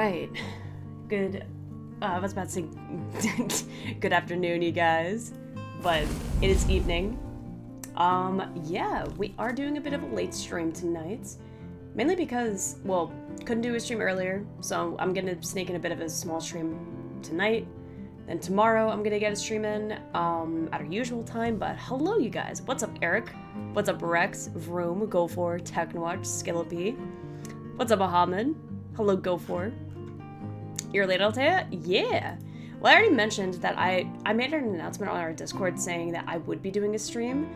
Right. Good, I was about to say good afternoon, you guys, but it is evening. Yeah, we are doing a bit of a late stream tonight, mainly because, well, couldn't do a stream earlier, so I'm gonna sneak in a bit of a small stream tonight. Then tomorrow I'm gonna get a stream in, at our usual time, but hello, you guys. What's up, Eric? What's up, Rex, Vroom, Go4, Technowatch, Skillopy? What's up, Mohammed? Hello, Go4. You're late, Altea? Yeah. Well, I already mentioned that I made an announcement on our Discord saying that I would be doing a stream.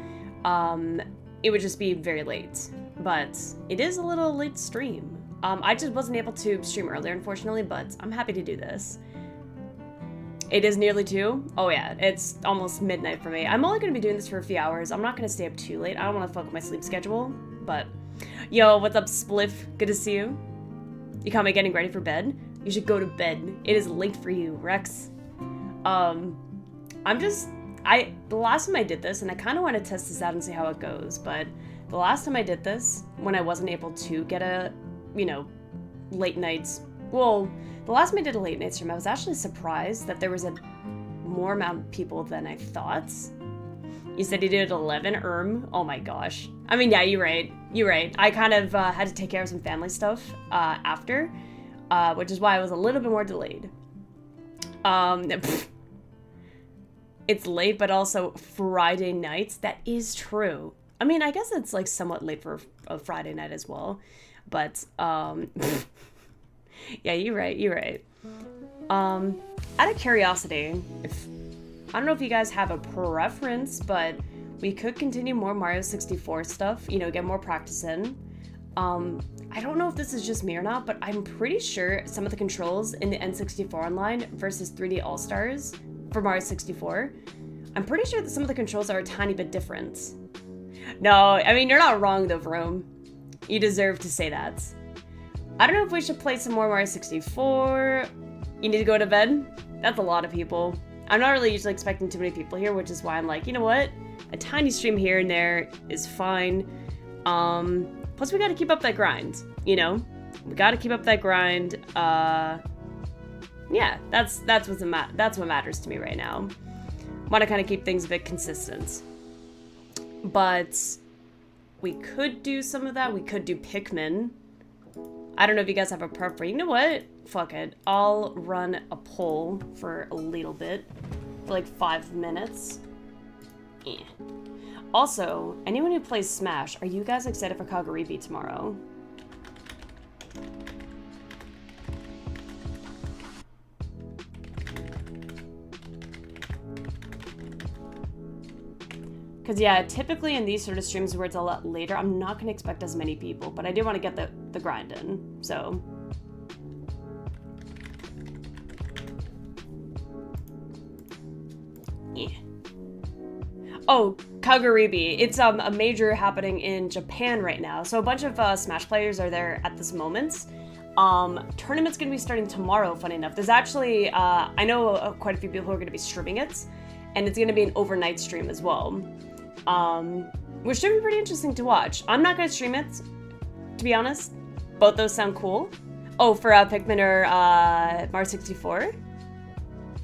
It would just be very late, but it is a little late stream. I just wasn't able to stream earlier, unfortunately, but I'm happy to do this. It is nearly 2. Oh yeah, it's almost midnight for me. I'm only going to be doing this for a few hours. I'm not going to stay up too late. I don't want to fuck with my sleep schedule, but yo, what's up, Spliff? Good to see you. You caught me getting ready for bed? You should go to bed. It is late for you, Rex. The last time I did this, and I kind of want to test this out and see how it goes, but the last time I did this, when I wasn't able to get a, late nights, well, the last time I did a late night stream, I was actually surprised that there was a more amount of people than I thought. You said you did 11, oh my gosh. I mean, yeah, you're right. I kind of had to take care of some family stuff after, which is why I was a little bit more delayed. It's late, but also Friday nights. That is true. I mean, I guess it's like somewhat late for a Friday night as well, but yeah, you're right. Out of curiosity, I don't know if you guys have a preference, but we could continue more Mario 64 stuff, get more practice in. I don't know if this is just me or not, but I'm pretty sure some of the controls in the N64 Online versus 3D All-Stars for Mario 64, I'm pretty sure that some of the controls are a tiny bit different. No, I mean, you're not wrong though, Vroom. You deserve to say that. I don't know if we should play some more Mario 64. You need to go to bed? That's a lot of people. I'm not really usually expecting too many people here, which is why I'm like, you know what? A tiny stream here and there is fine. Plus we gotta keep up that grind, We gotta keep up that grind. Yeah, that's what matters to me right now. Want to kind of keep things a bit consistent. But we could do some of that. We could do Pikmin. I don't know if you guys have a preference. You know what? Fuck it. I'll run a poll for a little bit. For like 5 minutes. Eh. Also, anyone who plays Smash, are you guys excited for Kaguribi tomorrow? Because, yeah, typically in these sort of streams where it's a lot later, I'm not going to expect as many people, but I do want to get the grind in, so. Yeah. Oh, Kaguribi. It's a major happening in Japan right now, so a bunch of Smash players are there at this moment. Tournament's going to be starting tomorrow, funny enough. There's actually, I know quite a few people who are going to be streaming it, and it's going to be an overnight stream as well. Which should be pretty interesting to watch. I'm not going to stream it, to be honest. Both those sound cool. Oh, for Pikmin or Mario 64?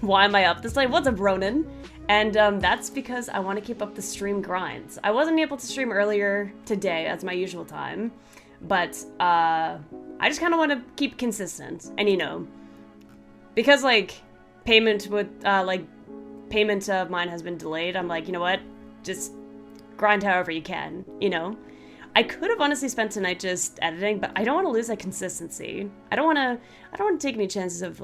Why am I up this late? What's up, Ronan? And that's because I want to keep up the stream grinds. I wasn't able to stream earlier today as my usual time, but I just kind of want to keep consistent. And because payment of mine has been delayed, I'm like, you know what? Just grind however you can, I could have honestly spent tonight just editing, but I don't want to lose that consistency. I don't want to take any chances of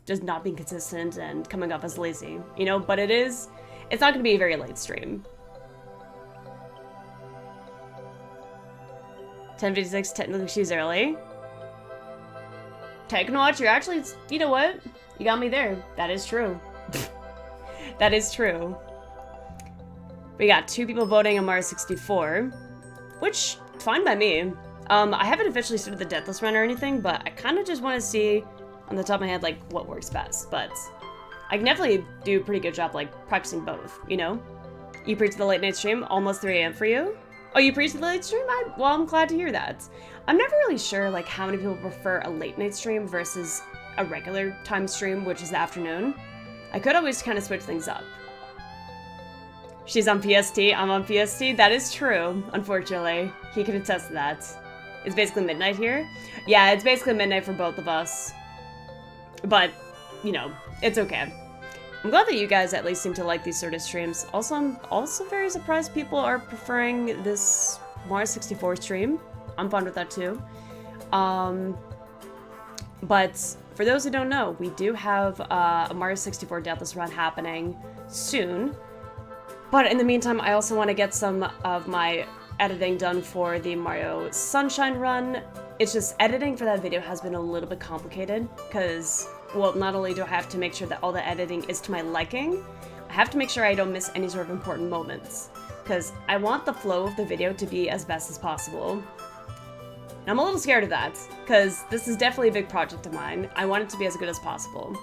just not being consistent and coming off as lazy, but it's not going to be a very late stream. 10:56, technically she's early. Technowatch, you're actually, you know what? You got me there. That is true. That is true. We got 2 people voting on Mario 64, which, fine by me. I haven't officially started the Deathless run or anything, but I kind of just want to see, on the top of my head, what works best. But I can definitely do a pretty good job, practicing both, You preach the late night stream, almost 3 a.m. for you? Oh, you appreciate the late stream? Well, I'm glad to hear that. I'm never really sure like how many people prefer a late night stream versus a regular time stream, which is the afternoon. I could always kind of switch things up. She's on PST, I'm on PST. That is true, unfortunately. He can attest to that. It's basically midnight here. Yeah, it's basically midnight for both of us. But, you know, it's okay. I'm glad that you guys at least seem to like these sort of streams. Also, I'm also very surprised people are preferring this Mario 64 stream. I'm fine with that too. But for those who don't know, we do have a Mario 64 Deathless run happening soon. But in the meantime, I also want to get some of my editing done for the Mario Sunshine run. It's just editing for that video has been a little bit complicated because, well, not only do I have to make sure that all the editing is to my liking, I have to make sure I don't miss any sort of important moments because I want the flow of the video to be as best as possible. And I'm a little scared of that because this is definitely a big project of mine. I want it to be as good as possible.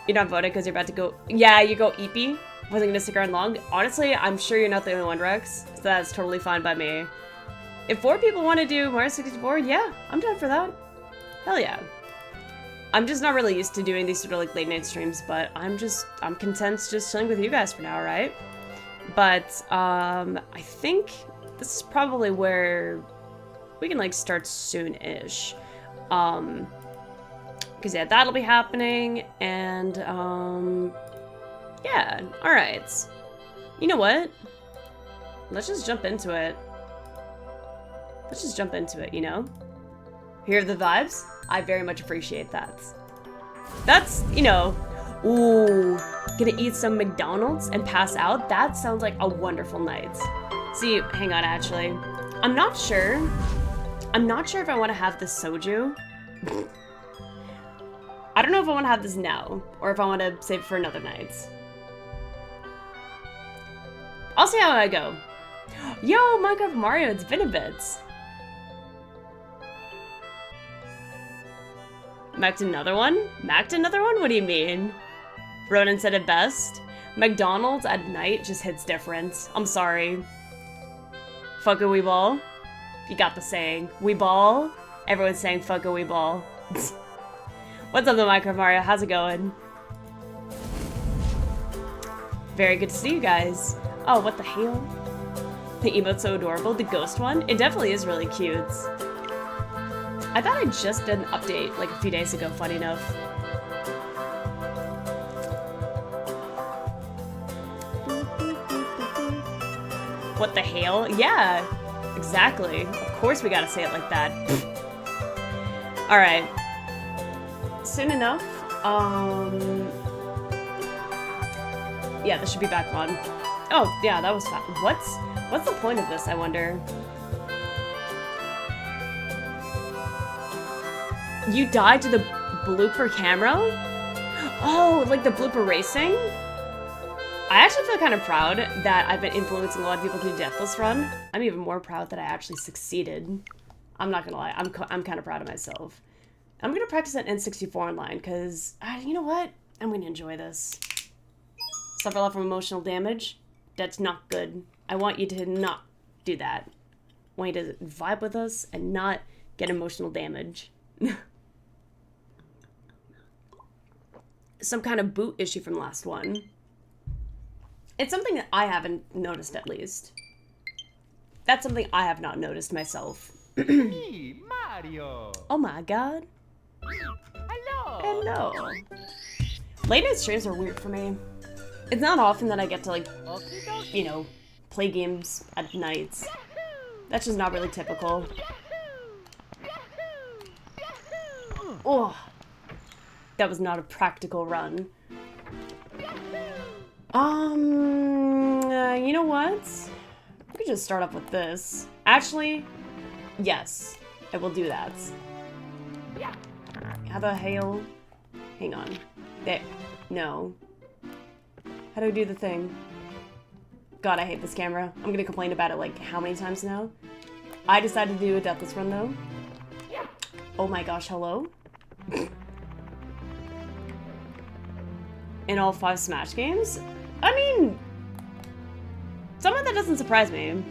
You're not voting because you're about to go... Yeah, you go Eepy. Wasn't gonna stick around long. Honestly, I'm sure you're not the only one, Rex, so that's totally fine by me. If 4 people want to do Mario 64, yeah, I'm down for that. Hell yeah. I'm just not really used to doing these sort of like late night streams, but I'm content just chilling with you guys for now, right? But I think this is probably where we can like start soon-ish. Because yeah, that'll be happening, and yeah, alright. You know what? Let's just jump into it. Let's just jump into it, you know? Hear the vibes? I very much appreciate that. That's, you know, ooh, gonna eat some McDonald's and pass out? That sounds like a wonderful night. See, hang on, actually. I'm not sure if I want to have this soju. I don't know if I want to have this now, or if I want to save it for another night. I'll see how I go. Yo, Minecraft Mario, it's been a bit. Macked another one? Macked another one? What do you mean? Ronan said it best. McDonald's at night just hits different. I'm sorry. Fuck a wee ball. You got the saying. We ball? Everyone's saying fuck a wee ball. What's up, the Minecraft Mario? How's it going? Very good to see you guys. Oh, what the hell? The emote's so adorable. The ghost one? It definitely is really cute. I thought I just did an update like a few days ago, funny enough. What the hell? Yeah, exactly. Of course we gotta say it like that. Alright. Soon enough. Yeah, this should be back on. Oh, yeah, that was fun. What's the point of this, I wonder? You died to the blooper camera? Oh, like the blooper racing? I actually feel kind of proud that I've been influencing a lot of people to do Deathless run. I'm even more proud that I actually succeeded. I'm not gonna lie, I'm kind of proud of myself. I'm gonna practice at N64 online, because, you know what? I'm gonna enjoy this. Suffer a lot from emotional damage? That's not good. I want you to not do that. I want you to vibe with us and not get emotional damage. Some kind of boot issue from last one. It's something that I haven't noticed, at least. That's something I have not noticed myself. Me, Mario. Oh my god. Hello. Hello. Late night streams are weird for me. It's not often that I get to, like, you know, play games at nights. That's just not really typical. Oh, that was not a practical run. You know what? We could just start off with this. Actually, yes, I will do that. How the hell? Hang on. There. No. How do I do the thing? God, I hate this camera. I'm gonna complain about it like how many times now? I decided to do a Deathless run though. Oh my gosh, hello? In all 5 Smash games? I mean, some of that doesn't surprise me.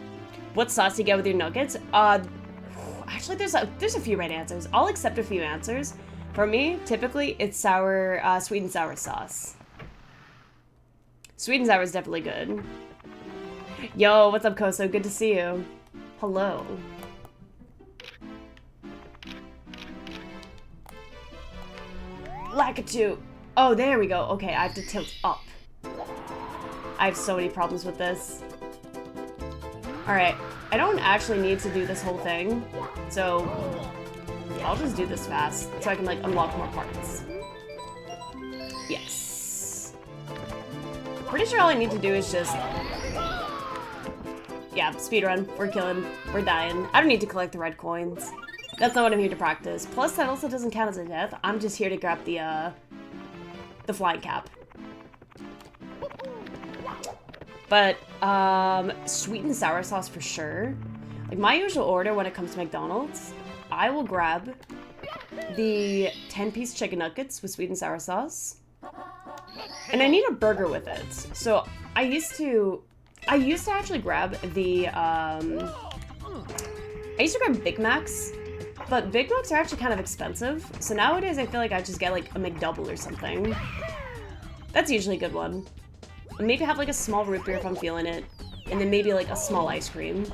What sauce do you get with your nuggets? Actually, there's a few right answers. I'll accept a few answers. For me, typically, it's sour, sweet and sour sauce. Sweet and sour is definitely good. Yo, what's up, Koso? Good to see you. Hello. Lakitu. Oh, there we go. Okay, I have to tilt up. I have so many problems with this. Alright, I don't actually need to do this whole thing, so I'll just do this fast so I can, like, unlock more parts. Yes. Pretty sure all I need to do is just... Yeah, speedrun. We're killing. We're dying. I don't need to collect the red coins. That's not what I'm here to practice. Plus, that also doesn't count as a death. I'm just here to grab the flying cap. But, sweet and sour sauce for sure. Like, my usual order when it comes to McDonald's, I will grab the 10-piece chicken nuggets with sweet and sour sauce. And I need a burger with it. So, I used to actually grab the, I used to grab Big Macs. But Big Macs are actually kind of expensive. So nowadays, I feel like I just get, like, a McDouble or something. That's usually a good one. And maybe have, like, a small root beer if I'm feeling it. And then maybe, like, a small ice cream.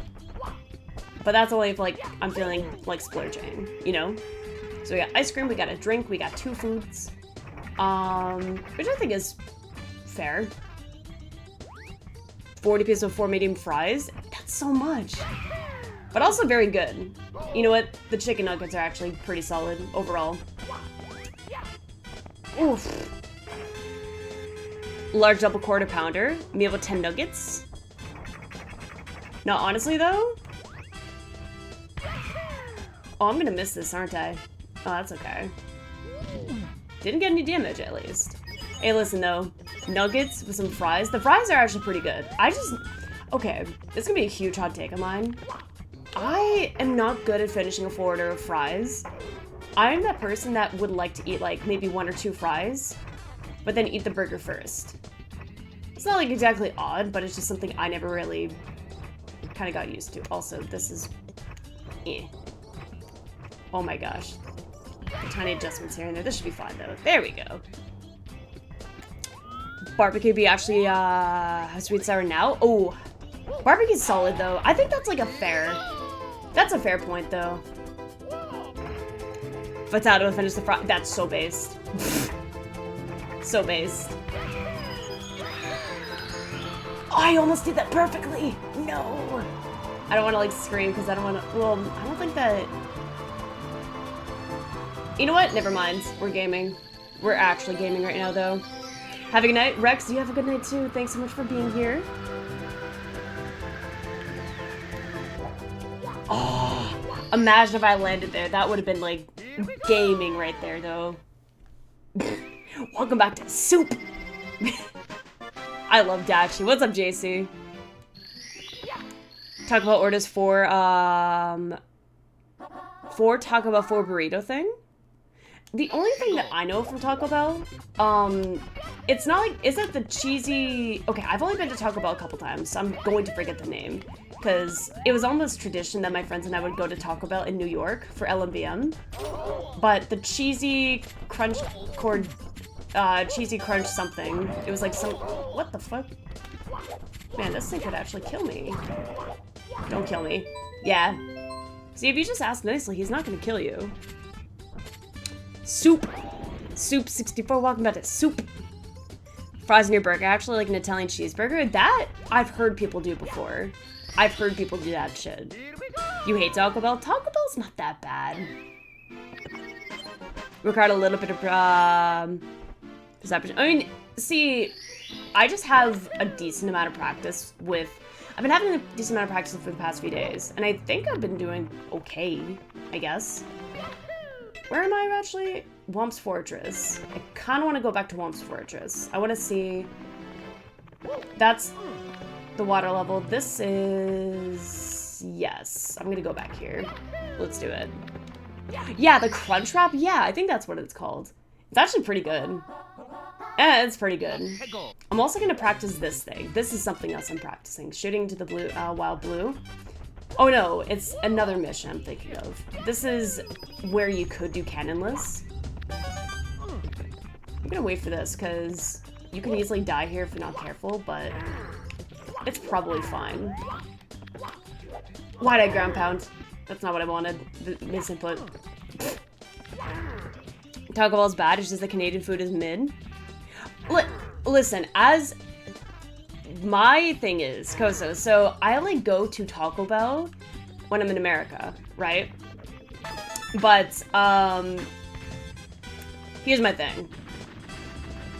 But that's only if, like, I'm feeling, like, splurging, you know? So we got ice cream, we got a drink, we got 2 foods. Which I think is fair. 40 pieces of 4 medium fries? That's so much. But also very good. You know what? The chicken nuggets are actually pretty solid overall. Oof. Large double quarter pounder. Meal with 10 nuggets. No, honestly though. Oh, I'm gonna miss this, aren't I? Oh, that's okay. Didn't get any damage at least. Hey, listen though. Nuggets with some fries. The fries are actually pretty good. Okay, this is gonna be a huge hot take of mine. I am not good at finishing a full order of fries. I'm that person that would like to eat like maybe 1 or 2 fries, but then eat the burger first. It's not like exactly odd, but it's just something I never really kind of got used to. Also, this is eh. Oh my gosh. Tiny adjustments here and there. This should be fine though. There we go. Barbecue be actually sweet and sour now? Oh, barbecue's solid though. I think that's like that's a fair point though. Potato to finish the fry. That's so based. So based. Oh, I almost did that perfectly. No. I don't want to like scream because I don't want to. Well, I don't think that. You know what? Never mind. We're gaming. We're actually gaming right now though. Have a good night. Rex, you have a good night too. Thanks so much for being here. Oh, imagine if I landed there. That would have been like gaming right there though. Welcome back to Soup. I love Dachi. What's up, JC? Taco Bell orders for Taco Bell 4 burrito thing. The only thing that I know from Taco Bell, it's not like, is it the cheesy... Okay, I've only been to Taco Bell a couple times, so I'm going to forget the name. Because it was almost tradition that my friends and I would go to Taco Bell in New York for LMBM. But the cheesy crunch cord, cheesy crunch something, it was like some... What the fuck? Man, this thing could actually kill me. Don't kill me. Yeah. See, if you just ask nicely, he's not gonna kill you. Soup. Soup 64, welcome back to Soup. Fries in your burger, actually like an Italian cheeseburger. That I've heard people do before. I've heard people do that shit. You hate Taco Bell? Taco Bell's not that bad. Required a little bit of perception. I mean, see, I just have a decent amount of practice with... I've been having a decent amount of practice for the past few days, and I think I've been doing okay, I guess. Where am I actually? Womp's Fortress. I kind of want to go back to Womp's Fortress. I want to see... That's the water level. This is... Yes. I'm going to go back here. Let's do it. Yeah, the Crunch Wrap? Yeah, I think that's what it's called. It's actually pretty good. Yeah, it's pretty good. I'm also going to practice this thing. This is something else I'm practicing. Shooting to the blue, wild blue. Oh no, it's another mission I'm thinking of. This is where you could do cannonless. I'm gonna wait for this, because you can easily die here if you're not careful, but it's probably fine. Why'd I ground pound? That's not what I wanted. The misinput. Taco Bell's bad, it's just the Canadian food is mid. Listen, as my thing is, Koso, so I only go to Taco Bell when I'm in America, right? But, here's my thing.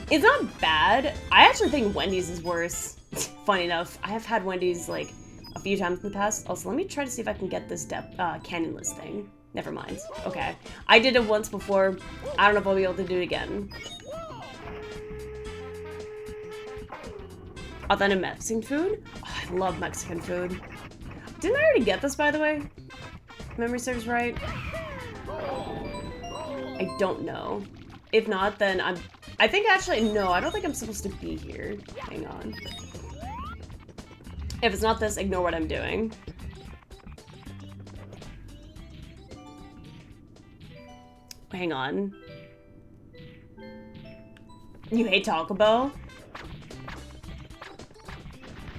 It's not bad. I actually think Wendy's is worse. Funny enough, I have had Wendy's, like, a few times in the past. Also, let me try to see if I can get this cannonless thing. Never mind. Okay. I did it once before. I don't know if I'll be able to do it again. Authentic Mexican food? Oh, I love Mexican food. Didn't I already get this, by the way? If memory serves right. I don't know. If not, then I think actually, no, I don't think I'm supposed to be here. Hang on. If it's not this, ignore what I'm doing. Hang on. You hate Taco Bell?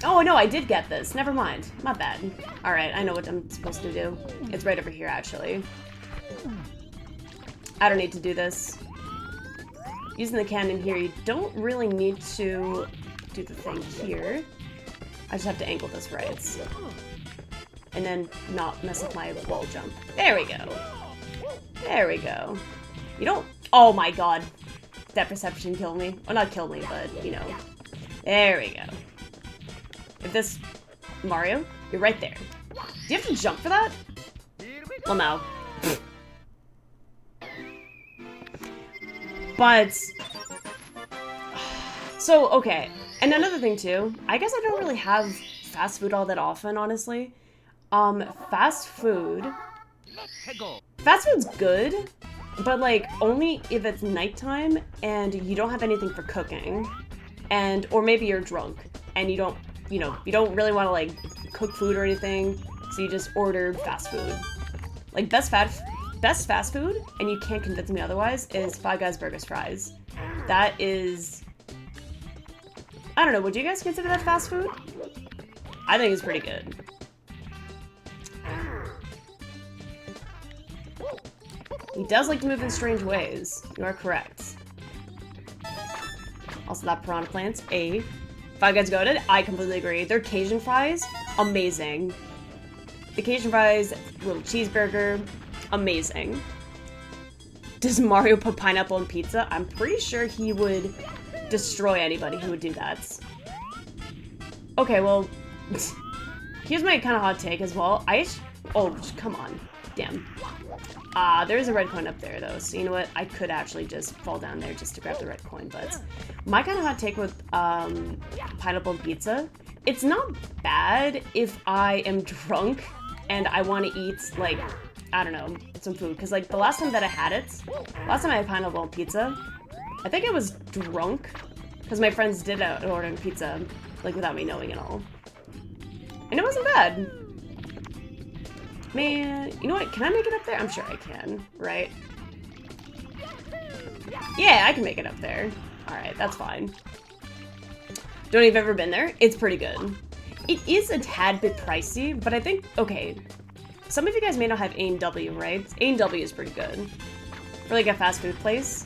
Oh, no, I did get this. Never mind. My bad. Alright, I know what I'm supposed to do. It's right over here, actually. I don't need to do this. Using the cannon here, you don't really need to do the thing here. I just have to angle this right. And then not mess with my wall jump. There we go. There we go. You don't... Oh my god. That perception killed me. Well, not killed me, but, you know. There we go. If this... Mario, you're right there. Do you have to jump for that? Well, no. But... So, okay. And another thing, too. I guess I don't really have fast food all that often, honestly. Fast food... Fast food's good, but, like, only if it's nighttime and you don't have anything for cooking. And... Or maybe you're drunk and you don't... You know, you don't really want to, like, cook food or anything, so you just order fast food. Like, best fast food, and you can't convince me otherwise, is Five Guys Burgers Fries. That is... I don't know, would you guys consider that fast food? I think it's pretty good. He does like to move in strange ways. You are correct. Also, that piranha plant's A. Five Guys goated. I completely agree. Their Cajun fries, amazing. The Cajun fries, little cheeseburger, amazing. Does Mario put pineapple on pizza? I'm pretty sure he would destroy anybody who would do that. Okay, well, here's my kind of hot take as well. Oh, come on. Damn. There's a red coin up there, though, so you know what? I could actually just fall down there just to grab the red coin, but my kind of hot take with pineapple pizza, it's not bad if I am drunk and I want to eat, like, I don't know, some food, because, like, the last time that I had it, last time I had pineapple pizza, I think I was drunk, because my friends did order pizza, like, without me knowing at all, and it wasn't bad. Man, you know what? Can I make it up there? I'm sure I can, right? Yeah, I can make it up there. Alright, that's fine. Don't know if you've ever been there. It's pretty good. It is a tad bit pricey, but I think, okay, some of you guys may not have A&W, right? A&W is pretty good for, like, a fast food place.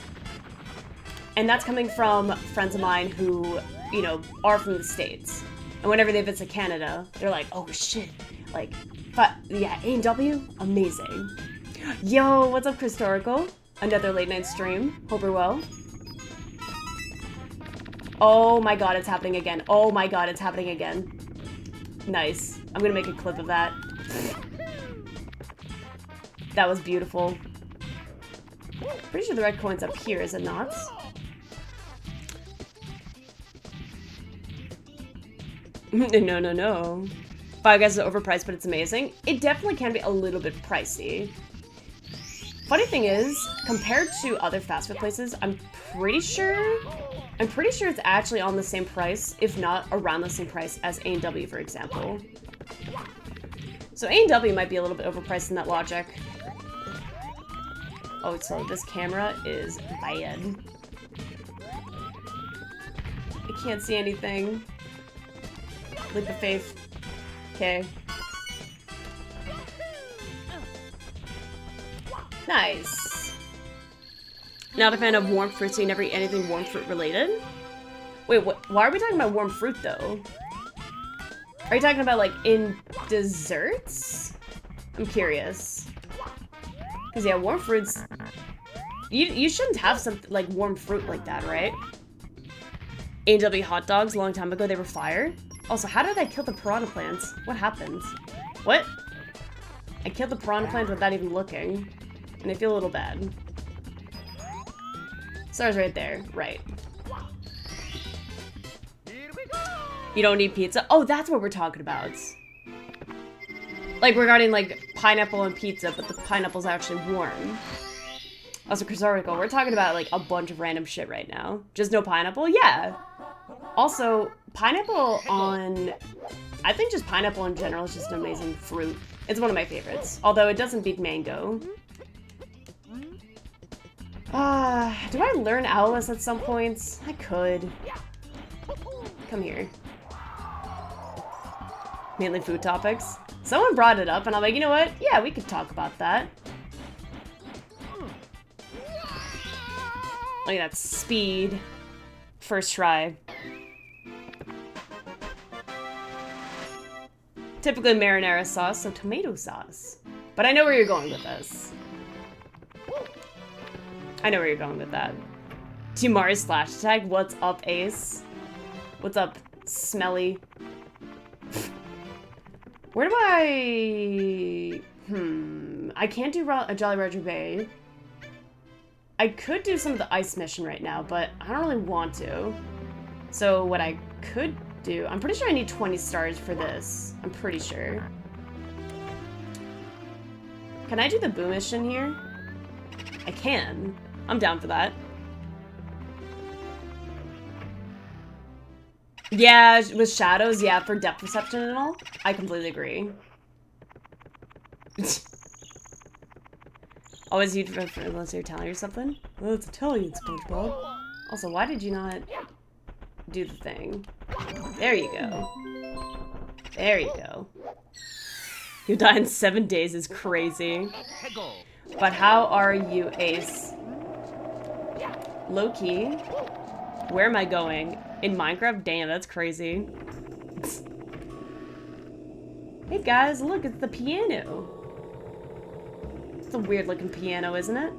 And that's coming from friends of mine who, you know, are from the States. And whenever they visit Canada, they're like, oh shit, like, but yeah, A&W, amazing. Yo, what's up, Christorical? Another late night stream. Hope you're well. Oh my god, it's happening again. Oh my god, it's happening again. Nice. I'm gonna make a clip of that. That was beautiful. Pretty sure the red coin's up here, is it not? No, no, no. Five Guys is overpriced, but it's amazing. It definitely can be a little bit pricey. Funny thing is, compared to other fast food places, I'm pretty sure it's actually on the same price, if not around the same price as A&W, for example. So A&W might be a little bit overpriced in that logic. Oh, so this camera is bad. I can't see anything. Leap of faith. Okay. Nice. Not a fan of warm fruit, so you never eat anything warm fruit related? Wait, what? Why are we talking about warm fruit, though? Are you talking about, like, in desserts? I'm curious. Because, yeah, warm fruits... You shouldn't have something like warm fruit like that, right? A&W hot dogs a long time ago, they were fire. Also, how did I kill the piranha plants? What happened? What? I killed the piranha plant without even looking. And I feel a little bad. Stars right there. Right. You don't need pizza? Oh, that's what we're talking about. Like, regarding, like, pineapple and pizza, but the pineapple's actually warm. Also, Crisorical, we're talking about, like, a bunch of random shit right now. Just no pineapple? Yeah. Also, pineapple on... I think just pineapple in general is just an amazing fruit. It's one of my favorites. Although it doesn't beat mango. Do I learn Owless at some points? I could. Come here. Mainly food topics. Someone brought it up and I'm like, you know what? Yeah, we could talk about that. Look at that speed. First try. Typically marinara sauce, so tomato sauce. But I know where you're going with this. I know where you're going with that. Tumari slash tag. What's up, Ace? What's up, Smelly? Where do I... I can't do a Jolly Roger Bay. I could do some of the ice mission right now, but I don't really want to. So what I could do... I'm pretty sure I need 20 stars for this. I'm pretty sure. Can I do the Boo mission here? I can. I'm down for that. Yeah, with shadows, yeah, for depth perception and all. I completely agree. Always huge for unless you're Italian or something. Well, it's Italian, SpongeBob. Also, why did you not do the thing? There you go. There you go. You die in 7 days is crazy. But how are you, Ace? Low-key. Where am I going? In Minecraft? Damn, that's crazy. Hey guys, look, it's the piano. It's a weird looking piano, isn't it?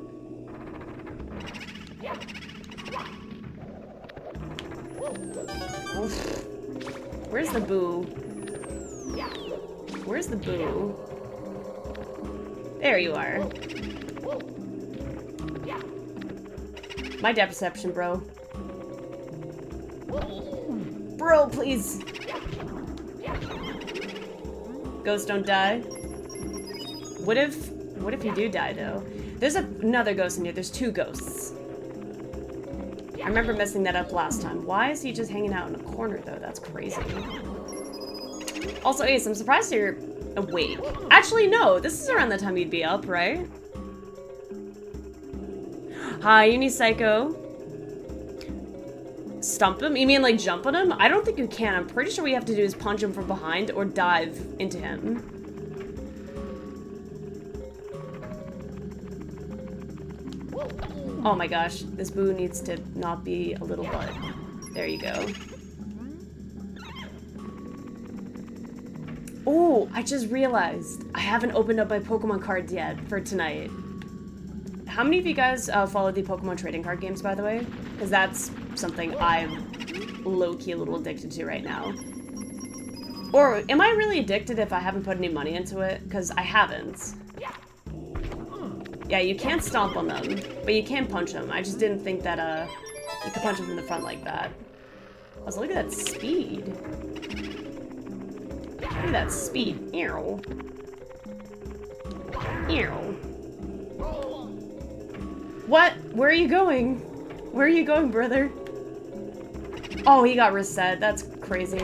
Oof. Where's the Boo? Where's the Boo? There you are. My depth perception, bro. Bro, please. Ghosts don't die. What if you do die, though? There's another ghost in here. There's 2 ghosts. I remember messing that up last time. Why is he just hanging out in a corner, though? That's crazy. Also, Ace, I'm surprised you're awake. Actually, no. This is around the time you'd be up, right? Hi, Unipsycho. Stump him? You mean, like, jump on him? I don't think you can. I'm pretty sure what you have to do is punch him from behind or dive into him. Oh my gosh, this Boo needs to not be a little butt. There you go. Oh, I just realized I haven't opened up my Pokemon cards yet for tonight. How many of you guys follow the Pokemon trading card games, by the way? Because that's something I'm low-key a little addicted to right now. Or am I really addicted if I haven't put any money into it? Because I haven't. Yeah, you can't stomp on them, but you can punch them. I just didn't think that you could punch them from the front like that. Also, look at that speed. Look at that speed. Ew. Ew. What? Where are you going? Where are you going, brother? Oh, he got reset. That's crazy.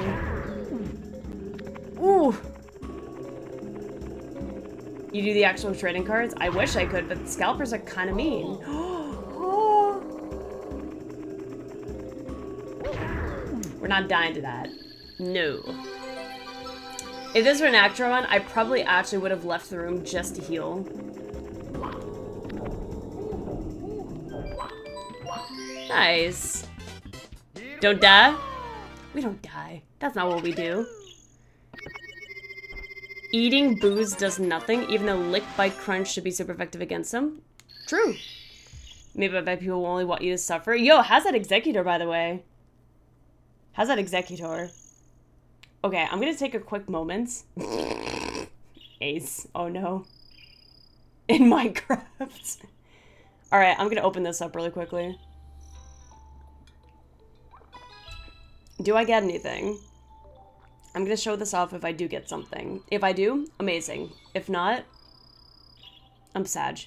Ooh. You do the actual trading cards? I wish I could, but scalpers are kind of mean. We're not dying to that. No. If this were an actual one, I probably actually would have left the room just to heal. Nice. Don't die? We don't die. That's not what we do. Eating booze does nothing, even though Lick, Bite, Crunch should be super effective against them. True. Maybe I bet people will only want you to suffer. Yo, how's that Executor, by the way? How's that Executor? Okay, I'm gonna take a quick moment. Ace. Oh no. In Minecraft. Alright, I'm gonna open this up really quickly. Do I get anything? I'm gonna show this off if I do get something. If I do, amazing. If not, I'm sad.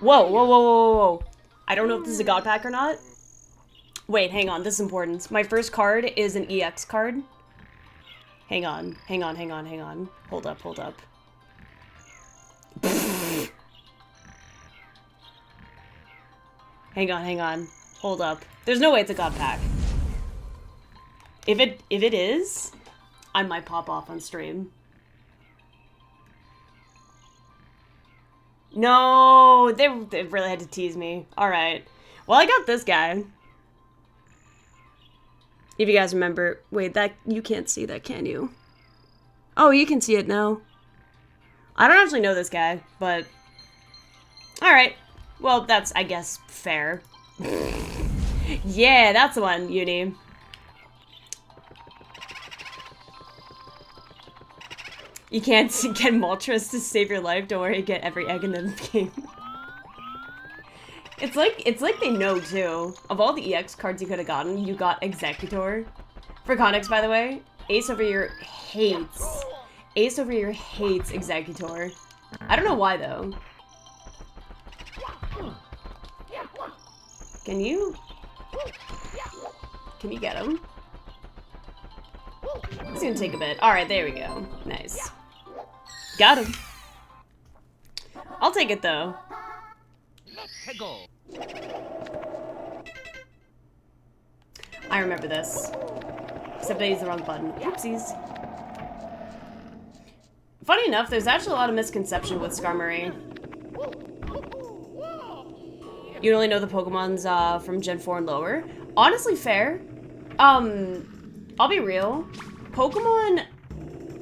Whoa, whoa, whoa, whoa, whoa, whoa. I don't know if this is a god pack or not. Wait, hang on, this is important. My first card is an EX card. Hang on, hang on, hang on, hang on. Hold up, hold up. Hang on, hang on. Hold up. There's no way it's a god pack. If it is, I might pop off on stream. No, they really had to tease me. Alright. Well, I got this guy. If you guys remember, wait, that you can't see that, can you? Oh, you can see it now. I don't actually know this guy, but alright. Well, that's, I guess, fair. Yeah, that's the one, Uni. You can't get Moltres to save your life. Don't worry, get every egg in the game. It's like they know too. Of all the EX cards you could have gotten, you got Executor. For context, by the way, Ace over here hates Executor. I don't know why though. Can you get him? It's gonna take a bit. Alright, there we go. Nice. Got him. I'll take it though. I remember this. Except I used the wrong button. Oopsies. Funny enough, there's actually a lot of misconception with Skarmory. You only know the Pokemons from Gen 4 and lower. Honestly, fair. I'll be real. Pokemon,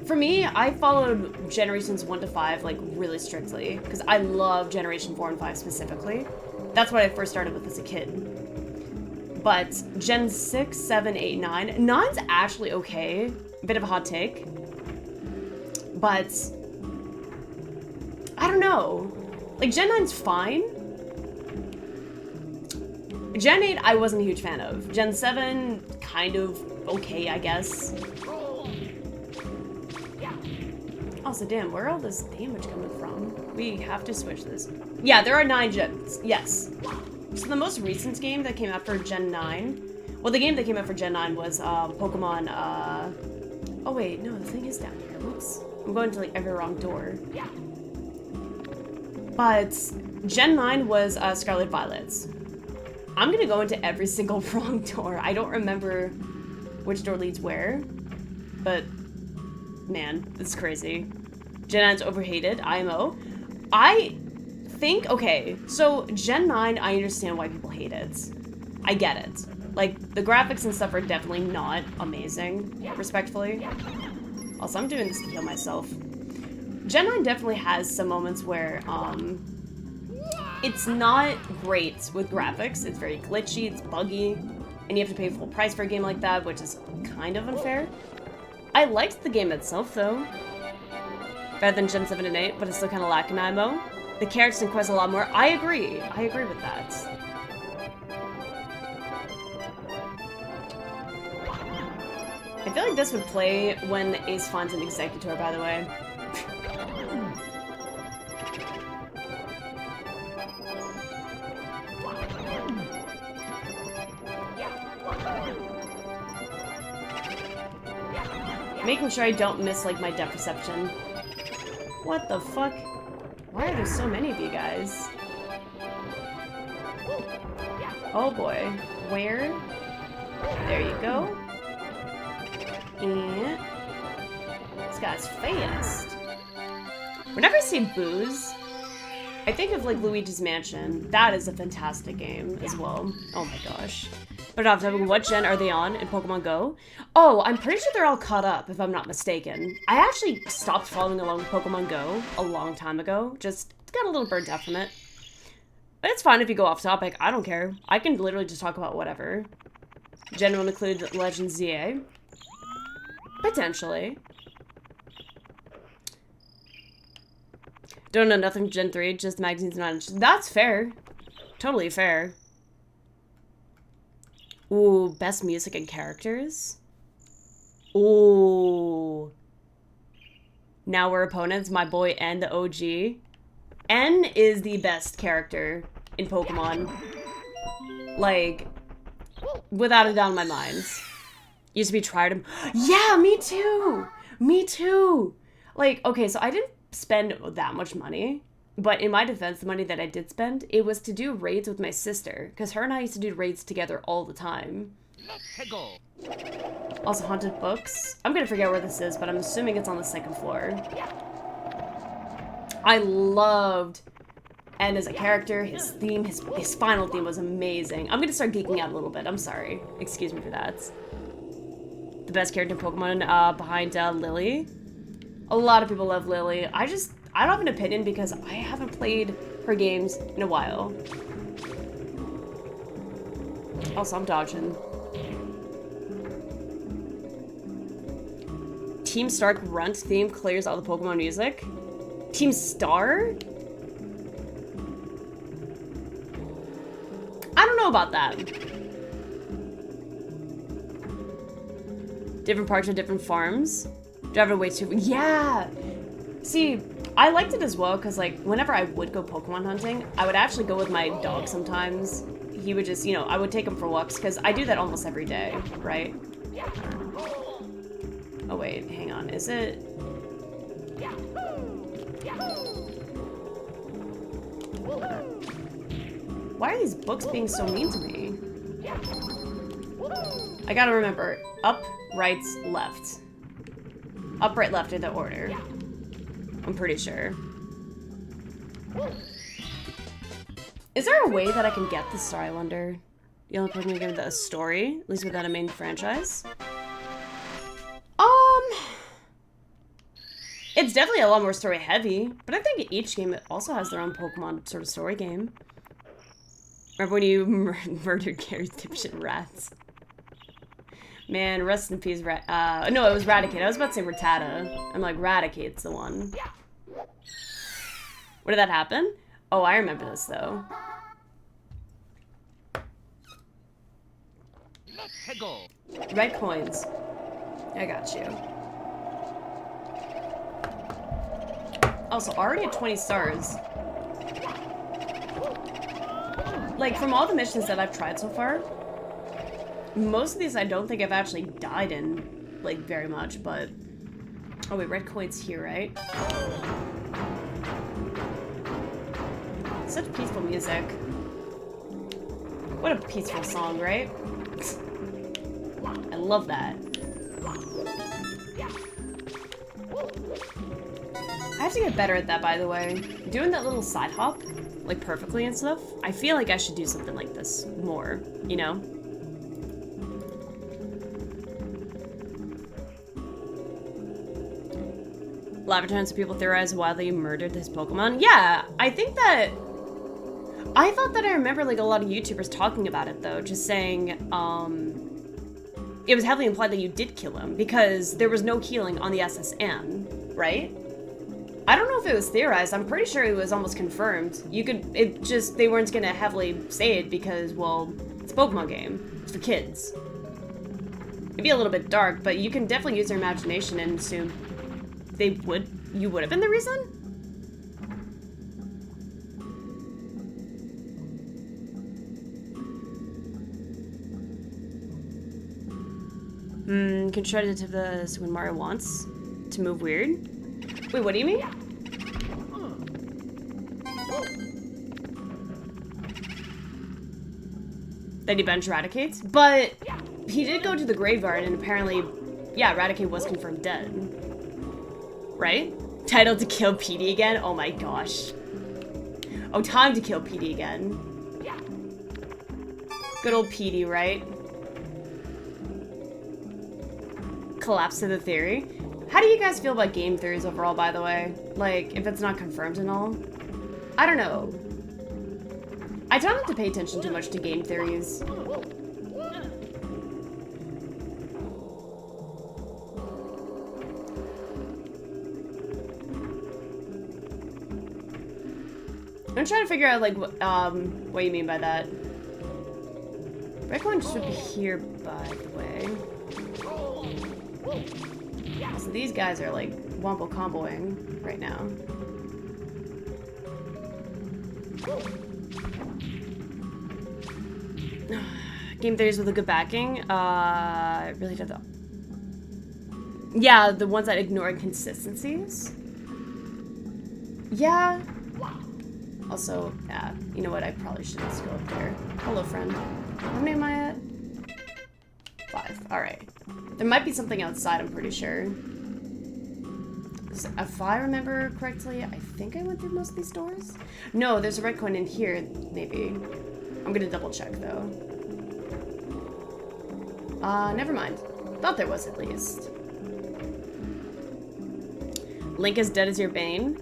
for me, I followed generations 1 to 5 like really strictly because I love generation 4 and 5 specifically. That's what I first started with as a kid. But Gen 6, 7, 8, 9. 9's actually okay. Bit of a hot take. But I don't know. Like Gen 9's fine. Gen 8 I wasn't a huge fan of. Gen 7 kind of okay, I guess. Also, damn, where all this damage coming from? We have to switch this. Yeah, there are 9 gens. Yes. So the most recent game that came out for Gen 9... Well, the game that came out for Gen 9 was Pokemon... Oh, wait. No, the thing is down here. Whoops. I'm going to, like, every wrong door. But Gen 9 was Scarlet Violets. I'm gonna go into every single wrong door. I don't remember which door leads where, but man, this is crazy. Gen 9's overhated, IMO. I think, okay, so Gen 9, I understand why people hate it. I get it. Like, the graphics and stuff are definitely not amazing, respectfully. Also, I'm doing this to heal myself. Gen 9 definitely has some moments where, it's not great with graphics. It's very glitchy, it's buggy, and you have to pay full price for a game like that, which is kind of unfair. I liked the game itself, though. Better than Gen 7 and 8, but it's still kind of lacking ammo. The characters and quests a lot more. I agree with that. I feel like this would play when Ace finds an Executor, by the way. Making sure I don't miss, like, my depth perception. What the fuck? Why are there so many of you guys? Oh boy. Where? There you go. And... this guy's fast. Whenever I see booze, I think of, like, Luigi's Mansion. That is a fantastic game as well. Oh my gosh. But off the top, what gen are they on in Pokemon Go? Oh, I'm pretty sure they're all caught up, if I'm not mistaken. I actually stopped following along with Pokemon Go a long time ago. Just got a little burnt out from it. But it's fine if you go off topic. I don't care. I can literally just talk about whatever. Gen will include Legends ZA. Potentially. Don't know nothing Gen 3, just magazines and that's fair. Totally fair. Ooh, best music and characters. Ooh. Now we're opponents, my boy N, the OG. N is the best character in Pokemon. Like, without a doubt in my mind. Used to be tried him. Yeah, me too! Me too! Like, okay, so I didn't spend that much money. But in my defense, the money that I did spend, it was to do raids with my sister. Because her and I used to do raids together all the time. Let's go. Also, haunted books. I'm gonna forget where this is, but I'm assuming it's on the second floor. I loved N as a character. His theme, his final theme was amazing. I'm gonna start geeking out a little bit. I'm sorry. Excuse me for that. The best character in Pokemon behind Lily. A lot of people love Lily. I don't have an opinion because I haven't played her games in a while. Also, I'm dodging. Team Stark Runt theme clears all the Pokemon music. Team Star? I don't know about that. Different parts of different farms. Drive away too. Yeah! See, I liked it as well because, like, whenever I would go Pokemon hunting, I would actually go with my dog sometimes. He would just, you know, I would take him for walks because I do that almost every day, right? Oh, wait, hang on. Is it? Why are these books being so mean to me? I gotta remember. Up, right, left. Up, right, left are the order. I'm pretty sure. Is there a way that I can get the star, I wonder? The only Pokemon game with a story, at least without a main franchise? It's definitely a lot more story heavy, but I think each game also has their own Pokemon sort of story game. Remember when you murdered Gary's dipshit rats? Man, rest in peace, no, it was Raticate. I was about to say Rattata. I'm like, Raticate's the one. Where did that happen? Oh, I remember this, though. Let's go. Red coins. I got you. Also, already at 20 stars. Like, from all the missions that I've tried so far, most of these I don't think I've actually died in, like, very much, but... Oh wait, red coin's here, right? Such peaceful music. What a peaceful song, right? I love that. I have to get better at that, by the way. Doing that little side hop, like, perfectly and stuff, I feel like I should do something like this more, you know? Lavaterns, people theorize why you murdered his Pokemon. Yeah, I think that... I thought that I remember, like, a lot of YouTubers talking about it, though. Just saying, it was heavily implied that you did kill him, because there was no healing on the SSN, right? I don't know if it was theorized. I'm pretty sure it was almost confirmed. You could... It just... They weren't gonna heavily say it because, well, it's a Pokemon game. It's for kids. It'd be a little bit dark, but you can definitely use your imagination and assume... You would have been the reason? Control to this when Mario wants to move weird. Wait, what do you mean? That he bench Raticates? But he did go to the graveyard and apparently, yeah, Raticate was confirmed dead. Right? Title to kill Petey again? Oh my gosh. Oh, time to kill Petey again. Good old Petey, right? Collapse of the theory. How do you guys feel about game theories overall, by the way? Like, if it's not confirmed and all? I don't know. I try not to pay attention too much to game theories. I'm trying to figure out, like, what you mean by that. Red coin should be here, by the way. So these guys are, like, wombo comboing right now. Game theories with a good backing. Really did though. Yeah, the ones that ignore inconsistencies. Yeah. Also, yeah, you know what? I probably shouldn't just go up there. Hello, friend. How many am I at? 5. Alright. There might be something outside, I'm pretty sure. If I remember correctly, I think I went through most of these doors. No, there's a red coin in here, maybe. I'm gonna double check, though. Never mind. Thought there was, at least. Link is dead as your bane.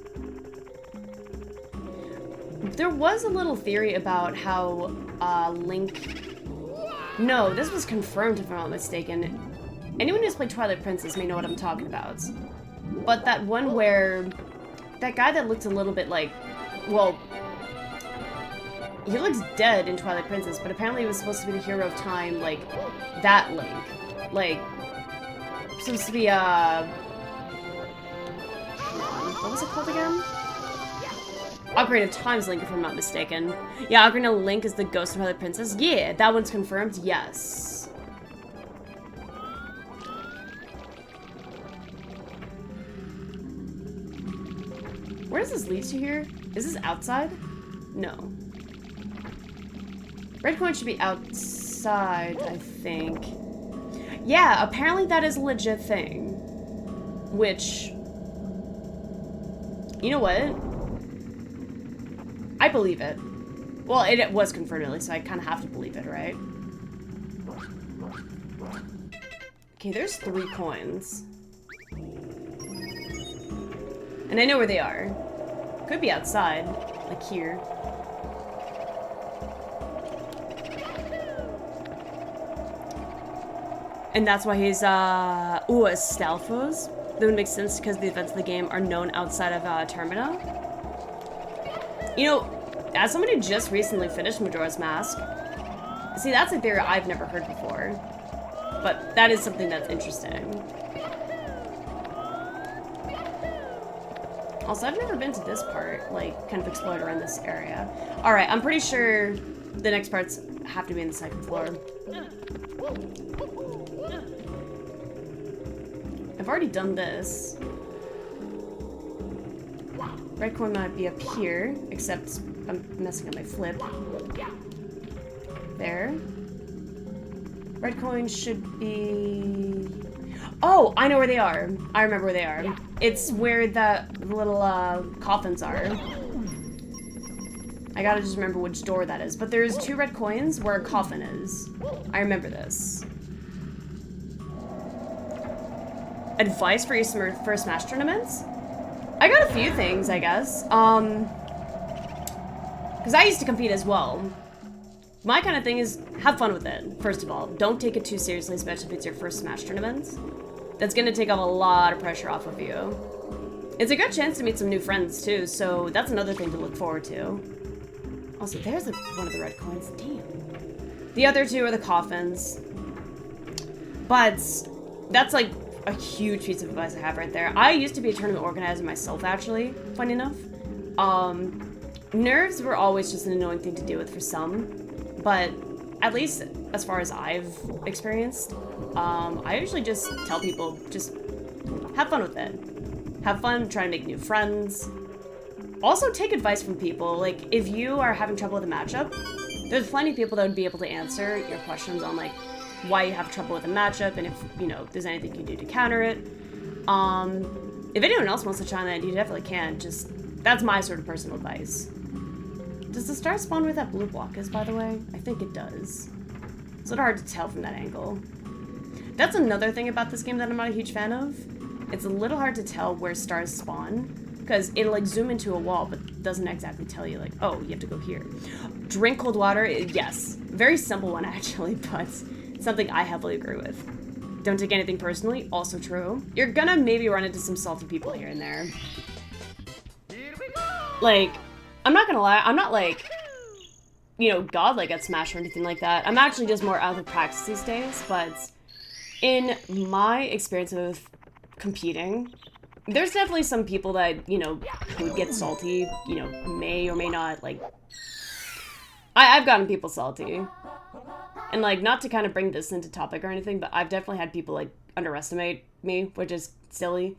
There was a little theory about how, Link... No, this was confirmed, if I'm not mistaken. Anyone who's played Twilight Princess may know what I'm talking about. But that one where... That guy that looked a little bit like... Well... He looks dead in Twilight Princess, but apparently he was supposed to be the hero of time, like, that Link. Like, supposed to be, come on, what was it called again? Ocarina of Time's Link, if I'm not mistaken. Yeah, Ocarina of Link is the ghost of Twilight Princess. Yeah, that one's confirmed, yes. Where does this lead to here? Is this outside? No. Red coin should be outside, I think. Yeah, apparently that is a legit thing. Which... You know what? I believe it. Well, it was confirmed at least, so I kind of have to believe it, right? Okay, there's 3 coins. And I know where they are. Could be outside, like here. And that's why he's, ooh, a Stalfos. That would make sense because the events of the game are known outside of, Termina. You know, as someone who just recently finished Majora's Mask, see, that's a theory I've never heard before. But that is something that's interesting. Also, I've never been to this part, like, kind of explored around this area. Alright, I'm pretty sure the next parts have to be in the 2nd floor. I've already done this. Red coin might be up here, except I'm messing up my flip. There. Red coin should be... Oh, I know where they are. I remember where they are. It's where the little coffins are. I gotta just remember which door that is. But there's 2 red coins where a coffin is. I remember this. Advice for your first Smash tournaments? I got a few things, I guess. Because I used to compete as well. My kind of thing is, have fun with it, first of all. Don't take it too seriously, especially if it's your first Smash tournament. That's gonna take off a lot of pressure off of you. It's a good chance to meet some new friends, too, so that's another thing to look forward to. Also, there's one of the red coins. Damn. The other 2 are the coffins. But that's, like, a huge piece of advice I have right there. I used to be a tournament organizer myself, actually, funny enough. Nerves were always just an annoying thing to deal with for some, but at least as far as I've experienced, I usually just tell people, just have fun with it. Have fun trying to make new friends. Also, take advice from people. Like, if you are having trouble with a matchup, there's plenty of people that would be able to answer your questions on, like, why you have trouble with a matchup and if, you know, there's anything you can do to counter it. If anyone else wants to chime in, you definitely can. Just, that's my sort of personal advice. Does the star spawn where that blue block is, by the way? I think it does. It's a little hard to tell from that angle. That's another thing about this game that I'm not a huge fan of. It's a little hard to tell where stars spawn, because it'll like zoom into a wall, but doesn't exactly tell you like, oh, you have to go here. Drink cold water, yes. Very simple one actually, but something I heavily agree with. Don't take anything personally, also true. You're gonna maybe run into some salty people here and there. Like, I'm not gonna lie, I'm not like, you know, godlike at Smash or anything like that. I'm actually just more out of practice these days, but in my experience with competing, there's definitely some people that, you know, would get salty, you know, may or may not, like... I've gotten people salty. And, like, not to kind of bring this into topic or anything, but I've definitely had people, like, underestimate me, which is silly.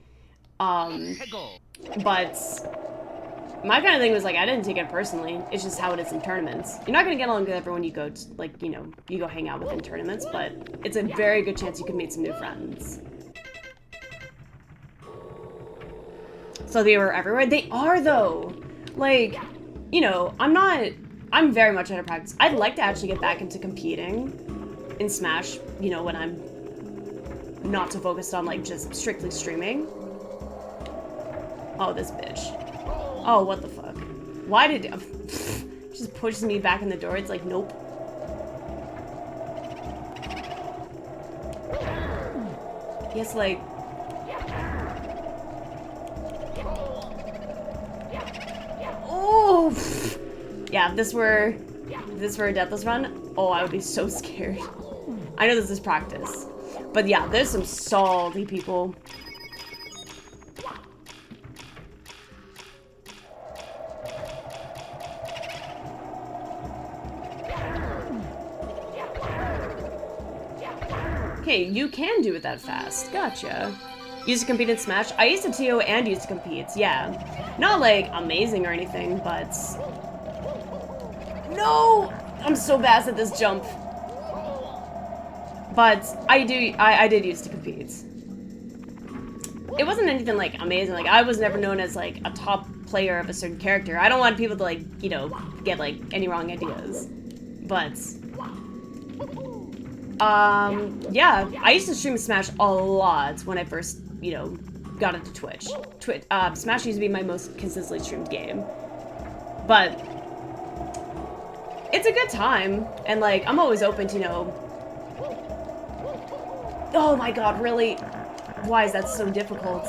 But my kind of thing was, like, I didn't take it personally. It's just how it is in tournaments. You're not going to get along with everyone you go to, like, you know, you go hang out with in tournaments, but it's a very good chance you can meet some new friends. So they were everywhere? They are, though! Like, you know, I'm very much out of practice. I'd like to actually get back into competing in Smash, you know, when I'm not so focused on, like, just strictly streaming. Oh, this bitch. Oh, what the fuck? Why did... just pushes me back in the door. It's like, nope. Yes, like... Oh! Yeah, if this were a Deathless run, oh, I would be so scared. I know this is practice. But yeah, there's some salty people. Okay, you can do it that fast. Gotcha. Used to compete in Smash? I used to TO and used to compete, yeah. Not, like, amazing or anything, but... No! I'm so bad at this jump. But I did used to compete. It wasn't anything, like, amazing. Like, I was never known as, like, a top player of a certain character. I don't want people to, like, you know, get, like, any wrong ideas. But... yeah, I used to stream Smash a lot when I first, you know, got into Twitch. Smash used to be my most consistently streamed game. But it's a good time, and, like, I'm always open to, you know... Oh my god, really? Why is that so difficult?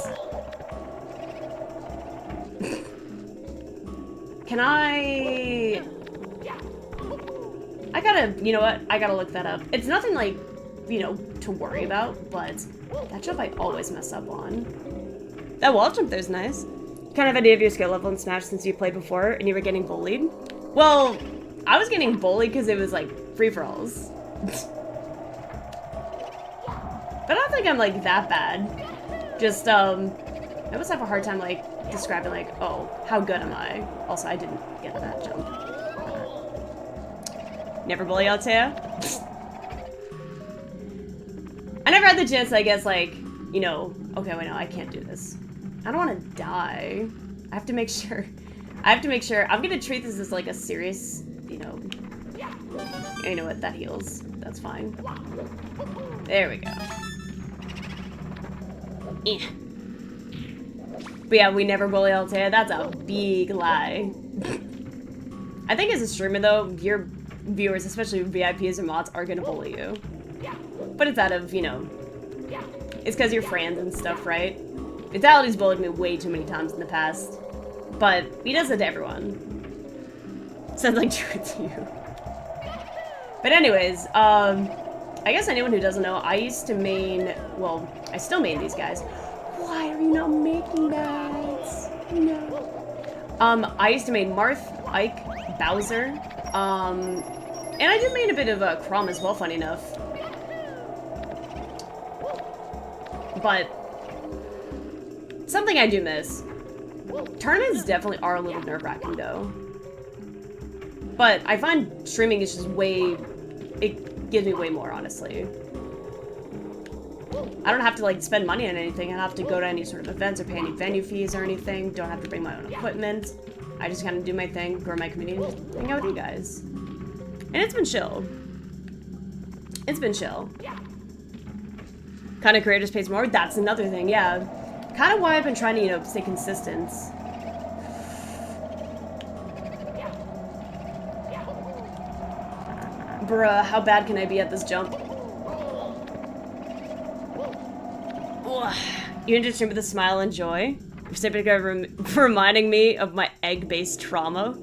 Can I gotta, you know what? I gotta look that up. It's nothing, like, you know, to worry about, but that jump I always mess up on. That wall jump there's nice. Kind of idea of your skill level in Smash since you played before and you were getting bullied? Well, I was getting bullied because it was, like, free-for-alls. But I don't think I'm, like, that bad. Just, I always have a hard time, like, describing, like, oh, how good am I? Also, I didn't get that jump. Never bully Altea? I never had the chance, I guess, like, you know, okay, wait, no, I can't do this. I don't want to die. I have to make sure, I'm gonna treat this as, like, a serious, you know what, that heals. That's fine. There we go. Eh. But yeah, we never bully Altea. That's a big lie. I think as a streamer, though, your viewers, especially VIPs or mods, are gonna bully you. But it's out of, you know, it's because you're friends and stuff, right? Vitality's bullied me way too many times in the past. But he does it to everyone. Sounds like true to you. But anyways, I guess anyone who doesn't know, I used to main, well, I still main these guys. Why are you not making that? No. I used to main Marth, Ike, Bowser, And I do main a bit of Crom as well, funny enough. But something I do miss. Tournaments definitely are a little nerve-wracking though. But I find streaming is just way... It gives me way more, honestly. I don't have to, like, spend money on anything. I don't have to go to any sort of events or pay any venue fees or anything. Don't have to bring my own equipment. I just kind of do my thing, grow my community, and just hang out with you guys. And it's been chill. It's been chill. Kind of creators pays more? That's another thing, yeah. Kind of why I've been trying to, you know, stay consistent. Bruh, how bad can I be at this jump? Ugh. You ended stream with a smile and joy. Specifically reminding me of my egg-based trauma.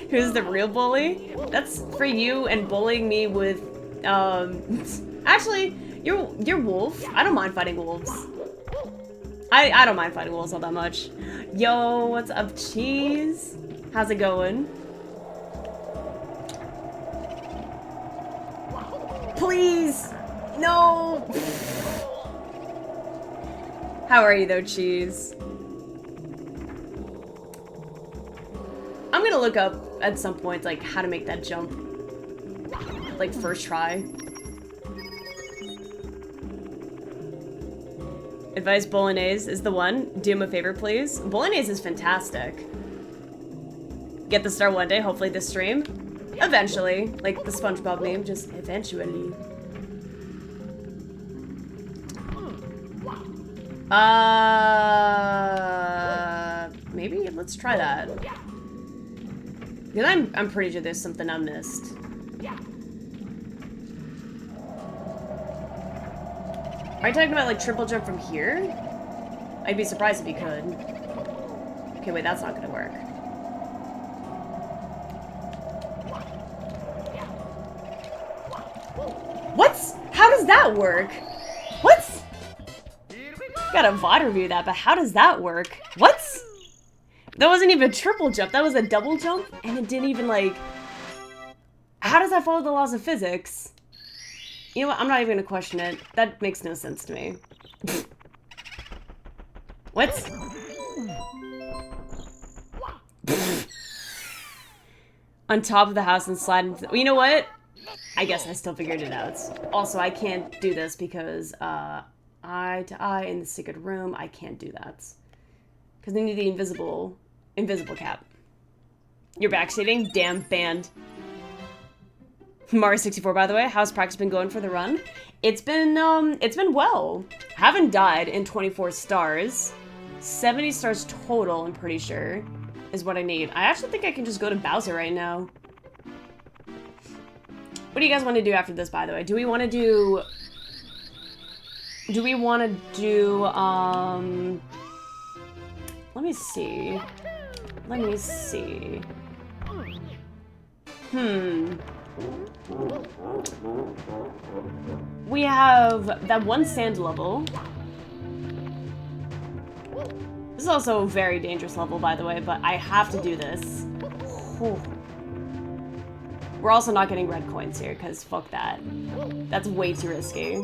Who's the real bully? That's for you and bullying me with, actually, you're wolf. I don't mind fighting wolves. I don't mind fighting wolves all that much. Yo, what's up, Cheese? How's it going? Please! No! How are you though, Cheese? I'm gonna look up at some point, like, how to make that jump. Like, first try. Advice Bolognese is the one. Do him a favor, please. Bolognese is fantastic. Get the star one day, hopefully this stream. Eventually. Like the SpongeBob meme, just eventually. Maybe let's try that. Because I'm pretty sure there's something I missed. Are you talking about like triple jump from here? I'd be surprised if you could. Okay, wait, that's not gonna work. What? How does that work? What? Gotta VOD review that, but how does that work? What? That wasn't even a triple jump, that was a double jump, and it didn't even like... How does that follow the laws of physics? You know what, I'm not even gonna question it. That makes no sense to me. What? On top of the house and slide into the... You know what? I guess I still figured it out. Also, I can't do this because, eye to eye in the secret room, I can't do that. Because they need the invisible cap. You're backseating? Damn, banned. Mario64, by the way, how's practice been going for the run? It's been well. Haven't died in 24 stars. 70 stars total, I'm pretty sure, is what I need. I actually think I can just go to Bowser right now. What do you guys want to do after this, by the way? Do we want to do... Let me see. Let me see. We have that one sand level. This is also a very dangerous level, by the way, but I have to do this. Whew. We're also not getting red coins here, because fuck that. That's way too risky.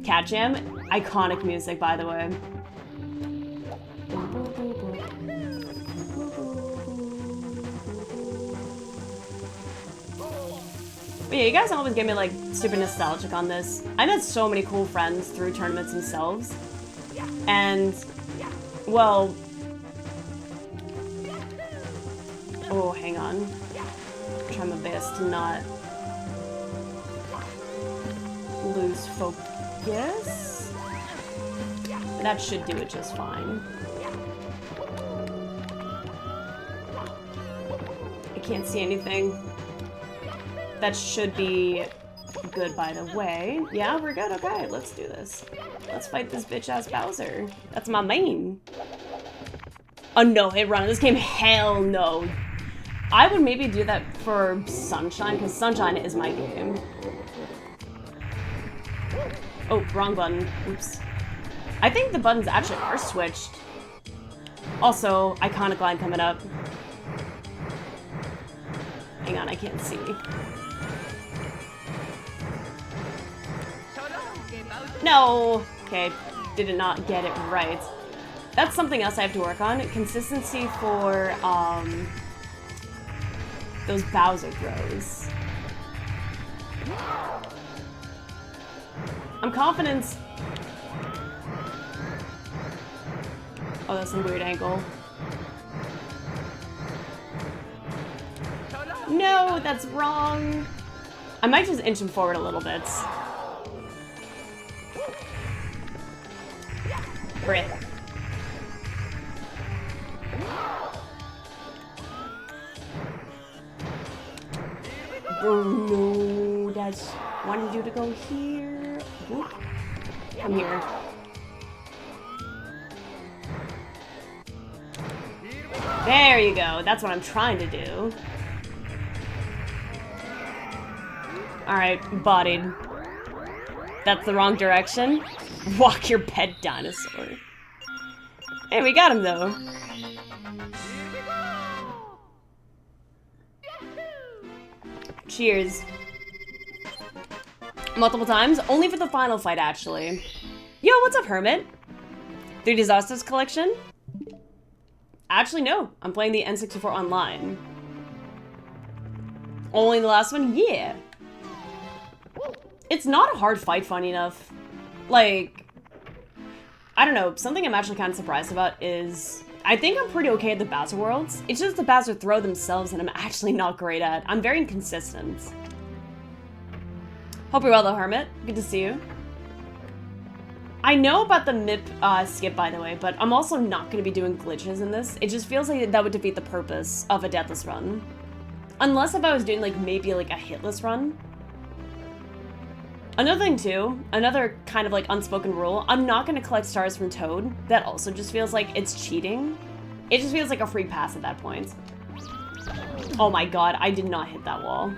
Cat Jam, iconic music, by the way. But yeah, you guys always get me like super nostalgic on this. I met so many cool friends through tournaments themselves. And, well... Oh, hang on. I'm trying my best to not lose focus. But that should do it just fine. I can't see anything. That should be good, by the way. Yeah, we're good. Okay, let's do this. Let's fight this bitch-ass Bowser. That's my main. A no-hit run in this game? Hell no. I would maybe do that for Sunshine, because Sunshine is my game. Oh, wrong button. Oops. I think the buttons actually are switched. Also, iconic line coming up. Hang on, I can't see. No! Okay, did not get it right. That's something else I have to work on. Consistency for, those Bowser throws. I'm confident. Oh, that's a weird angle. No, that's wrong. I might just inch him forward a little bit. Breath. Oh no, that's wanted you to go here. Whoop. Come here. There you go. That's what I'm trying to do. Alright, bodied. That's the wrong direction. Walk your pet dinosaur. Hey, we got him though. Cheers. Multiple times? Only for the final fight, actually. Yo, what's up, Hermit? 3 Disasters collection? Actually, no. I'm playing the N64 online. Only the last one? Yeah. It's not a hard fight, funny enough. Like, I don't know. Something I'm actually kind of surprised about is I think I'm pretty okay at the Bowser worlds. It's just the Bowser throw themselves that I'm actually not great at. I'm very inconsistent. Hope you're well, though, Hermit. Good to see you. I know about the MIP skip, by the way, but I'm also not going to be doing glitches in this. It just feels like that would defeat the purpose of a Deathless run. Unless if I was doing, like, maybe, like, a hitless run. Another thing, too, another kind of, like, unspoken rule, I'm not going to collect stars from Toad. That also just feels like it's cheating. It just feels like a free pass at that point. Oh my god, I did not hit that wall.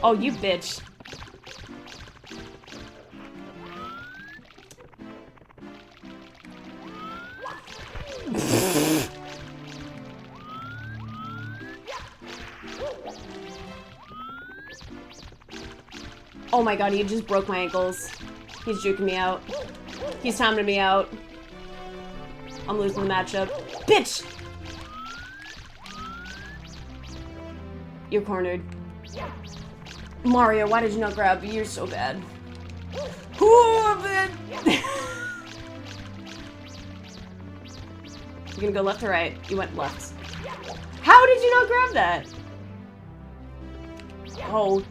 Oh, you bitch. Oh my god, he just broke my ankles. He's juking me out. He's timing me out. I'm losing the matchup. Bitch! You're cornered. Mario, why did you not grab? You're so bad. Ooh, man. You're gonna go left or right? You went left. How did you not grab that? Oh.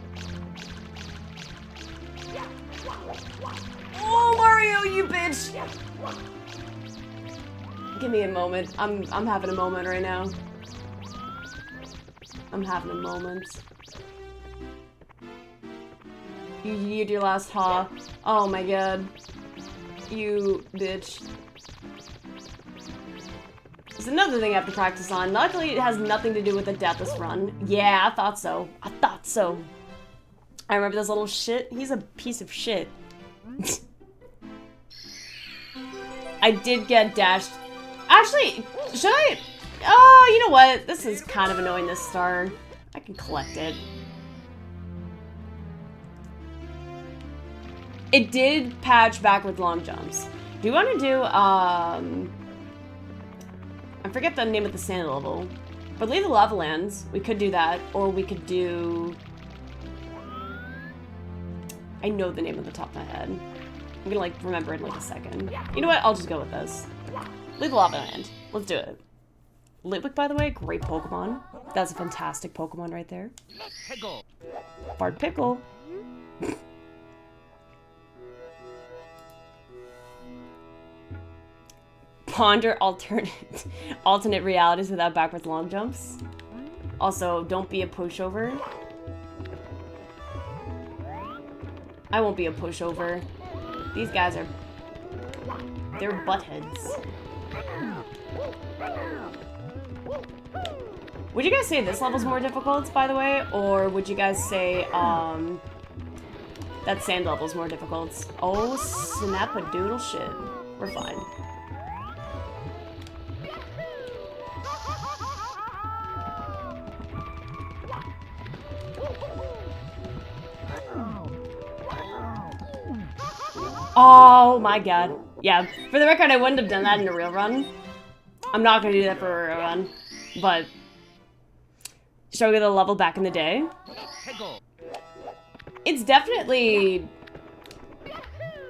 Oh, Mario, you bitch! Give me a moment. I'm having a moment right now. I'm having a moment. You used your last ha. Oh my god. You bitch. There's another thing I have to practice on. Luckily, it has nothing to do with the Deathless run. Yeah, I thought so. I thought so. I remember this little shit. He's a piece of shit. I did get dashed. Actually, should I? Oh, you know what? This is kind of annoying, this star. I can collect it. It did patch back with long jumps. Do you want to do, I forget the name of the sand level. But leave the lava lands. We could do that. Or we could do... I know the name of the top of my head. I'm gonna, like, remember it in, like, a second. You know what? I'll just go with this. Leave the lava land. Let's do it. Litwick, by the way, great Pokemon. That's a fantastic Pokemon right there. Pickle. Bart Pickle. Ponder alternate realities without backwards long jumps. Also, don't be a pushover. I won't be a pushover. These guys are... they're buttheads. Would you guys say this level's more difficult, by the way? Or would you guys say, that sand level's more difficult? Oh, snap-a-doodle shit. We're fine. Oh my god. Yeah, for the record, I wouldn't have done that in a real run. I'm not gonna do that for a real run. But, should I get a level back in the day? It's definitely...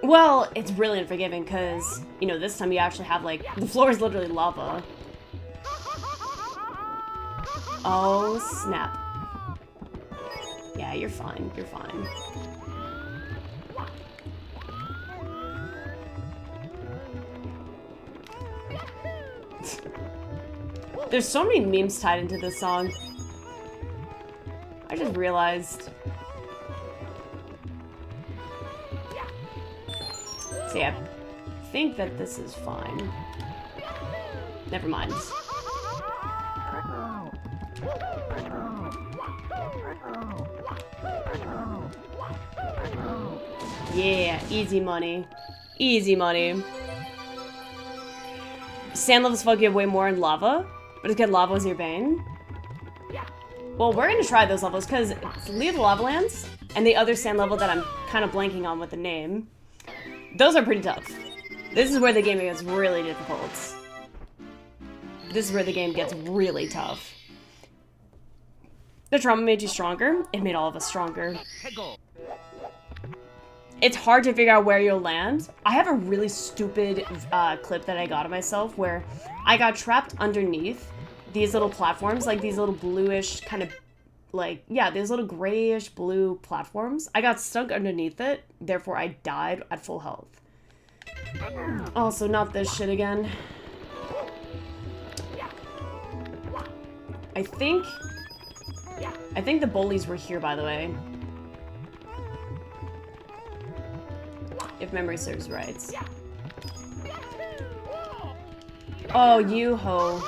Well, it's really unforgiving because, you know, this time you actually have, like, the floor is literally lava. Oh, snap. Yeah, you're fine. You're fine. There's so many memes tied into this song. I just realized. So yeah, I think that this is fine. Never mind. Yeah, easy money. Easy money. Sand levels fuck you up way more in lava, but it's good lava is your bane. Well, we're gonna try those levels because Leave the Lava Lands and the other sand level that I'm kind of blanking on with the name. Those are pretty tough. This is where the game gets really difficult. This is where the game gets really tough. The trauma made you stronger. It made all of us stronger. It's hard to figure out where you'll land. I have a really stupid clip that I got of myself where I got trapped underneath these little platforms, like these little bluish kind of, like, yeah, these little grayish blue platforms. I got stuck underneath it, therefore I died at full health. Also, not this shit again. I think the bullies were here, by the way. If memory serves right. Oh, you ho.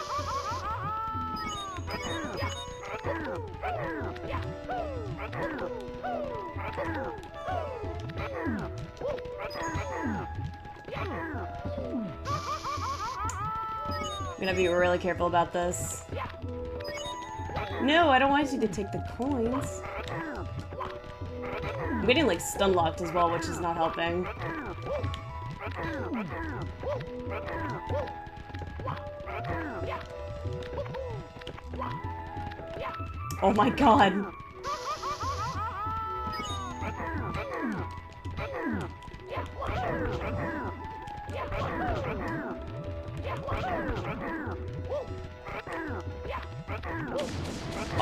I'm gonna be really careful about this. No, I don't want you to take the coins. I'm getting, like, stun locked as well, which is not helping. Oh my god.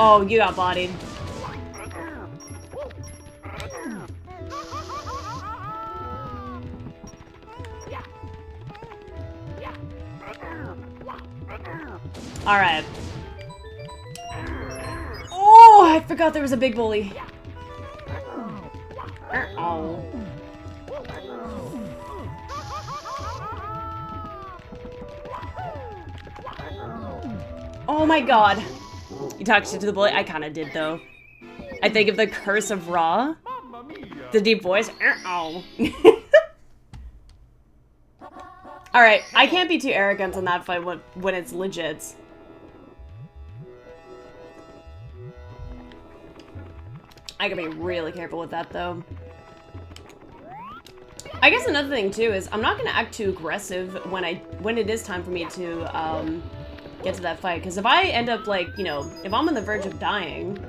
Oh, you got bodied. Alright. Oh, I forgot there was a big bully. Oh. Oh my god. You talked shit to the bully? I kinda did, though. I think of the curse of Ra. The deep voice. Oh. Alright, I can't be too arrogant on that fight when it's legit. I gotta be really careful with that, though. I guess another thing, too, is I'm not gonna act too aggressive when it is time for me to, get to that fight. Because if I end up, like, you know, if I'm on the verge of dying,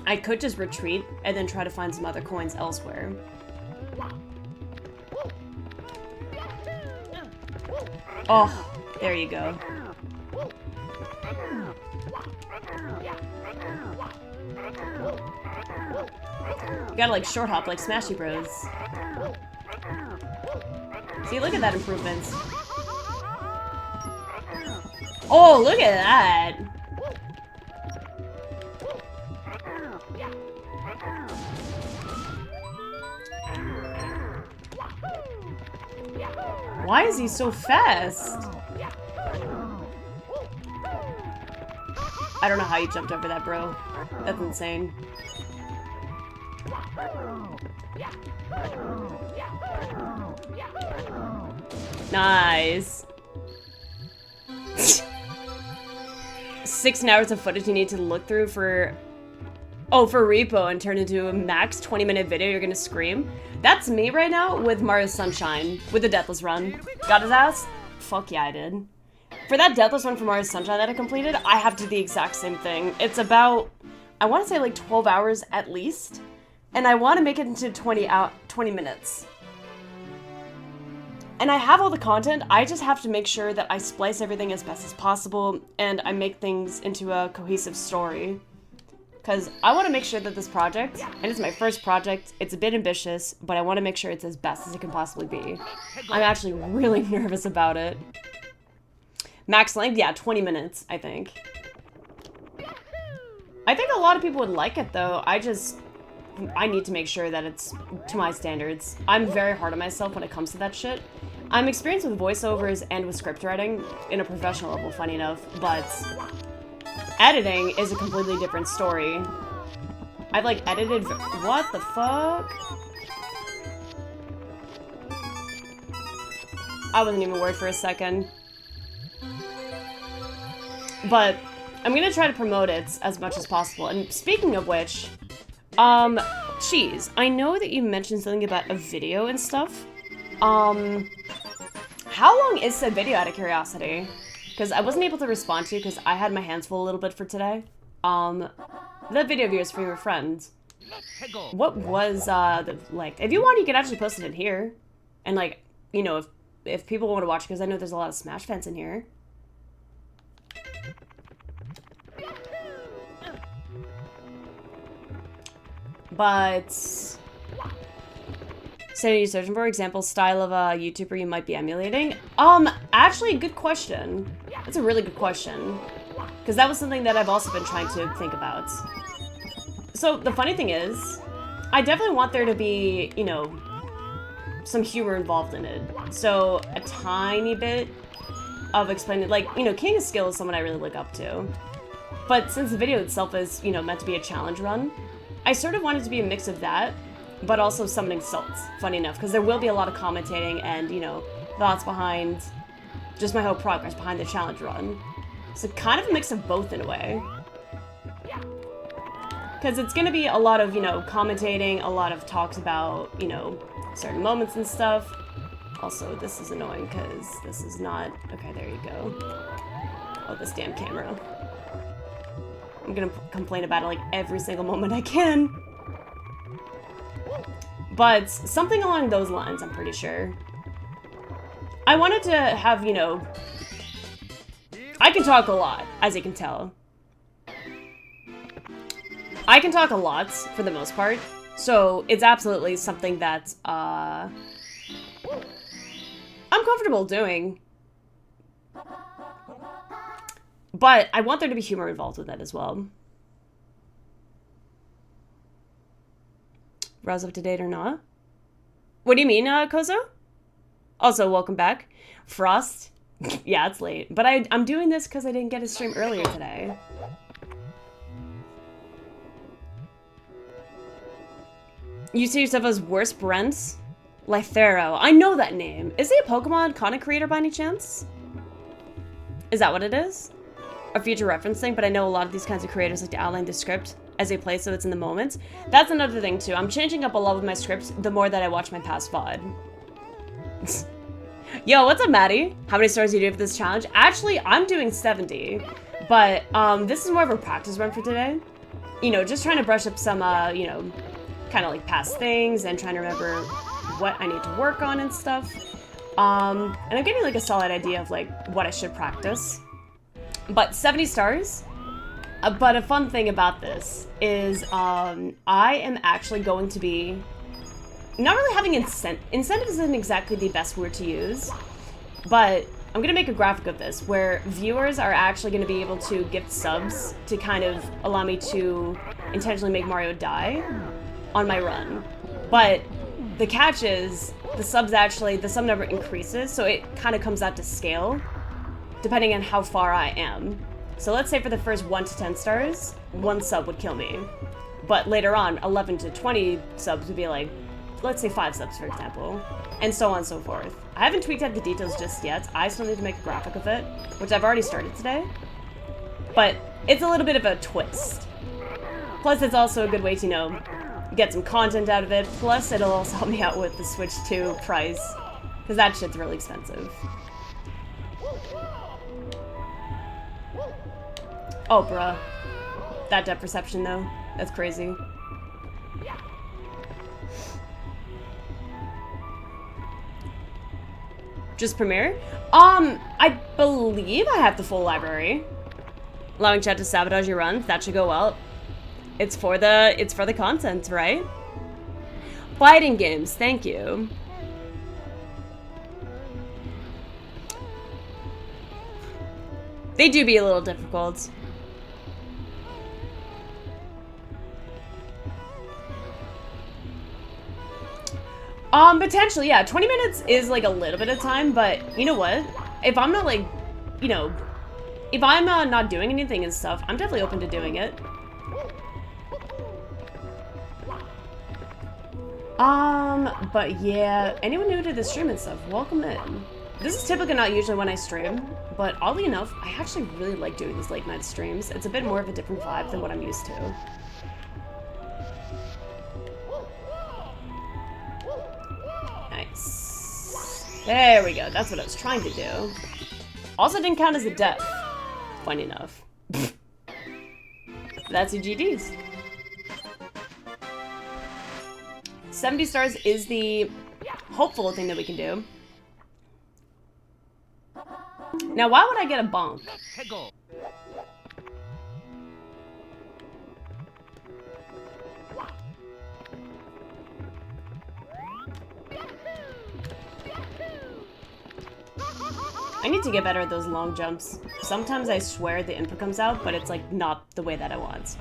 I could just retreat and then try to find some other coins elsewhere. Oh, there you go. You gotta, like, short hop like Smashy Bros. See, look at that improvement. Oh, look at that! Why is he so fast? I don't know how you jumped over that, bro. That's insane. Nice. 16 hours of footage you need to look through for Oh, for repo and turn into a max 20-minute video, you're gonna scream? That's me right now with Mario Sunshine, with the Deathless run. Got his ass? Fuck yeah, I did. For that Deathless run for Mario Sunshine that I completed, I have to do the exact same thing. It's about, I want to say like 12 hours at least, and I want to make it into 20 minutes. And I have all the content, I just have to make sure that I splice everything as best as possible, and I make things into a cohesive story. Because I want to make sure that this project, and it's my first project, it's a bit ambitious, but I want to make sure it's as best as it can possibly be. I'm actually really nervous about it. Max length? Yeah, 20 minutes, I think. I think a lot of people would like it, though. I need to make sure that it's to my standards. I'm very hard on myself when it comes to that shit. I'm experienced with voiceovers and with script writing in a professional level, funny enough, but editing is a completely different story. I've like edited, what the fuck? I wasn't even worried for a second. But I'm gonna try to promote it as much as possible. And speaking of which, Cheese, I know that you mentioned something about a video and stuff. How long is said video out of curiosity? Because I wasn't able to respond to you because I had my hands full a little bit for today. The video viewers for your friends. What was, the length? If you want, you can actually post it in here. And, like, you know, if people want to watch, because I know there's a lot of Smash fans in here. But so are you searching for example style of a YouTuber you might be emulating? Actually, good question. That's a really good question. Because that was something that I've also been trying to think about. So the funny thing is, I definitely want there to be, you know, some humor involved in it. So a tiny bit of explaining, like, you know, King of Skill is someone I really look up to. But since the video itself is, you know, meant to be a challenge run, I sort of wanted to be a mix of that, but also summoning salts, funny enough, because there will be a lot of commentating and, you know, thoughts behind just my whole progress behind the challenge run. So kind of a mix of both in a way. Because it's going to be a lot of, you know, commentating, a lot of talks about, you know, certain moments and stuff. Also, this is annoying because this is not... Okay, there you go. Oh, this damn camera. I'm gonna complain about it like every single moment I can. But something along those lines, I'm pretty sure. I wanted to have, you know... I can talk a lot, as you can tell. I can talk a lot, for the most part. So, it's absolutely something that, I'm comfortable doing. But I want there to be humor involved with that as well. Rouse up to date or not? What do you mean, Kozo? Also, welcome back. Frost? Yeah, it's late. But I'm doing this because I didn't get a stream earlier today. You see yourself as worse Brents? Lythero. I know that name. Is he a Pokemon content creator by any chance? Is that what it is? A future reference thing, but I know a lot of these kinds of creators like to outline the script as they play so it's in the moment. That's another thing too. I'm changing up a lot with my scripts the more that I watch my past VOD. Yo, what's up, Maddie? How many stars do you do for this challenge? Actually, I'm doing 70, but this is more of a practice run for today. You know, just trying to brush up some, you know, kind of like past things and trying to remember what I need to work on and stuff. And I'm getting like a solid idea of like what I should practice. But 70 stars. But a fun thing about this is I am actually going to be not really having incentive isn't exactly the best word to use, but I'm gonna make a graphic of this where viewers are actually gonna be able to gift subs to kind of allow me to intentionally make Mario die on my run. But the catch is the sub number increases, so it kind of comes out to scale depending on how far I am. So let's say for the first 1 to 10 stars, 1 sub would kill me. But later on, 11 to 20 subs would be like, let's say 5 subs, for example. And so on and so forth. I haven't tweaked out the details just yet. I still need to make a graphic of it, which I've already started today. But it's a little bit of a twist. Plus, it's also a good way to, you know, get some content out of it. Plus, it'll also help me out with the Switch 2 price. Because that shit's really expensive. Oh, bruh. That depth perception, though. That's crazy. Just Premiere? I believe I have the full library. Allowing chat to sabotage your run. That should go well. It's for the content, right? Fighting games, thank you. They do be a little difficult. Potentially, yeah. 20 minutes is like a little bit of time, but you know what? If I'm not like, you know, if I'm not doing anything and stuff, I'm definitely open to doing it. But yeah, anyone new to the stream and stuff, welcome in. This is typically not usually when I stream, but oddly enough, I actually really like doing these late night streams. It's a bit more of a different vibe than what I'm used to. Nice. There we go. That's what I was trying to do. Also didn't count as a death. Funny enough. That's your GDs. 70 stars is the hopeful thing that we can do. Now, why would I get a bonk? I need to get better at those long jumps. Sometimes I swear the input comes out, but it's like not the way that I want.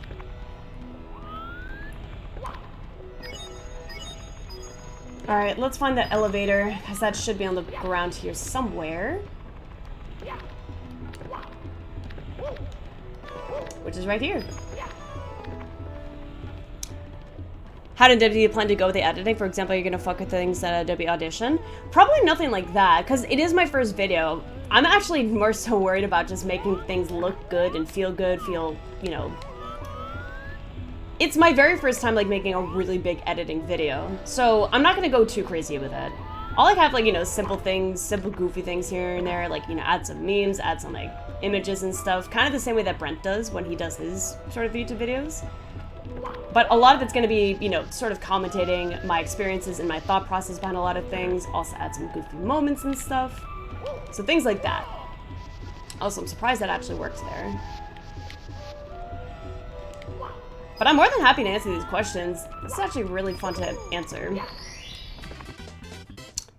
Alright, let's find that elevator, because that should be on the ground here somewhere. Which is right here. How did Adobe plan to go with the editing? For example, you're gonna fuck with things at Adobe Audition? Probably nothing like that, because it is my first video. I'm actually more so worried about just making things look good and feel good, you know... It's my very first time, like, making a really big editing video, so I'm not gonna go too crazy with it. I'll, like, have, like, you know, simple things, simple goofy things here and there, like, you know, add some memes, add some, like, images and stuff, kind of the same way that Brent does when he does his sort of YouTube videos. But a lot of it's going to be, you know, sort of commentating my experiences and my thought process behind a lot of things. Also add some goofy moments and stuff. So things like that. Also, I'm surprised that actually works there. But I'm more than happy to answer these questions. This is actually really fun to answer.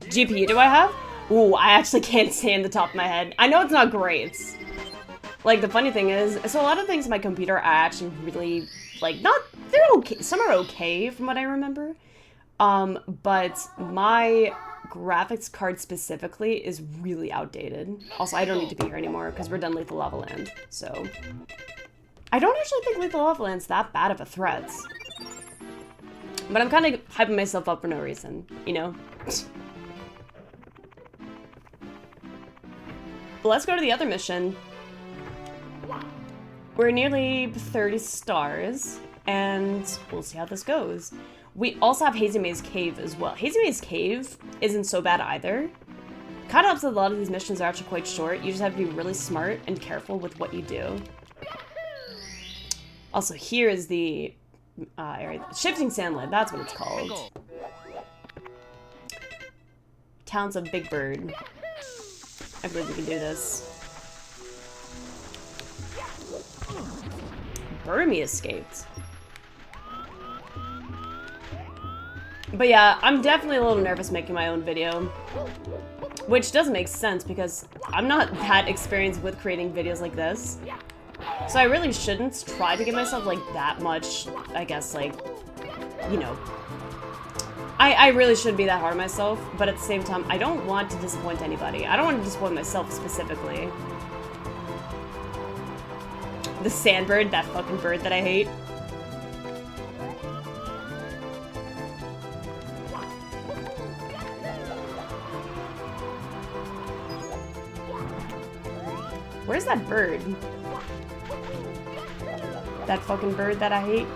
GPU do I have? Ooh, I actually can't say in the top of my head. I know it's not great. Like, the funny thing is, so a lot of things on my computer are actually really, like, they're okay. Some are okay from what I remember. But my graphics card specifically is really outdated. Also, I don't need to be here anymore because we're done Lethal Lava Land. So, I don't actually think Lethal Lava Land's that bad of a threat. But I'm kind of hyping myself up for no reason, you know? But let's go to the other mission. We're nearly 30 stars, and we'll see how this goes. We also have Hazy Maze Cave as well. Hazy Maze Cave isn't so bad either. Kind of helps that a lot of these missions are actually quite short. You just have to be really smart and careful with what you do. Also, here is the area. Shifting Sandland, that's what it's called. Talents of Big Bird. I believe we can do this. Burmy escaped. But yeah, I'm definitely a little nervous making my own video. Which doesn't make sense because I'm not that experienced with creating videos like this. So I really shouldn't try to give myself like that much, I guess, like, you know. I really shouldn't be that hard on myself, but at the same time, I don't want to disappoint anybody. I don't want to disappoint myself specifically. The sandbird, that fucking bird that I hate. Where's that bird? That fucking bird that I hate.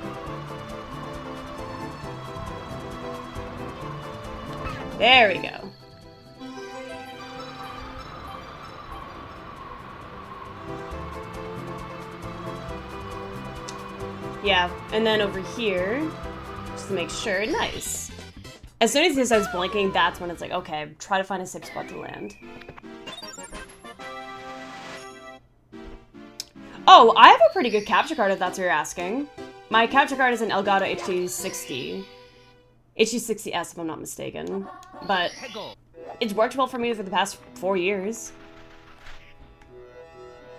There we go. Yeah, and then over here, just to make sure, nice. As soon as it starts blinking, that's when it's like, okay, try to find a safe spot to land. Oh, I have a pretty good capture card if that's what you're asking. My capture card is an Elgato HD60. HD60S if I'm not mistaken. But it's worked well for me for the past 4 years.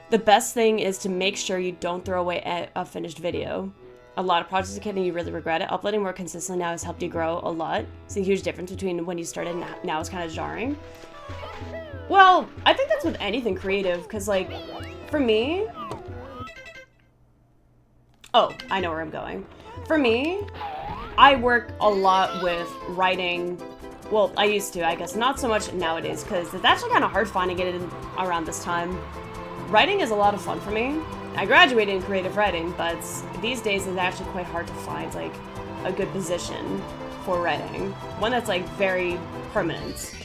The best thing is to make sure you don't throw away a finished video. A lot of projects are kidding, you really regret it. Uploading more consistently now has helped you grow a lot. It's a huge difference between when you started and now it's kind of jarring. Well, I think that's with anything creative, because like, for me... Oh, I know where I'm going. For me, I work a lot with writing. Well, I used to, I guess. Not so much nowadays, because it's actually kind of hard finding it around this time. Writing is a lot of fun for me. I graduated in creative writing, but these days it's actually quite hard to find, like, a good position for writing. One that's, like, very permanent.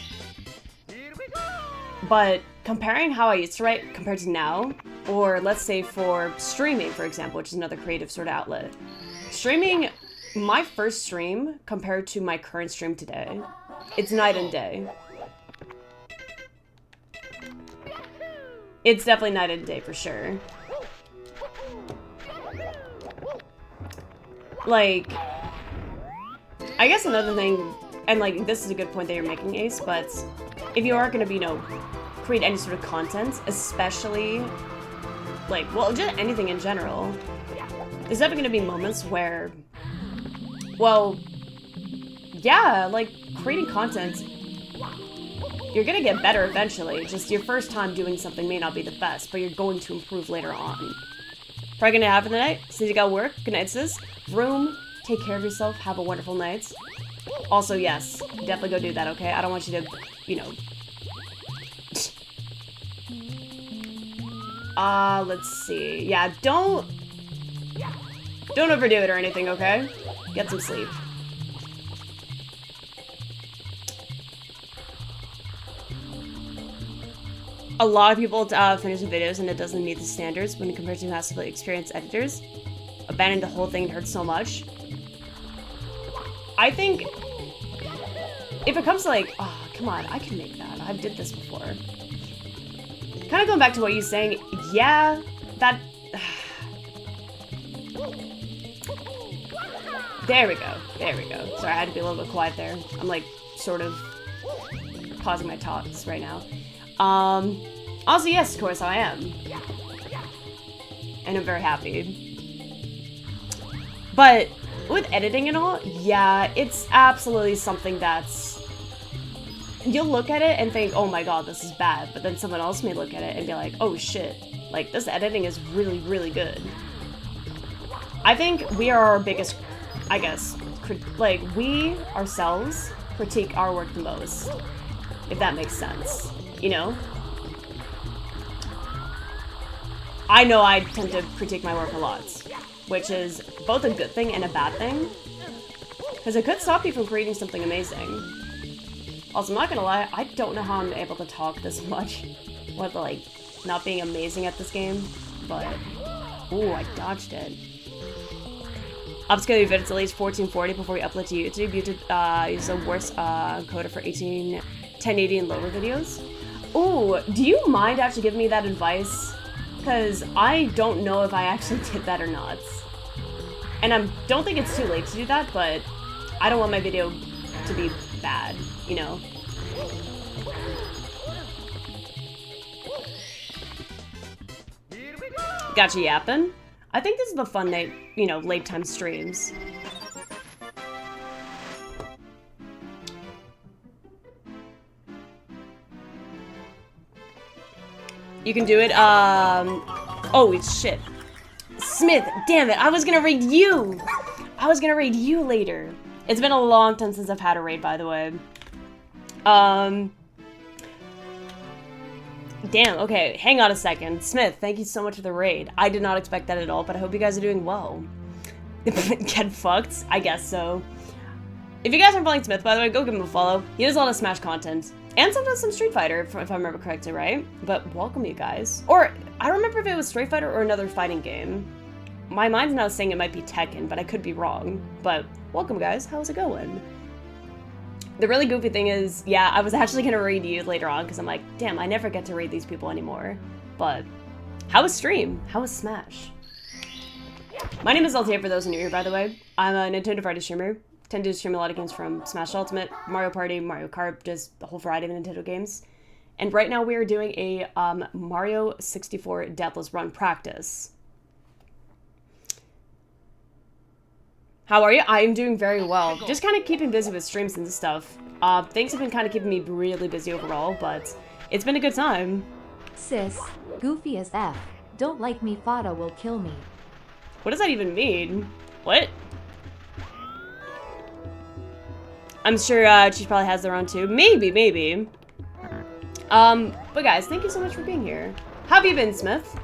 But comparing how I used to write compared to now, or let's say for streaming, for example, which is another creative sort of outlet. Streaming, my first stream compared to my current stream today, it's night and day. It's definitely night and day for sure. Like, I guess another thing, and like, this is a good point that you're making, Ace, but if you are going to be, you know, create any sort of content, especially, like, well, just anything in general, there's definitely going to be moments where, well, yeah, like, creating content, you're going to get better eventually. Just your first time doing something may not be the best, but you're going to improve later on. Probably gonna have for the night. Since you got work, good night, sis. Room, take care of yourself, have a wonderful night. Also, yes, definitely go do that, okay? I don't want you to, you know... let's see. Yeah, don't overdo it or anything, okay? Get some sleep. A lot of people finish the videos and it doesn't meet the standards when compared to massively experienced editors. Abandoning the whole thing hurts so much. I think if it comes to like, oh, come on, I can make that. I did this before. Kind of going back to what you're saying, yeah, that... There we go. There we go. Sorry, I had to be a little bit quiet there. I'm like, sort of pausing my talks right now. Also, yes, of course, I am. And I'm very happy. But with editing and all, yeah, it's absolutely something that's... You'll look at it and think, oh my god, this is bad. But then someone else may look at it and be like, oh shit, like, this editing is really, really good. I think we are our biggest, I guess, like, we, ourselves, critique our work the most. If that makes sense. You know? I know I tend to critique my work a lot, which is both a good thing and a bad thing, because it could stop you from creating something amazing. Also, I'm not gonna lie, I don't know how I'm able to talk this much with, like, not being amazing at this game, but... Ooh, I dodged it. Upscale your vids at least 1440 before you upload to YouTube. YouTube use a worse encoder for 1080 and lower videos. Ooh, do you mind actually giving me that advice? Because I don't know if I actually did that or not. And I don't think it's too late to do that, but I don't want my video to be bad, you know? Gotcha yapping. I think this is the fun night, you know, late time streams. You can do it, oh, shit. Smith, damn it, I was gonna raid you! I was gonna raid you later. It's been a long time since I've had a raid, by the way. Damn, okay, hang on a second. Smith, thank you so much for the raid. I did not expect that at all, but I hope you guys are doing well. Get fucked? I guess so. If you guys aren't following Smith, by the way, go give him a follow. He does a lot of Smash content. And sometimes some Street Fighter, if I remember correctly, right? But welcome, you guys. Or, I don't remember if it was Street Fighter or another fighting game. My mind's now saying it might be Tekken, but I could be wrong. But welcome, guys. How's it going? The really goofy thing is, yeah, I was actually going to raid you later on, because I'm like, damn, I never get to raid these people anymore. But, how was stream? How was Smash? My name is Altair, for those who are new here, by the way. I'm a Nintendo Friday streamer. Tend to stream a lot of games from Smash Ultimate, Mario Party, Mario Kart, just the whole variety of Nintendo games. And right now we are doing a Mario 64 Deathless run practice. How are you? I am doing very well. Just kind of keeping busy with streams and stuff. Things have been kind of keeping me really busy overall, but it's been a good time. Sis, goofy as F. Don't like me, Fada will kill me. What does that even mean? What? I'm sure she probably has their own too. Maybe. But guys, thank you so much for being here. How have you been, Smith?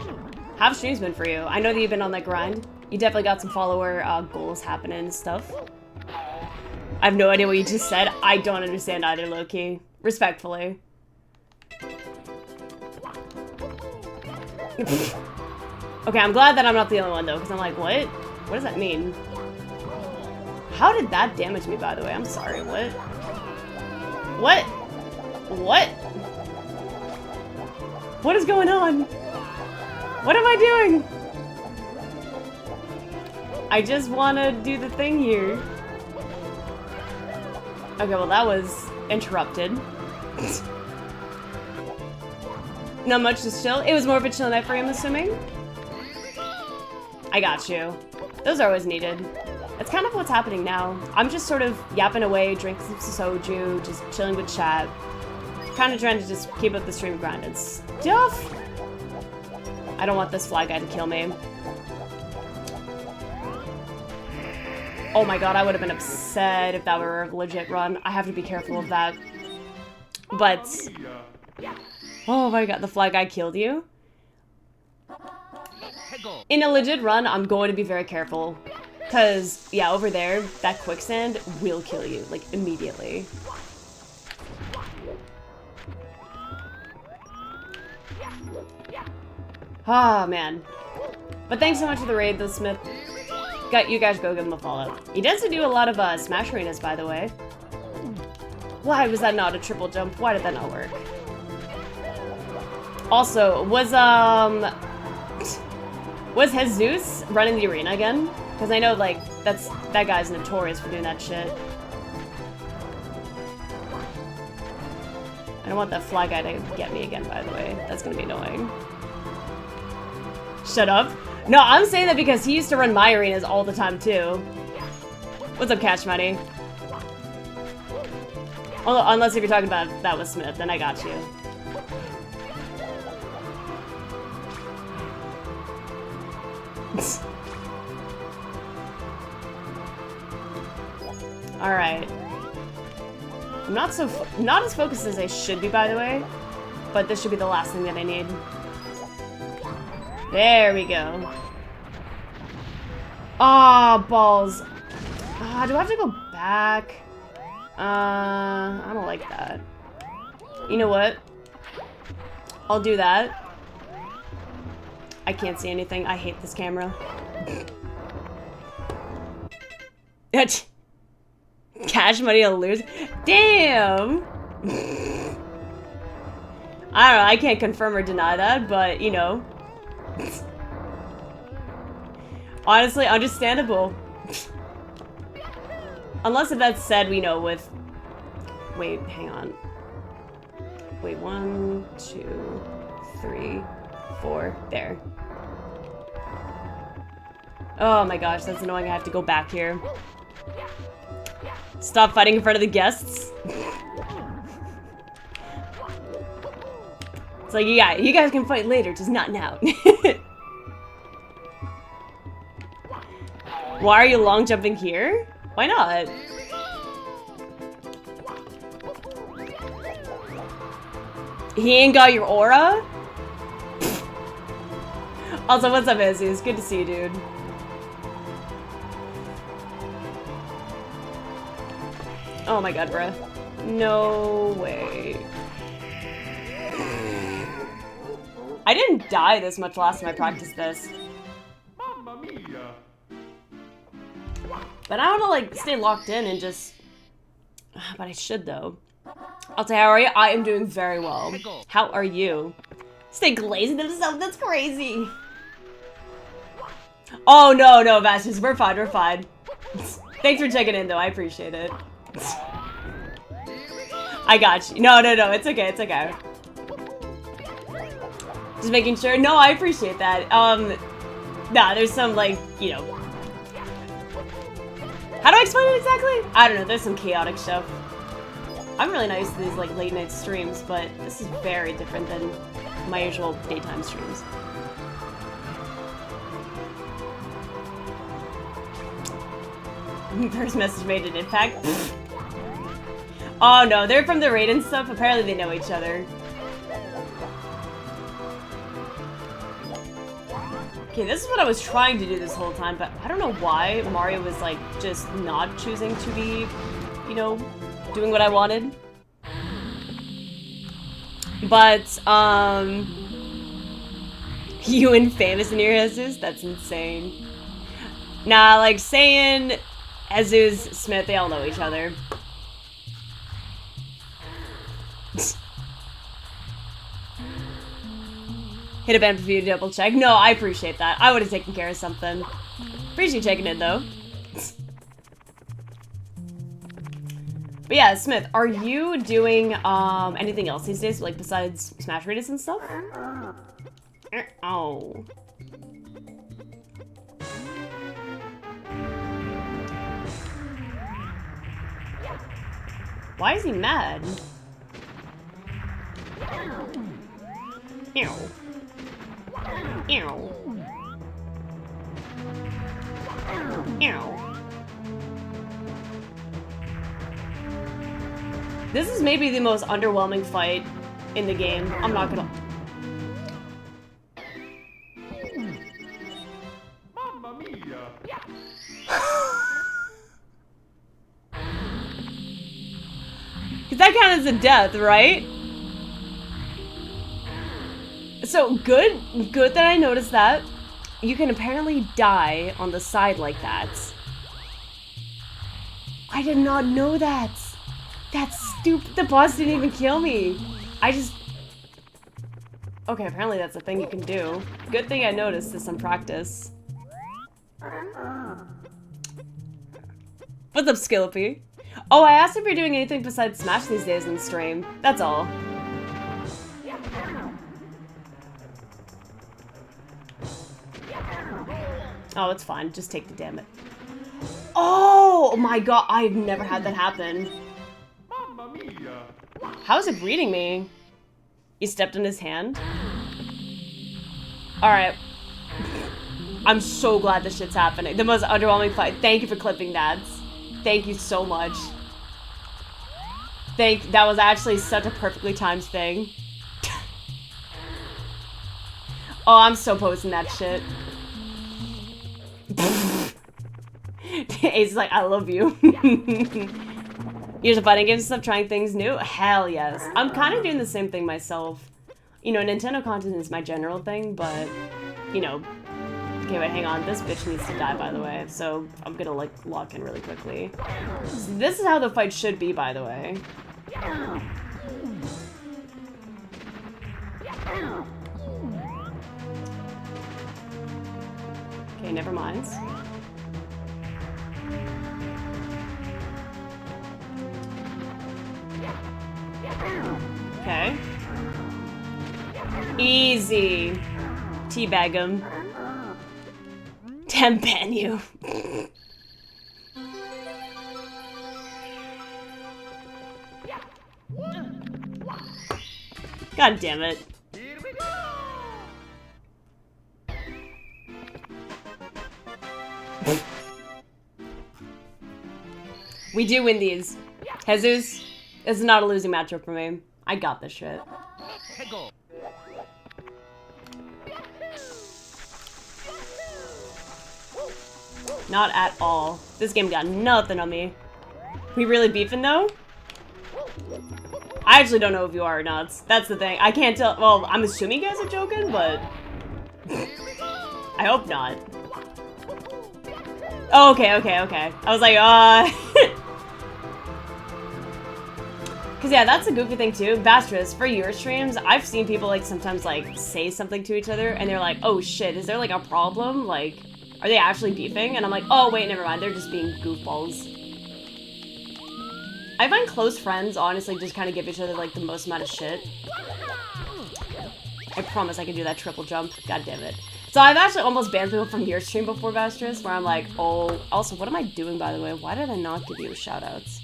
How have streams been for you? I know that you've been on that grind. You definitely got some follower goals happening and stuff. I have no idea what you just said. I don't understand either, low-key. Respectfully. Okay, I'm glad that I'm not the only one, though, because I'm like, what? What does that mean? How did that damage me, by the way? I'm sorry, what? What? What? What is going on? What am I doing? I just want to do the thing here. Okay, well that was interrupted. Not much, just chill. It was more of a chill night for you, I'm assuming? I got you. Those are always needed. That's kind of what's happening now. I'm just sort of yapping away, drinking some soju, just chilling with chat. Kind of trying to just keep up the stream grind and stuff. I don't want this fly guy to kill me. Oh my god, I would have been upset if that were a legit run. I have to be careful of that. But... oh my god, the fly guy killed you? In a legit run, I'm going to be very careful. Because, yeah, over there, that quicksand will kill you, like, immediately. Ah, man. But thanks so much for the raid, though, Smith. You guys go give him a follow. He does do a lot of Smash arenas, by the way. Why was that not a triple jump? Why did that not work? Also, was Jesus running the arena again? Because I know, like, that guy's notorious for doing that shit. I don't want that fly guy to get me again, by the way. That's gonna be annoying. Shut up. No, I'm saying that because he used to run my arenas all the time, too. What's up, Cash Money? Unless if you're talking about that was Smith, then I got you. Alright. I'm not as focused as I should be, by the way. But this should be the last thing that I need. There we go. Ah, balls. Ah, do I have to go back? I don't like that. You know what? I'll do that. I can't see anything. I hate this camera. Cash money to lose. Damn! I don't know. I can't confirm or deny that, but, you know. Honestly, understandable. Unless if that's said, we know with... Wait, hang on. Wait, 1, 2, 3, 4. There. Oh my gosh, that's annoying. I have to go back here. Stop fighting in front of the guests. It's like, yeah, you guys can fight later, just not now. Why are you long jumping here? Why not? He ain't got your aura? Also, what's up, Jesus? Good to see you, dude. Oh my god, bruh. No way. I didn't die this much last time I practiced this. Mamma mia. But I want to, like, stay locked in and just... But I should, though. I'll say, how are you? I am doing very well. How are you? Stay glazing themselves? That's crazy. Oh, no, no, Vastus. We're fine, we're fine. Thanks for checking in, though. I appreciate it. I got you. No, no, no. It's okay, it's okay. Just making sure. No, I appreciate that. Nah, there's some, like, you know... How do I explain it exactly? I don't know. There's some chaotic stuff. I'm really not used to these, like, late night streams, but this is very different than my usual daytime streams. First message made an impact. Oh no, they're from the raid and stuff. Apparently they know each other. Okay, this is what I was trying to do this whole time, but I don't know why Mario was, like, just not choosing to be, you know, doing what I wanted. But, you and Famous in your Jesus? That's insane. Nah, like, Saiyan, Jesus, Smith, they all know each other. Hit a band for you to double check. No, I appreciate that. I would have taken care of something. Appreciate you checking in, though. But yeah, Smith, are you doing anything else these days, like besides Smash Raiders and stuff? Oh. Why is he mad? Ew. Ew. Ew. This is maybe the most underwhelming fight in the game. I'm not gonna... Mamma mia. Because that counts as a death, right? So, good that I noticed that. You can apparently die on the side like that. I did not know that. That's stupid. The boss didn't even kill me. I just... Okay, apparently that's a thing you can do. Good thing I noticed this in practice. What's up, Skillipy? Oh, I asked if you're doing anything besides Smash these days in the stream. That's all. Oh, it's fine. Just take the damage. Oh my god, I've never had that happen. Mamma mia. How is it breeding me? You stepped on his hand? Alright. I'm so glad this shit's happening. The most underwhelming fight. Thank you for clipping that. Thank you so much. That was actually such a perfectly timed thing. Oh, I'm so posting that shit. It's like, I love you. You're just fighting games and stuff, trying things new? Hell yes. I'm kind of doing the same thing myself. You know, Nintendo content is my general thing, but, you know... Okay, wait, hang on. This bitch needs to die, by the way. So, I'm gonna, like, lock in really quickly. So this is how the fight should be, by the way. Okay, never mind. Okay. Easy. Teabag him. Tempan you. God damn it. Here we go. We do win these. Jesus, this is not a losing matchup for me. I got this shit. Hegel. Not at all. This game got nothing on me. We really beefing though? I actually don't know if you are or not. That's the thing. I can't tell. Well, I'm assuming you guys are joking, but I hope not. Oh, okay. I was like, Cause yeah, that's a goofy thing too. Bastress, for your streams, I've seen people like sometimes like say something to each other and they're like, oh shit, is there like a problem? Like, are they actually beefing? And I'm like, oh wait, never mind, they're just being goofballs. I find close friends honestly just kind of give each other like the most amount of shit. I promise I can do that triple jump. God damn it. So I've actually almost banned people from your stream before, Bastress, where I'm like, oh, also, what am I doing, by the way? Why did I not give you shoutouts?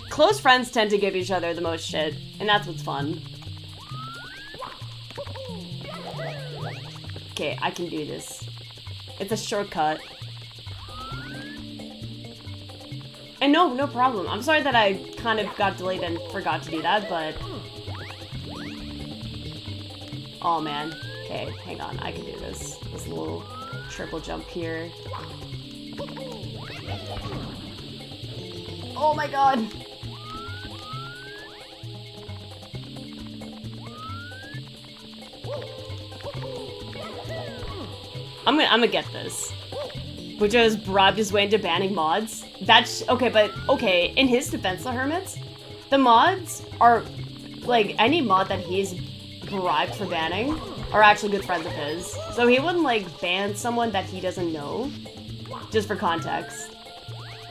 Close friends tend to give each other the most shit, and that's what's fun. Okay, I can do this. It's a shortcut. And no problem. I'm sorry that I kind of got delayed and forgot to do that, but... Oh, man. Okay, hang on. I can do this. This little triple jump here. Oh my god! I'm gonna get this. Which is Brab just went into banning mods. That's okay, but okay, in his defense, the Hermits, the mods are like any mod that he's bribed for banning are actually good friends of his. So he wouldn't like ban someone that he doesn't know, just for context.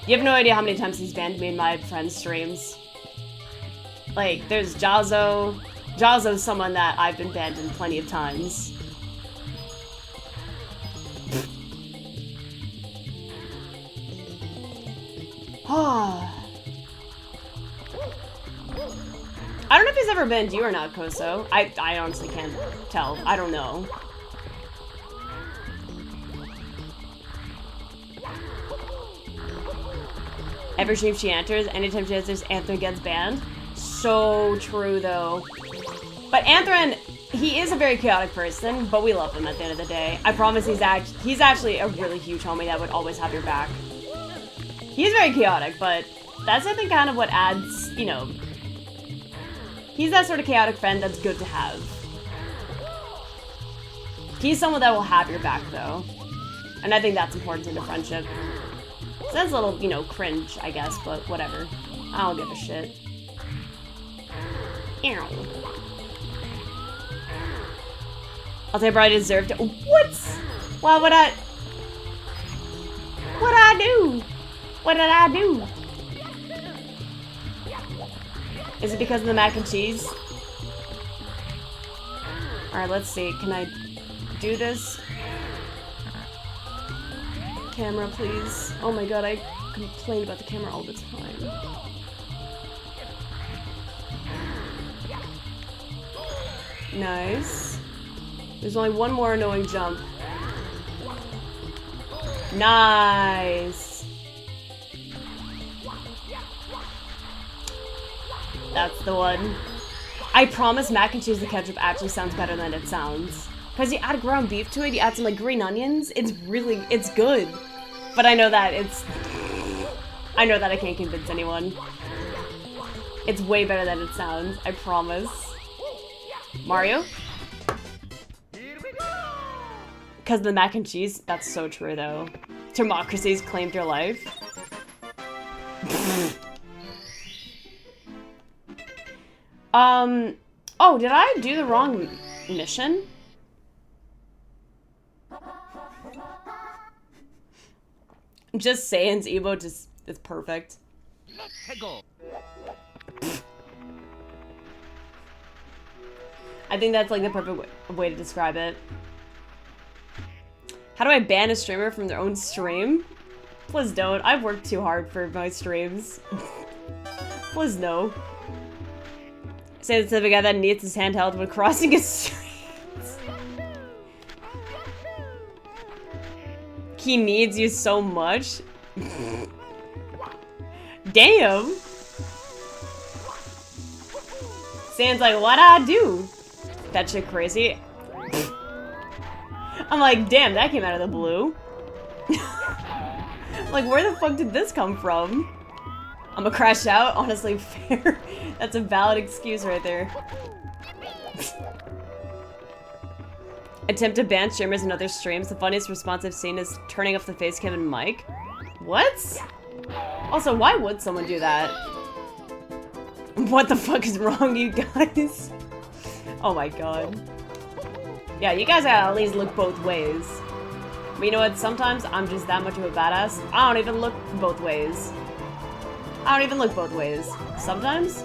You have no idea how many times he's banned me in my friends' streams. Like, there's Jazzo. Jazzo's someone that I've been banned in plenty of times. I don't know if he's ever been to you or not, Koso. I honestly can't tell. I don't know. Every stream she enters, anytime she enters, Anthony gets banned. So true, though. But Anthron, he is a very chaotic person, but we love him at the end of the day. I promise he's actually a really huge homie that would always have your back. He's very chaotic, but that's, I think, kind of what adds, you know... He's that sort of chaotic friend that's good to have. He's someone that will have your back, though. And I think that's important in a friendship. Sounds a little, you know, cringe, I guess, but whatever. I don't give a shit. Ew. I'll say I deserve to- What? Why would I- What'd I do? What did I do? Is it because of the mac and cheese? Alright, let's see. Can I do this? Camera, please. Oh my god, I complain about the camera all the time. Nice. There's only one more annoying jump. Nice. That's the one. I promise mac and cheese and ketchup actually sounds better than it sounds. Because you add ground beef to it, you add some like green onions, it's good. But I know that I can't convince anyone. It's way better than it sounds, I promise. Mario? Because the mac and cheese, that's so true though. Democracy's claimed your life. Oh, did I do the wrong mission? Just Saiyans emote is perfect. I think that's like the perfect way to describe it. How do I ban a streamer from their own stream? Please don't. I've worked too hard for my streams. Please no. Say the guy that needs his handheld when crossing his streets. He needs you so much. Damn. Sam's like, what'd I do? That shit crazy. I'm like, damn, that came out of the blue. Like, where the fuck did this come from? I'm gonna crash out? Honestly, fair. That's a valid excuse right there. Attempt to ban streamers and other streams. The funniest response I've seen is turning off the face cam and mic. What? Also, why would someone do that? What the fuck is wrong, you guys? Oh my god. Yeah, you guys gotta at least look both ways. But you know what? Sometimes I'm just that much of a badass. I don't even look both ways. I don't even look both ways. Sometimes,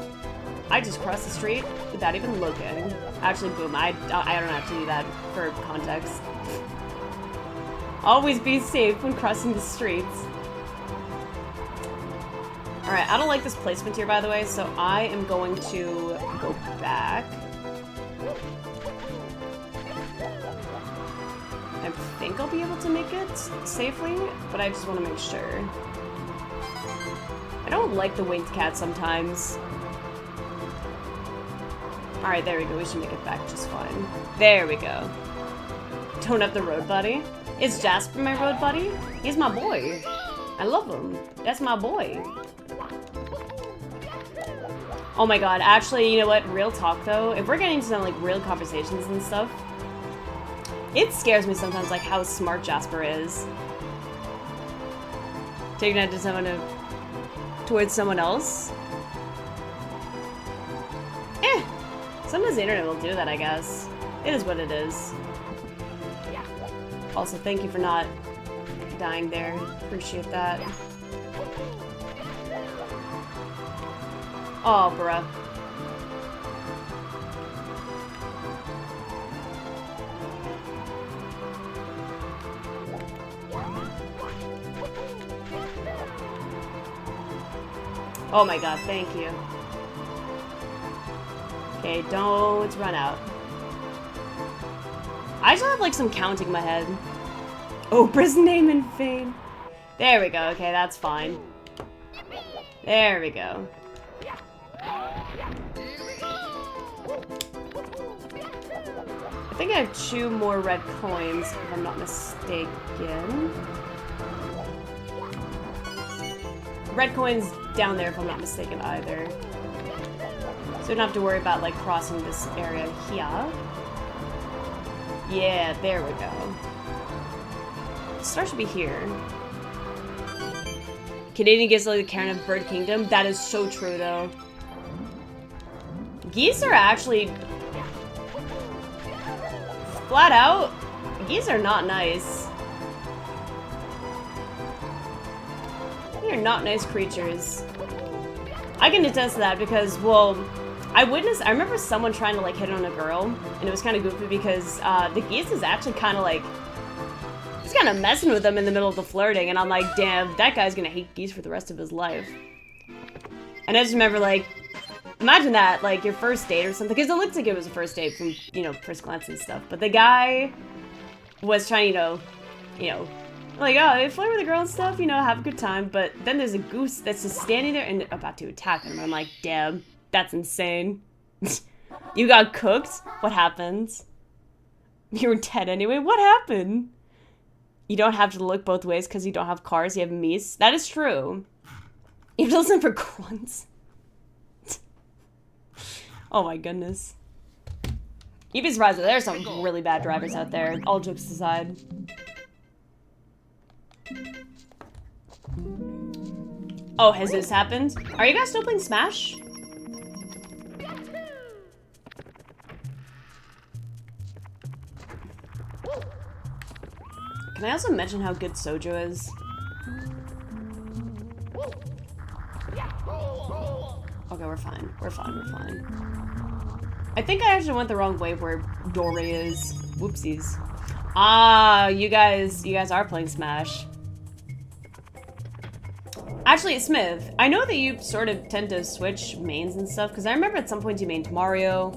I just cross the street without even looking. Actually, boom, I don't have to do that for context. Always be safe when crossing the streets. Alright, I don't like this placement here, by the way, so I am going to go back. I think I'll be able to make it safely, but I just want to make sure. I don't like the winged cat sometimes. Alright, there we go. We should make it back just fine. There we go. Tone up the road buddy. Is Jasper my road buddy? He's my boy. I love him. That's my boy. Oh my god. Actually, you know what? Real talk though. If we're getting into some like real conversations and stuff, it scares me sometimes like how smart Jasper is. Taking that to someone towards someone else. Sometimes the internet will do that, I guess. It is what it is. Also, thank you for not dying there. Appreciate that. Oh, bruh. Oh my god, thank you. Okay, don't run out. I still have like some counting in my head. Oprah's name in vain. There we go. Okay, that's fine. There we go. I think I have 2 more red coins, if I'm not mistaken. Red coins down there, if I'm not mistaken, either. So we don't have to worry about, like, crossing this area here. Yeah, there we go. The star should be here. Canadian gives like the Karen of Bird Kingdom. That is so true, though. Geese are actually... flat out, geese are not nice. They are not nice creatures. I can attest to that because, well... I remember someone trying to like hit on a girl, and it was kind of goofy because the geese is actually kind of like, he's kind of messing with them in the middle of the flirting, and I'm like, damn, that guy's gonna hate geese for the rest of his life. And I just remember like, imagine that, like your first date or something, because it looks like it was a first date from, you know, first glance and stuff, but the guy was trying, you know, like, oh, they flirt with a girl and stuff, you know, have a good time, but then there's a goose that's just standing there and about to attack him, and I'm like, damn. That's insane. You got cooked? What happened? You were dead anyway? What happened? You don't have to look both ways because you don't have cars, you have meese. That is true. You have to listen for grunts. Oh my goodness. You'd be surprised that there are some really bad drivers out there, all jokes aside. Oh, has this happened? Are you guys still playing Smash? Can I also mention how good Sojo is? Okay, we're fine. We're fine, we're fine. I think I actually went the wrong way where Dory is. Whoopsies. Ah, you guys are playing Smash. Actually, Smith, I know that you sort of tend to switch mains and stuff, because I remember at some point you mained Mario.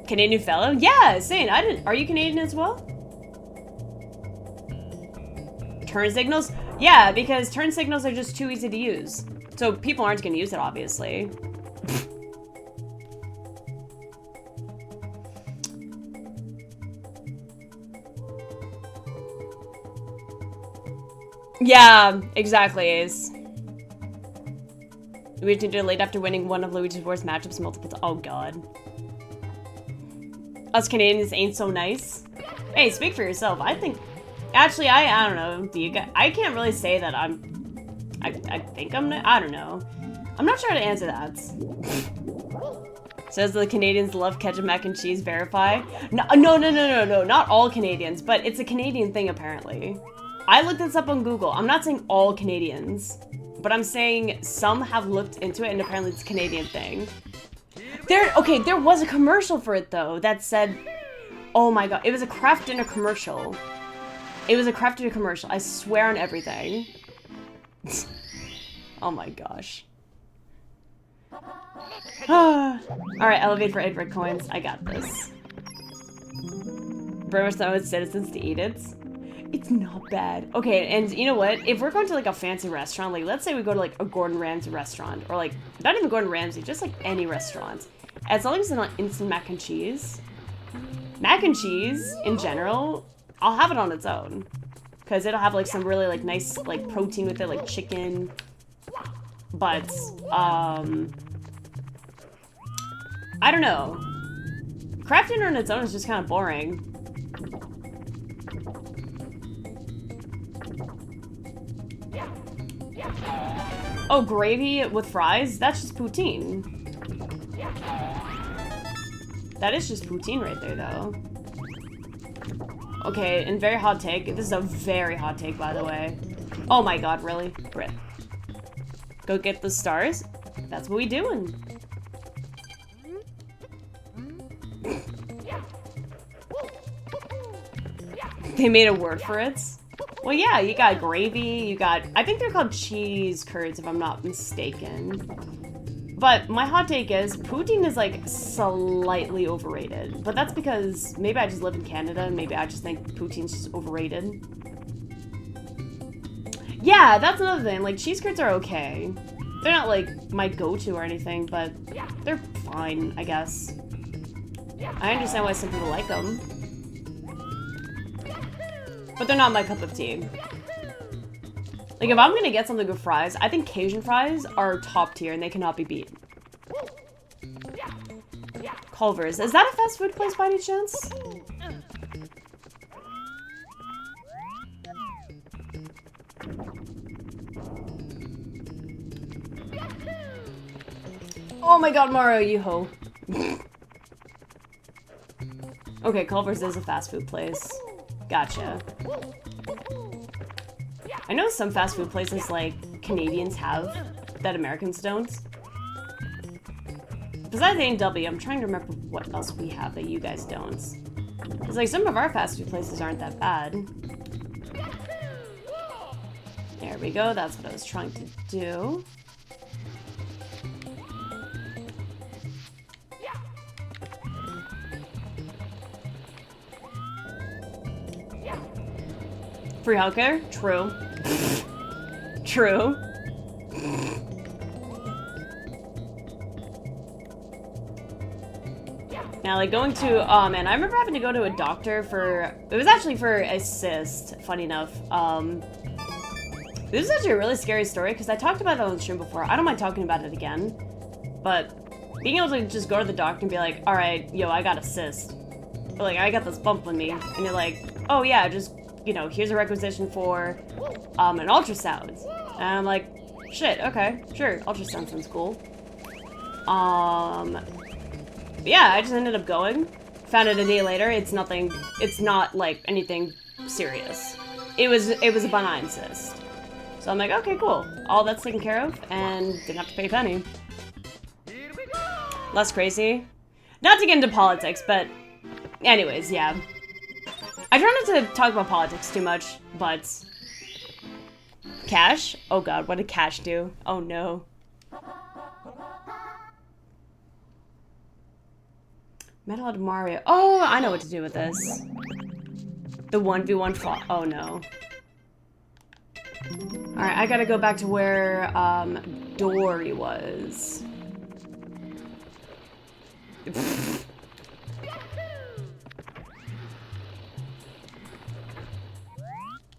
Canadian fellow? Yeah, same. Are you Canadian as well? Turn signals? Yeah, because turn signals are just too easy to use. So people aren't going to use it, obviously. Yeah, exactly, Ace. Luigi did late after winning one of Luigi's worst matchups multiple times. Oh god. Us Canadians ain't so nice. Hey, speak for yourself. I think... Actually, I don't know. Do you guys... I can't really say that I'm... I think I'm... I don't know. I'm not sure how to answer that. Says the Canadians love ketchup mac and cheese. Verify. No, not all Canadians, but it's a Canadian thing apparently. I looked this up on Google. I'm not saying all Canadians, but I'm saying some have looked into it and apparently it's a Canadian thing. There was a commercial for it though that said, oh my god, it was a Kraft Dinner commercial. It was a Kraft Dinner commercial. I swear on everything. Oh my gosh. Alright, elevate for Edward coins. I got this. British with citizens to eat it. It's not bad. Okay, and you know what? If we're going to like a fancy restaurant, like let's say we go to like a Gordon Ramsay restaurant, or like, not even Gordon Ramsay, just like any restaurant. As long as it's not instant mac and cheese. Mac and cheese, in general, I'll have it on its own. Because it'll have like some really like nice like protein with it, like chicken. But, I don't know. Kraft Dinner on its own is just kind of boring. Oh, gravy with fries? That's just poutine. That is just poutine right there, though. Okay, and very hot take. This is a very hot take, by the way. Oh my god, really? Rip. Go get the stars? That's what we doing. They made a word for it? Well, yeah, you got gravy, you got... I think they're called cheese curds, if I'm not mistaken. But my hot take is, poutine is, like, slightly overrated. But that's because maybe I just live in Canada, and maybe I just think poutine's just overrated. Yeah, that's another thing. Like, cheese curds are okay. They're not, like, my go-to or anything, but they're fine, I guess. I understand why some people like them. But they're not my cup of tea. Like, if I'm gonna get something with fries, I think Cajun fries are top tier and they cannot be beat. Culver's. Is that a fast food place by any chance? Oh my god, Mario, you ho. Okay, Culver's is a fast food place. Gotcha. I know some fast food places, like, Canadians have that Americans don't. Besides A&W, I'm trying to remember what else we have that you guys don't. Because, like, some of our fast food places aren't that bad. There we go, that's what I was trying to do. Free healthcare? True. True. Now, like, going to, oh man, I remember having to go to a doctor for, it was actually for a cyst, funny enough. This is actually a really scary story, because I talked about it on the stream before. I don't mind talking about it again, but being able to just go to the doctor and be like, alright, yo, I got a cyst. Or like, I got this bump on me, and you're like, oh yeah, just, you know, here's a requisition for, an ultrasound. And I'm like, shit, okay, sure, ultrasound sounds cool. Yeah, I just ended up going. Found it a day later. It's nothing. It's not like anything serious. It was a benign cyst. So I'm like, okay, cool. All that's taken care of, and didn't have to pay a penny. Less crazy. Not to get into politics, but anyways, yeah. I try not to talk about politics too much, but Cash? Oh god, what did Cash do? Oh no. Metal out of Mario. Oh, I know what to do with this. The 1v1 fall. Oh no. Alright, I gotta go back to where, Dory was.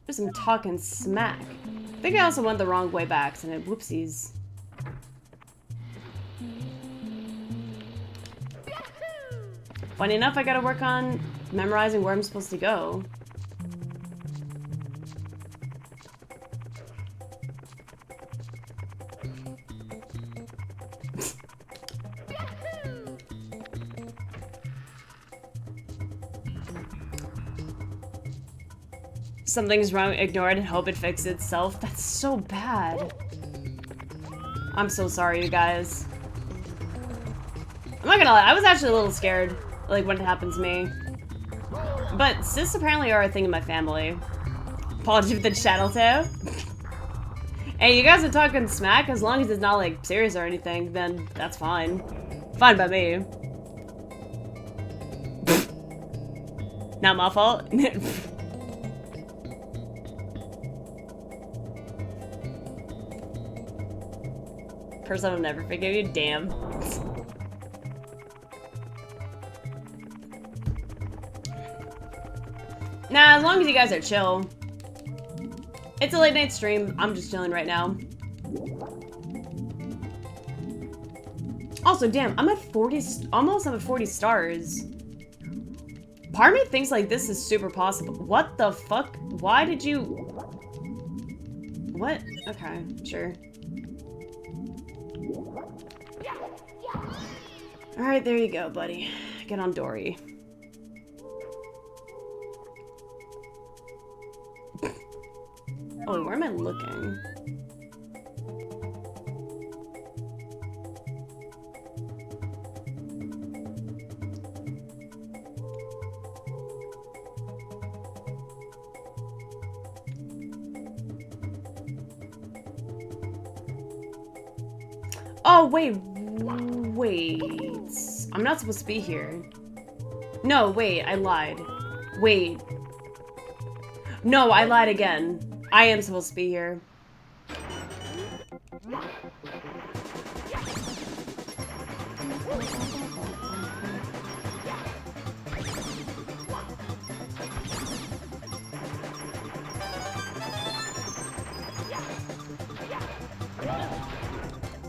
There's some talking smack. think I also went the wrong way back, and it whoopsies. Funny enough, I gotta work on memorizing where I'm supposed to go. Something's wrong, ignore it and hope it fixes itself. That's so bad. I'm so sorry, you guys. I'm not gonna lie, I was actually a little scared, like, when it happened to me. But cysts apparently are a thing in my family. Apology for the channel too. Hey, you guys are talking smack, as long as it's not, like, serious or anything, then that's fine. Fine by me. Not my fault. Person will never forgive you, damn. Nah, as long as you guys are chill. It's a late night stream, I'm just chilling right now. Also, damn, I'm at 40, almost I'm at 40 stars. Part of me thinks like this is super possible. What the fuck? Why did you... What? Okay, sure. Alright, there you go, buddy. Get on Dory. Oh, where am I looking? Oh, wait. I'm not supposed to be here. No, wait, I lied. Wait. No, I lied again. I am supposed to be here.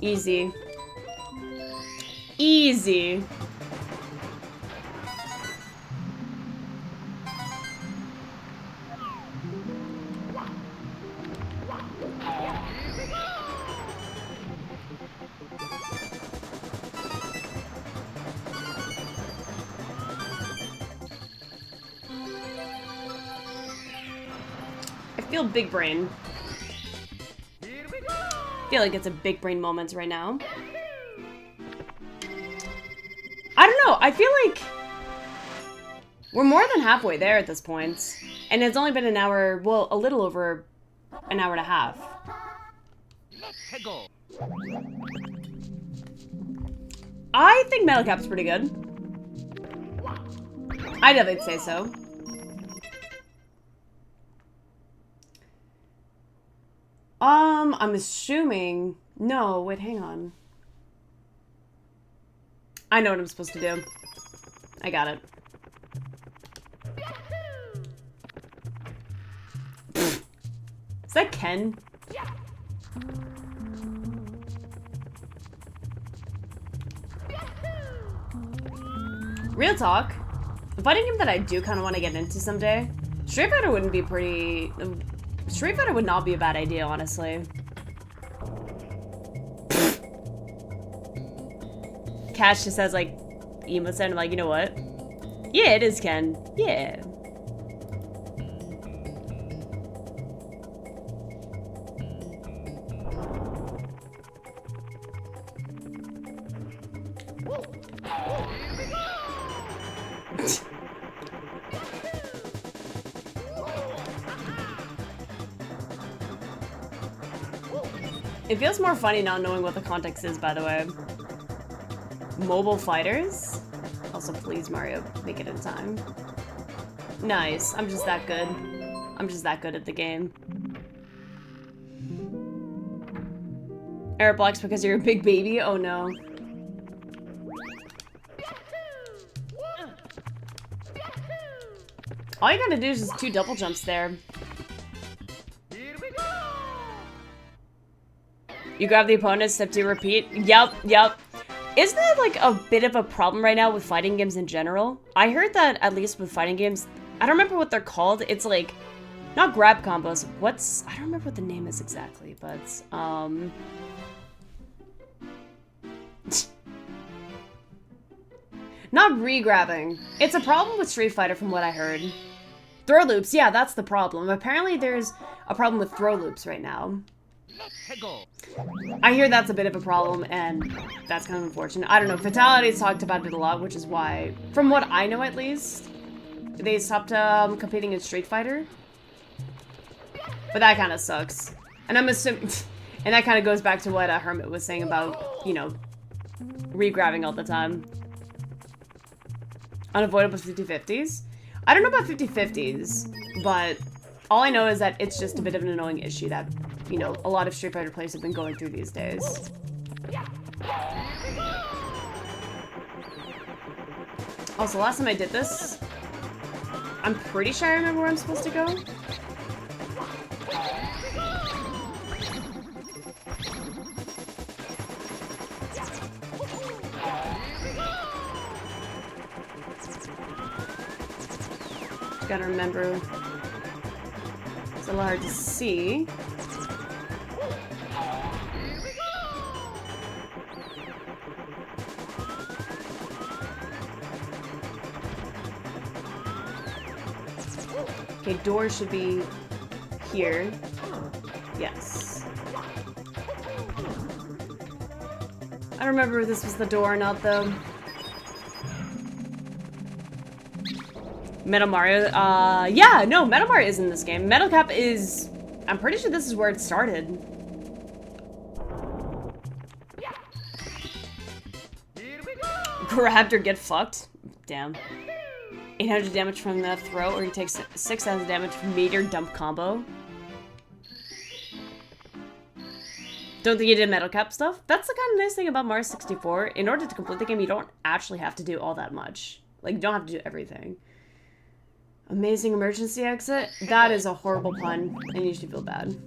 Easy. Easy. I feel big brain. I feel like it's a big brain moment right now. I don't know, I feel like we're more than halfway there at this point. And it's only been an hour, well, a little over an hour and a half. I think Metal Cap's pretty good. I definitely say so. I'm assuming... No, wait, hang on. I know what I'm supposed to do. I got it. Is that Ken? Real talk. A fighting game that I do kind of want to get into someday. Street Fighter wouldn't be pretty... Street Fighter would not be a bad idea, honestly. Cash just has, like, emo sound. I'm like, you know what? Yeah, it is Ken. Yeah. It feels more funny not knowing what the context is, by the way. Mobile fighters? Also, please, Mario, make it in time. Nice. I'm just that good. I'm just that good at the game. Error blocks because you're a big baby? Oh no. All you gotta do is just 2 double jumps there. You grab the opponent, step 2, repeat. Yep. Isn't that like a bit of a problem right now with fighting games in general? I heard that at least with fighting games, I don't remember what they're called. It's like, not grab combos. I don't remember what the name is exactly, but, not re-grabbing. It's a problem with Street Fighter from what I heard. Throw loops, yeah, that's the problem. Apparently there's a problem with throw loops right now. I hear that's a bit of a problem, and that's kind of unfortunate. I don't know, Fatality's talked about it a lot, which is why, from what I know at least, they stopped competing in Street Fighter. But that kind of sucks. And I'm assuming, and that kind of goes back to what Hermit was saying about, you know, re-grabbing all the time. Unavoidable 50-50s? I don't know about 50-50s, but all I know is that it's just a bit of an annoying issue that, you know, a lot of Street Fighter players have been going through these days. Also, last time I did this, I'm pretty sure I remember where I'm supposed to go. Gotta remember, it's a little hard to see. Okay, door should be here. Yes. I don't remember if this was the door or not, though. Metal Mario, yeah, no, Metal Mario is in this game. Metal Cap is, I'm pretty sure this is where it started. Grabbed or get fucked? Damn. 800 damage from the throw, or he takes 6,000 damage from meteor dump combo. Don't think you did Metal Cap stuff? That's the kind of nice thing about Mario 64. In order to complete the game, you don't actually have to do all that much. Like, you don't have to do everything. Amazing emergency exit? That is a horrible pun, and you should feel bad.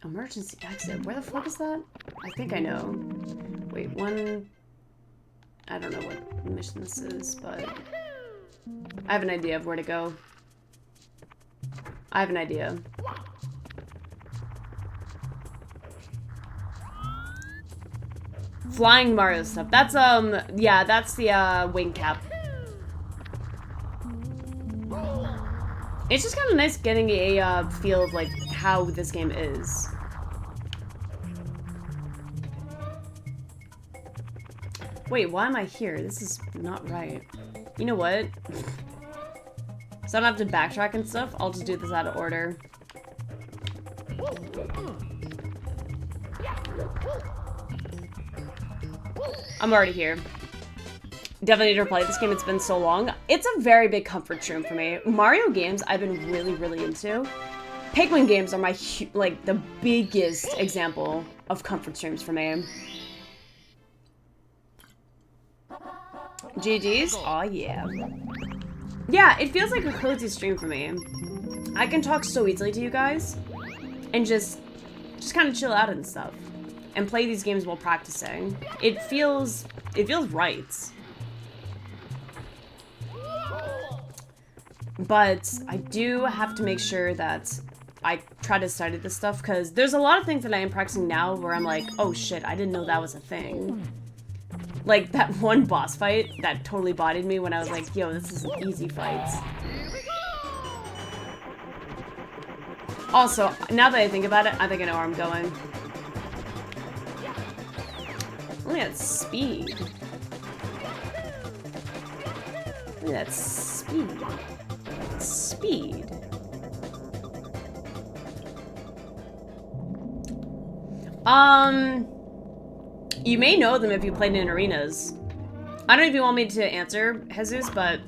Emergency exit? Where the fuck is that? I think I know. Wait, I don't know what mission this is, but I have an idea of where to go. I have an idea. Flying Mario stuff. That's, yeah, that's the, wing cap. It's just kind of nice getting a, feel of, like, how this game is. Wait, why am I here? This is not right. You know what? So I don't have to backtrack and stuff. I'll just do this out of order. I'm already here. Definitely need to play this game. It's been so long. It's a very big comfort stream for me. Mario games I've been really, really into. Pikmin games are my, like, the biggest example of comfort streams for me. GG's? Aw, yeah. Yeah, it feels like a cozy stream for me. I can talk so easily to you guys and just kind of chill out and stuff and play these games while practicing. It feels right. But I do have to make sure that I try to study this stuff, because there's a lot of things that I am practicing now where I'm like, oh shit, I didn't know that was a thing. Like, that one boss fight that totally bodied me when I was like, yo, this is an easy fight. Also, now that I think about it, I think I know where I'm going. Look at that speed. Look at that speed. Speed. You may know them if you played in arenas. I don't know if you want me to answer, Jesus, but...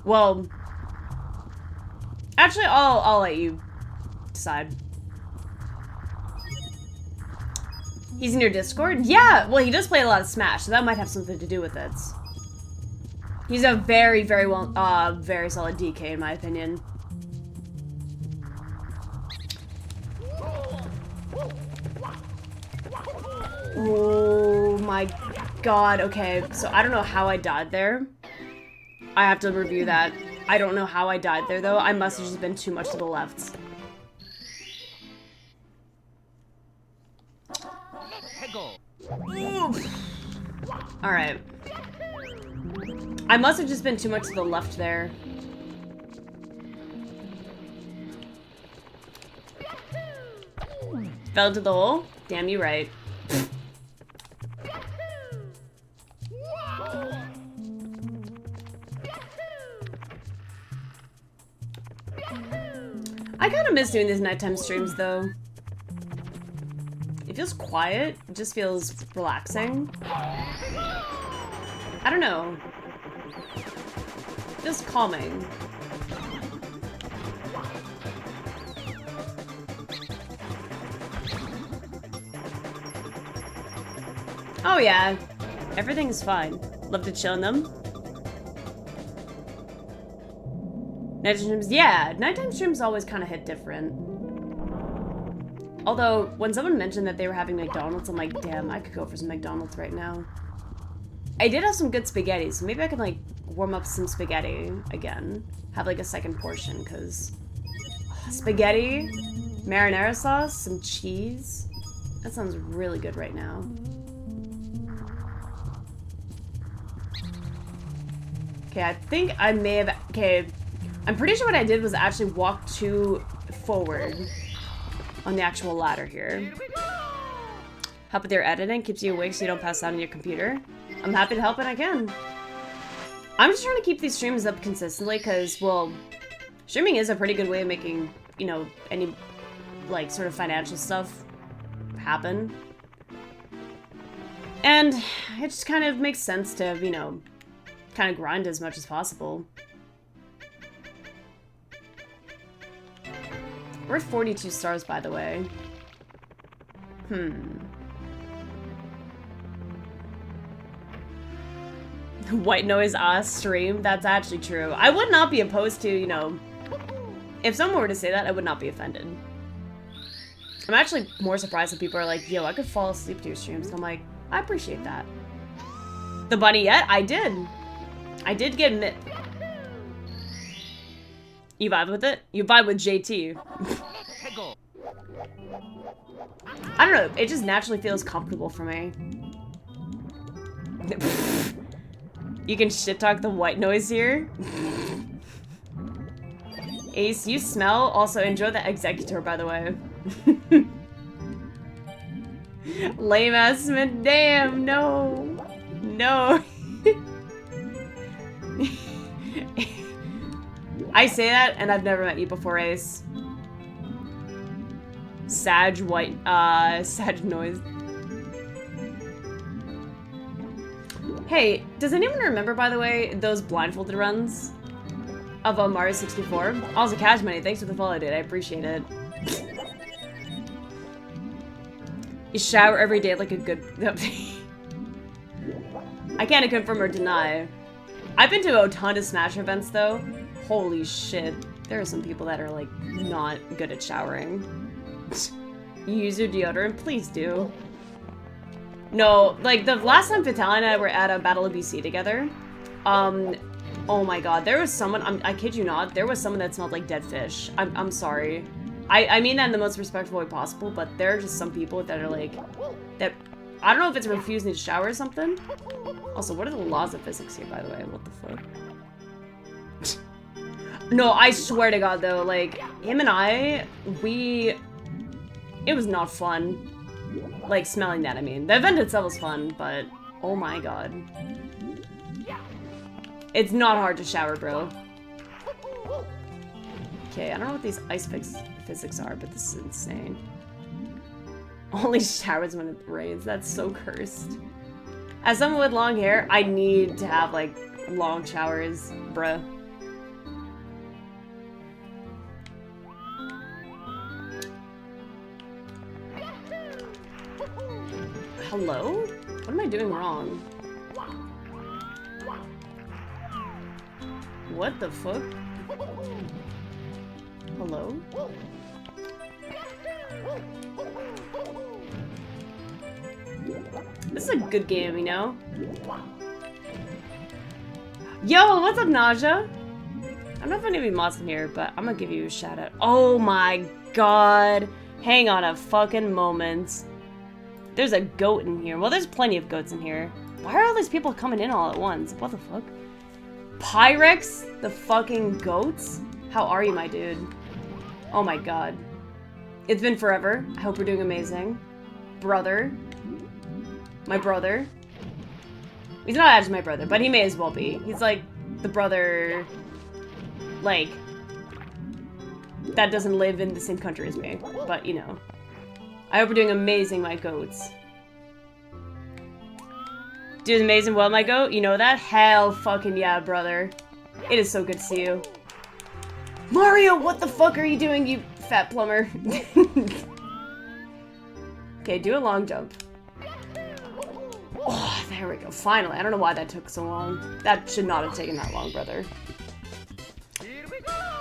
Well... Actually, I'll let you decide. He's in your Discord? Yeah! Well, he does play a lot of Smash, so that might have something to do with it. He's a very, very solid DK, in my opinion. Oh my god, okay. So I don't know how I died there. I have to review that. I don't know how I died there, though. I must have just been too much to the left. Alright. I must have just been too much to the left there. Fell into the hole? Damn you right. I kind of miss doing these nighttime streams, though. It feels quiet. It just feels relaxing. I don't know. It feels calming. Oh yeah. Everything's fine. Love to chill in them. Nighttime streams, yeah, nighttime streams always kind of hit different. Although, when someone mentioned that they were having McDonald's, I'm like, damn, I could go for some McDonald's right now. I did have some good spaghetti, so maybe I can, like, warm up some spaghetti again. Have, like, a second portion, because... spaghetti, marinara sauce, some cheese. That sounds really good right now. Okay, I think I may have... Okay, I'm pretty sure what I did was actually walk too forward on the actual ladder here. Help with your editing, keeps you awake so you don't pass out on your computer. I'm happy to help when I can. I'm just trying to keep these streams up consistently because, well, streaming is a pretty good way of making, you know, any, like, sort of financial stuff happen. And it just kind of makes sense to, you know, kind of grind as much as possible. We're at 42 stars, by the way. White noise stream? That's actually true. I would not be opposed to, you know... If someone were to say that, I would not be offended. I'm actually more surprised when people are like, yo, I could fall asleep to your streams. And I'm like, I appreciate that. The bunny yet? I did. I did get mid. You vibe with it? You vibe with JT. I don't know, it just naturally feels comfortable for me. You can shit talk the white noise here. Ace, you smell. Also, enjoy the executor, by the way. Lame ass man, damn, no. No. I say that, and I've never met you before, Ace. Sag noise. Hey, does anyone remember, by the way, those blindfolded runs of Mario 64? Also, Cash Money, thanks for the follow, dude. I appreciate it. You shower every day like a good... I can't confirm or deny. I've been to a ton of Smash events, though. Holy shit. There are some people that are, like, not good at showering. You use your deodorant? Please do. No, like, the last time Vital and I were at a Battle of BC together, oh my god, there was someone, I kid you not, there was someone that smelled like dead fish. I'm sorry. I mean that in the most respectful way possible, but there are just some people that are like, that, I don't know if it's refusing to shower or something. Also, what are the laws of physics here, by the way? What the fuck? No, I swear to God, though, like, him and I, it was not fun. Like, smelling that, I mean. The event itself was fun, but, oh my god. It's not hard to shower, bro. Okay, I don't know what these ice physics are, but this is insane. Only showers when it rains. That's so cursed. As someone with long hair, I need to have, like, long showers, bruh. Hello? What am I doing wrong? What the fuck? Hello? This is a good game, you know? Yo, what's up, Naja? I don't know if any of you mods in here, but I'm gonna give you a shout out. Oh my god. Hang on a fucking moment. There's a goat in here. Well, there's plenty of goats in here. Why are all these people coming in all at once? What the fuck? Pyrex? The fucking goats? How are you, my dude? Oh my god. It's been forever. I hope we're doing amazing. Brother. My brother. He's not actually my brother, but he may as well be. He's like the brother, like, that doesn't live in the same country as me. But, you know. I hope we're doing amazing, my goats. Doing amazing well, my goat? You know that? Hell fucking yeah, brother. It is so good to see you. Mario, what the fuck are you doing, you fat plumber? Okay, do a long jump. Oh, there we go. Finally. I don't know why that took so long. That should not have taken that long, brother.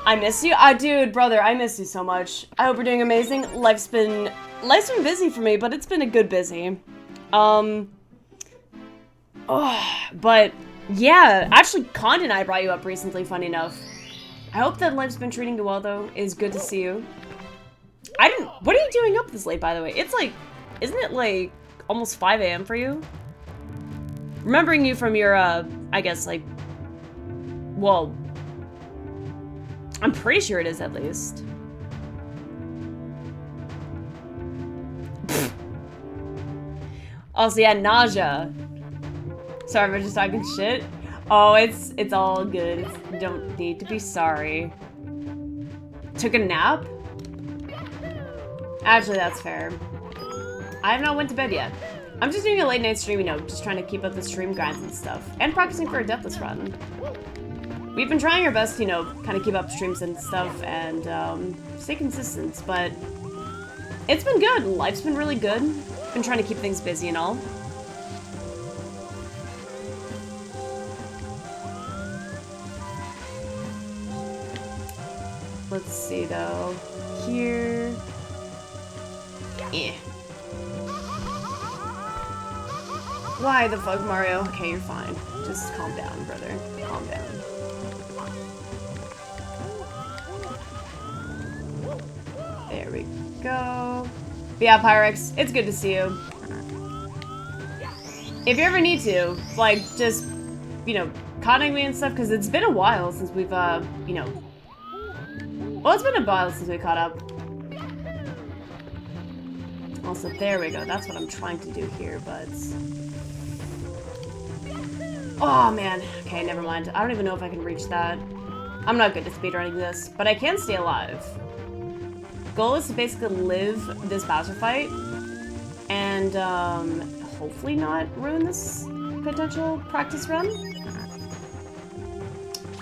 I miss you? Dude, brother, I miss you so much. I hope we're doing amazing. Life's been busy for me, but it's been a good busy. But yeah, actually, Con and I brought you up recently, funny enough. I hope that life's been treating you well, though. It's good to see you. What are you doing up this late, by the way? It's like, isn't it like almost 5 a.m. for you? Remembering you from your, I guess, like, well, I'm pretty sure it is at least. Also, yeah, nausea. Sorry for just talking shit. Oh, it's all good. You don't need to be sorry. Took a nap? Actually, that's fair. I have not went to bed yet. I'm just doing a late night stream, you know, just trying to keep up the stream grinds and stuff. And practicing for a Deathless run. We've been trying our best, you know, kind of keep up streams and stuff and stay consistent, but it's been good. Life's been really good. Been trying to keep things busy and all. Let's see though. Here. Eh. Why the fuck, Mario? Okay, you're fine. Just calm down, brother. Calm down. There we go. But yeah, Pyrex, it's good to see you. If you ever need to, like, just, you know, contact me and stuff, because it's been a while since we've, you know... Well, it's been a while since we caught up. Also, there we go. That's what I'm trying to do here, but... Oh, man. Okay, never mind. I don't even know if I can reach that. I'm not good at speedrunning this, but I can stay alive. Goal is to basically live this Bowser fight, and, hopefully not ruin this potential practice run.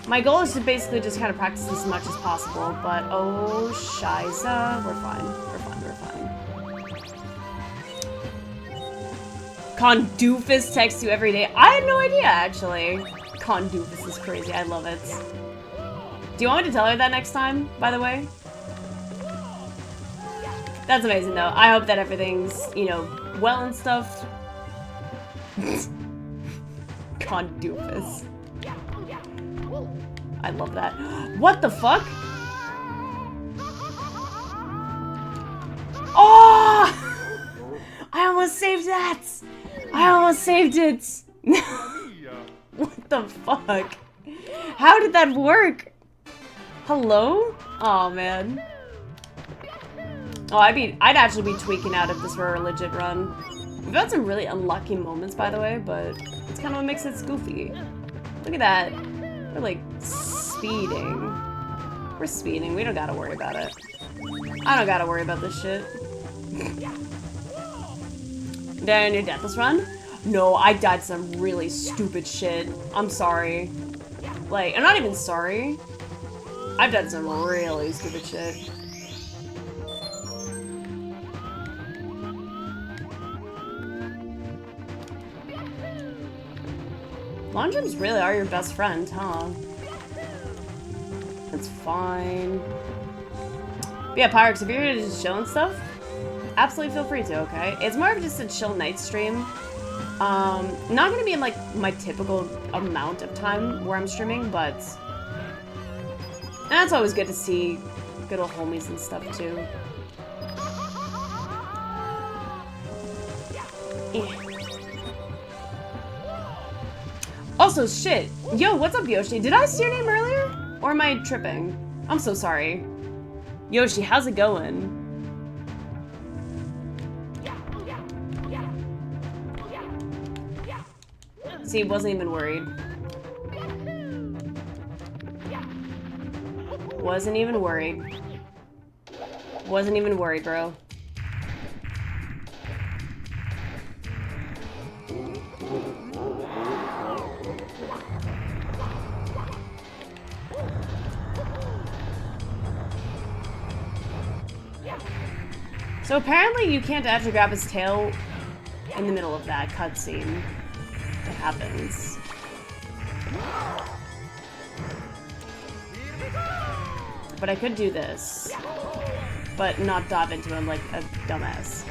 My goal is to basically just kind of practice as much as possible, but oh, shiza, we're fine. We're fine, we're fine. Condoofus texts you every day. I had no idea, actually. Condoofus is crazy. I love it. Do you want me to tell her that next time, by the way? That's amazing, though. I hope that everything's, you know, well and stuff. Condoofus. I love that. What the fuck? Oh! I almost saved that! I almost saved it! What the fuck? How did that work? Hello? Oh man. Oh, I'd actually be tweaking out if this were a legit run. We've had some really unlucky moments, by the way, but it's kind of what makes it goofy. Look at that. We're like speeding. We're speeding. We don't gotta worry about it. I don't gotta worry about this shit. Then your Deathless run? No, I died some really stupid shit. I'm sorry. Like, I'm not even sorry. I've done some really stupid shit. Long jumps really are your best friend, huh? That's fine. But yeah, Pyrex, if you're here to just chill and stuff, absolutely feel free to, okay? It's more of just a chill night stream. Not gonna be in like my typical amount of time where I'm streaming, but that's always good to see good old homies and stuff too. Eh. Also, shit. Yo, what's up, Yoshi? Did I see your name earlier? Or am I tripping? I'm so sorry. Yoshi, how's it going? See, wasn't even worried. Wasn't even worried. Wasn't even worried, bro. So apparently you can't actually grab his tail in the middle of that cutscene. It happens. But I could do this. But not dive into him like a dumbass.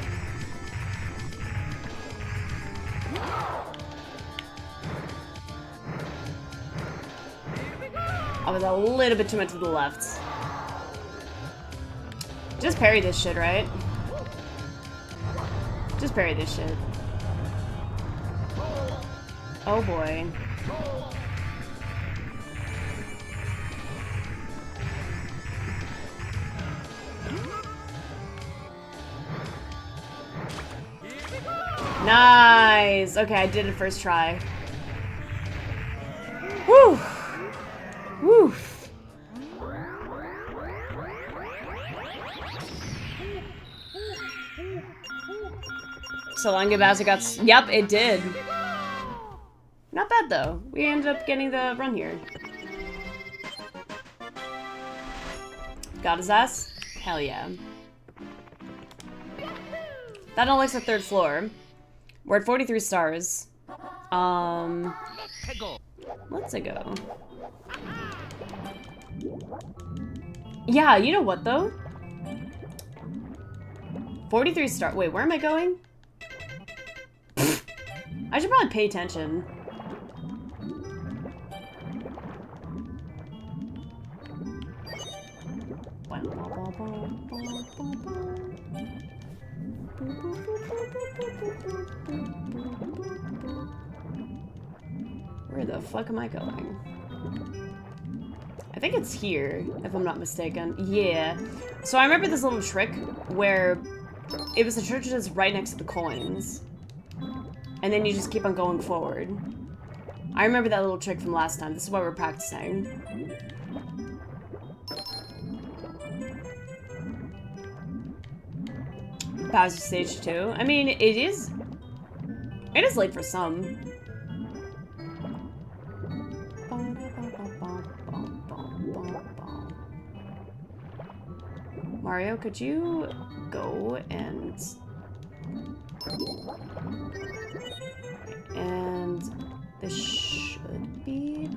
I was a little bit too much to the left. Just parry this shit, right? Just parry this shit. Oh boy. Nice! Okay, I did it first try. Woo! Woo! So long as Bowser got... Yep, it did. Not bad, though. We ended up getting the run here. Got his ass? Hell yeah. That unlocks the 3rd floor. We're at 43 stars. Let's go. Yeah, you know what, though? 43 star... Wait, where am I going? I should probably pay attention. Where the fuck am I going? I think it's here, if I'm not mistaken. Yeah. So I remember this little trick where it was the church that's right next to the coins. And then you just keep on going forward. I remember that little trick from last time. This is why we're practicing. Bowser stage 2. I mean, it is late for some. Mario, could you go and this should be...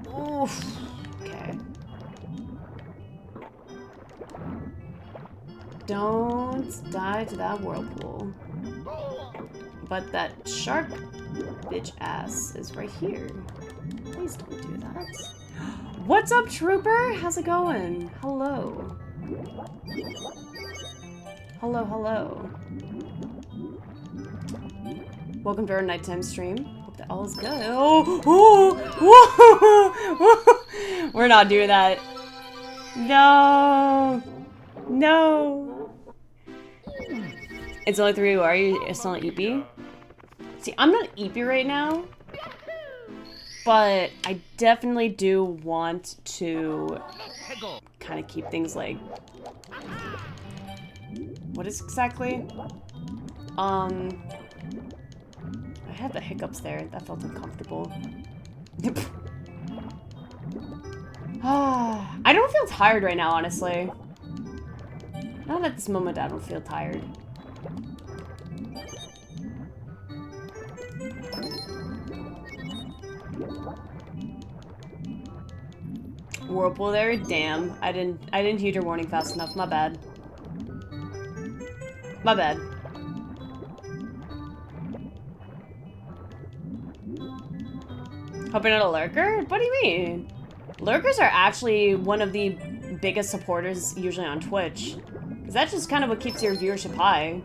Oof. Okay. Don't die to that whirlpool. But that shark bitch ass is right here. Please don't do that. What's up, Trooper? How's it going? Hello. Hello, hello. Welcome to our nighttime stream. Hope that all is good. Oh, we're not doing that. No. No. It's only 3. Are you still an EP? See, I'm not EP right now, but I definitely do want to kind of keep things like... What is exactly? I had the hiccups there. That felt uncomfortable. I don't feel tired right now, honestly. Not at this moment, I don't feel tired. Whirlpool there? Damn. I didn't heed your warning fast enough. My bad. My bad. Hope you're not a lurker? What do you mean? Lurkers are actually one of the biggest supporters usually on Twitch. Because that's just kind of what keeps your viewership high.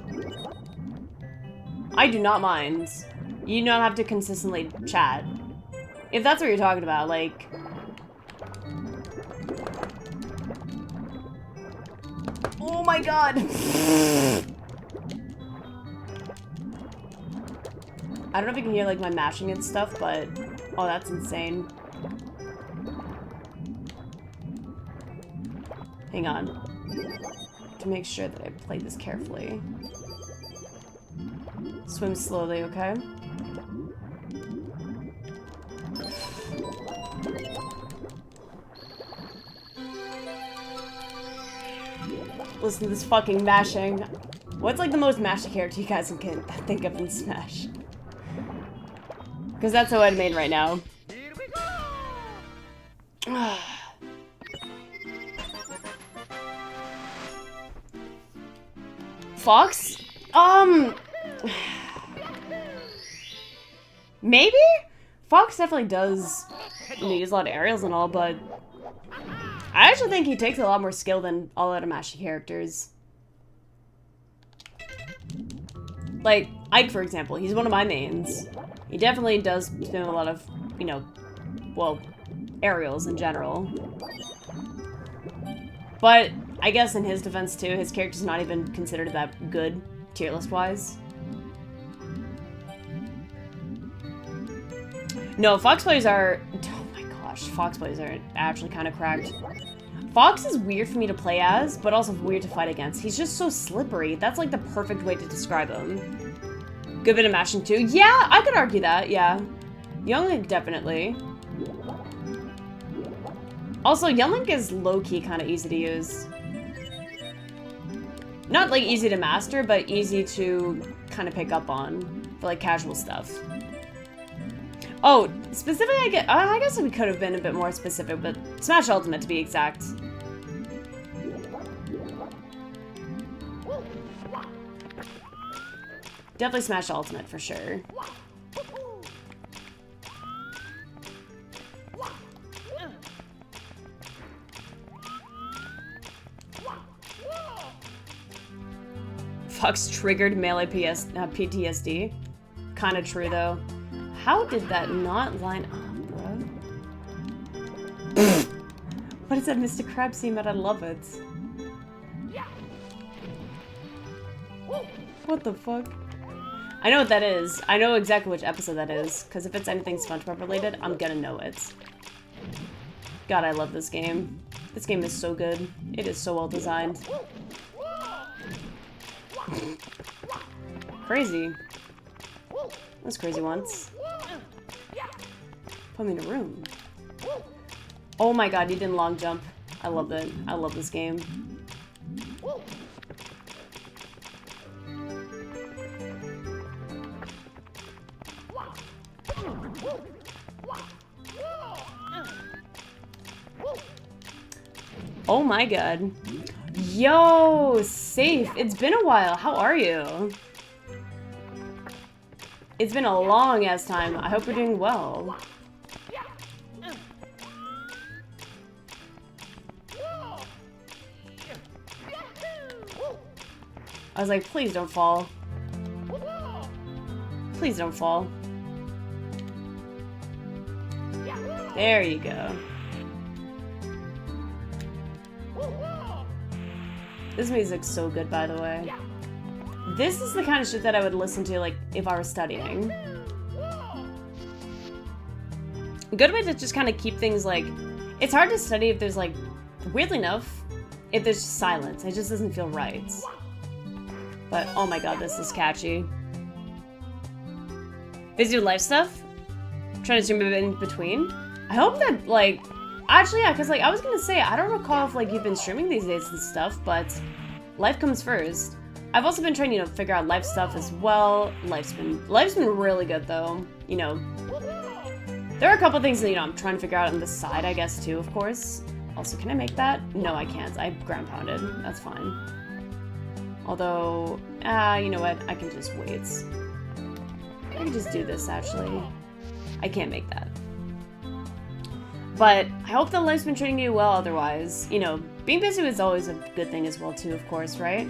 I do not mind. You don't have to consistently chat. If that's what you're talking about, like... Oh my god! I don't know if you can hear, like, my mashing and stuff, but... Oh, that's insane. Hang on. To make sure that I played this carefully. Swim slowly, okay? Listen to this fucking mashing. What's like the most mashed character you guys can think of in Smash? Because that's what I'd made right now. Here we go! Fox? Maybe? Fox definitely does, you know, use a lot of aerials and all, but I actually think he takes a lot more skill than all other Mashy characters. Like, Ike, for example, he's one of my mains. He definitely does spin a lot of, you know, well, aerials in general. But I guess in his defense too, his character's not even considered that good, tier list wise. No, Fox players are... Oh my gosh, Fox players are actually kind of cracked. Fox is weird for me to play as, but also weird to fight against. He's just so slippery. That's like the perfect way to describe him. Good bit of mashing too. Yeah, I could argue that, yeah. Young Link, definitely. Also, Young Link is low-key kind of easy to use. Not like easy to master, but easy to kind of pick up on for like casual stuff. Oh, specifically, I guess we could have been a bit more specific, but Smash Ultimate to be exact. Definitely Smash Ultimate for sure. Fox triggered melee PTSD. Kinda true though. How did that not line up, bro? What is that Mr. Krabs scene? I love it. What the fuck? I know what that is. I know exactly which episode that is, because if it's anything SpongeBob related, I'm gonna know it. God, I love this game. This game is so good. It is so well designed. Crazy. That was crazy once. Put me in a room. Oh my god, you didn't long jump. I love it. I love this game. Oh my god. Yo, Safe. It's been a while. How are you? It's been a long ass time. I hope you're doing well. I was like, please don't fall. Please don't fall. There you go. This music's so good, by the way. This is the kind of shit that I would listen to, like, if I were studying. A good way to just kind of keep things, like... It's hard to study if there's, like... Weirdly enough, if there's just silence. It just doesn't feel right. But, oh my god, this is catchy. Busy with life stuff? Trying to stream it in between? I hope that, like... Actually, yeah, because, like, I was gonna say, I don't recall if, like, you've been streaming these days and stuff, but... Life comes first. I've also been trying to, you know, figure out life stuff as well. Life's been really good, though. You know, there are a couple things that, you know, I'm trying to figure out on the side, I guess, too, of course. Also, can I make that? No, I can't. I ground pounded. That's fine. Although, you know what? I can just wait. I can just do this, actually. I can't make that. But I hope that life's been treating you well otherwise. You know, being busy is always a good thing as well too, of course, right?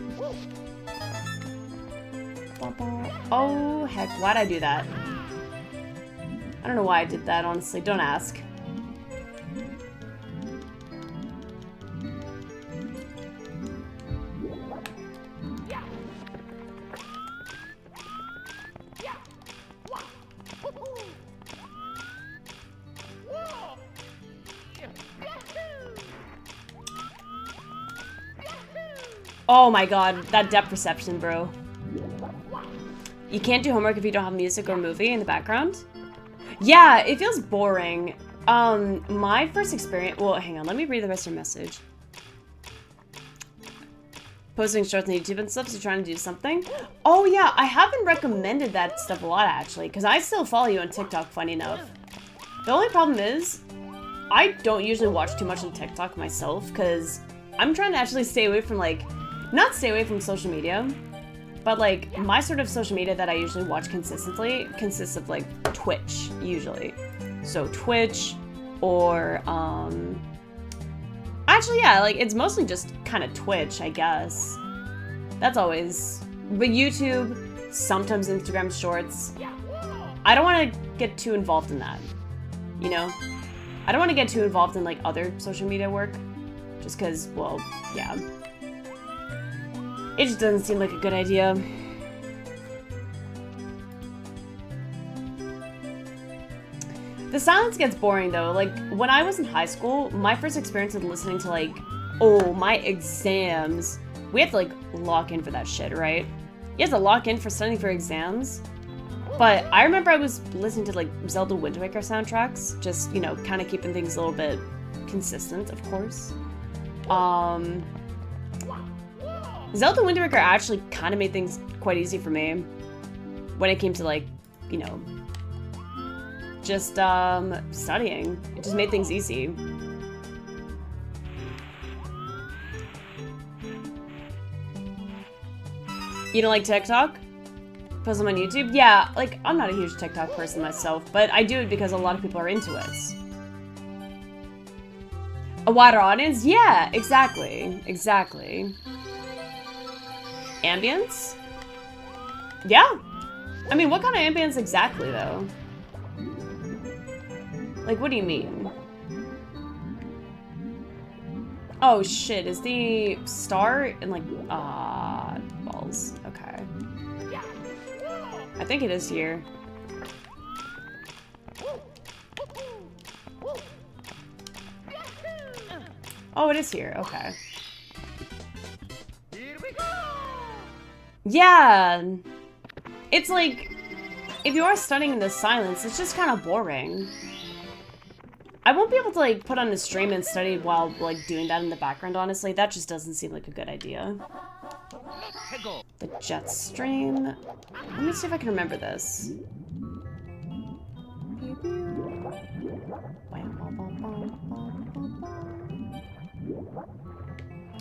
Oh, heck, why'd I do that? I don't know why I did that, honestly. Don't ask. Oh my god, that depth perception, bro. You can't do homework if you don't have music or movie in the background? Yeah, it feels boring. My first experience... Well, hang on, let me read the rest of your message. Posting shorts on YouTube and stuff, so you're trying to do something? Oh yeah, I haven't recommended that stuff a lot, actually, because I still follow you on TikTok, funny enough. The only problem is, I don't usually watch too much on TikTok myself, because I'm trying to actually stay away from, like... Not stay away from social media, but, like, my sort of social media that I usually watch consistently consists of, like, Twitch, usually. So, Twitch, or, Actually, yeah, like, it's mostly just kind of Twitch, I guess. That's always... But YouTube, sometimes Instagram Shorts. I don't want to get too involved in that, you know? I don't want to get too involved in, like, other social media work, just because, well, yeah. It just doesn't seem like a good idea. The silence gets boring though. Like, when I was in high school, my first experience with listening to, like, oh, my exams. We have to, like, lock in for that shit, right? You have to lock in for studying for exams. But I remember I was listening to, like, Zelda Wind Waker soundtracks. Just, you know, kind of keeping things a little bit consistent, of course. Zelda Wind Waker actually kind of made things quite easy for me. When it came to, like, you know... just, studying. It just made things easy. You don't like TikTok? Post them on YouTube? Yeah, like, I'm not a huge TikTok person myself, but I do it because a lot of people are into it. A wider audience? Yeah, exactly. Exactly. Ambience? Yeah. I mean, what kind of ambience exactly, though? Like, what do you mean? Oh, shit. Is the star in, like, balls. Okay. I think it is here. Oh, it is here. Okay. Yeah. It's like, if you are studying in the silence, it's just kind of boring. I won't be able to, like, put on a stream and study while, like, doing that in the background, honestly. That just doesn't seem like a good idea. The jet stream. Let me see if I can remember this.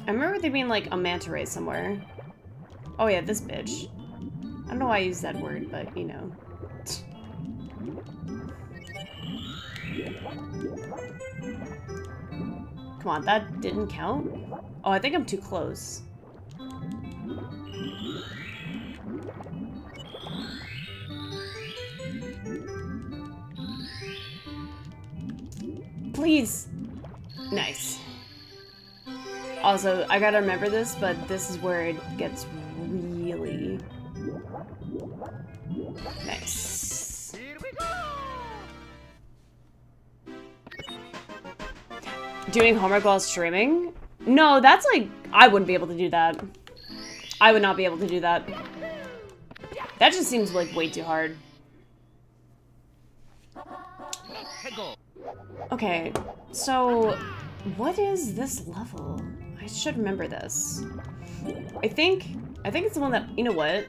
I remember there being, like, a manta ray somewhere. Oh yeah, this bitch. I don't know why I use that word, but, you know. Come on, that didn't count? Oh, I think I'm too close. Please! Nice. Also, I gotta remember this, but this is where it gets really... nice. Doing homework while streaming? No, that's like... I wouldn't be able to do that. I would not be able to do that. That just seems like way too hard. Okay, so... what is this level? I should remember this. I think it's the one that... you know what?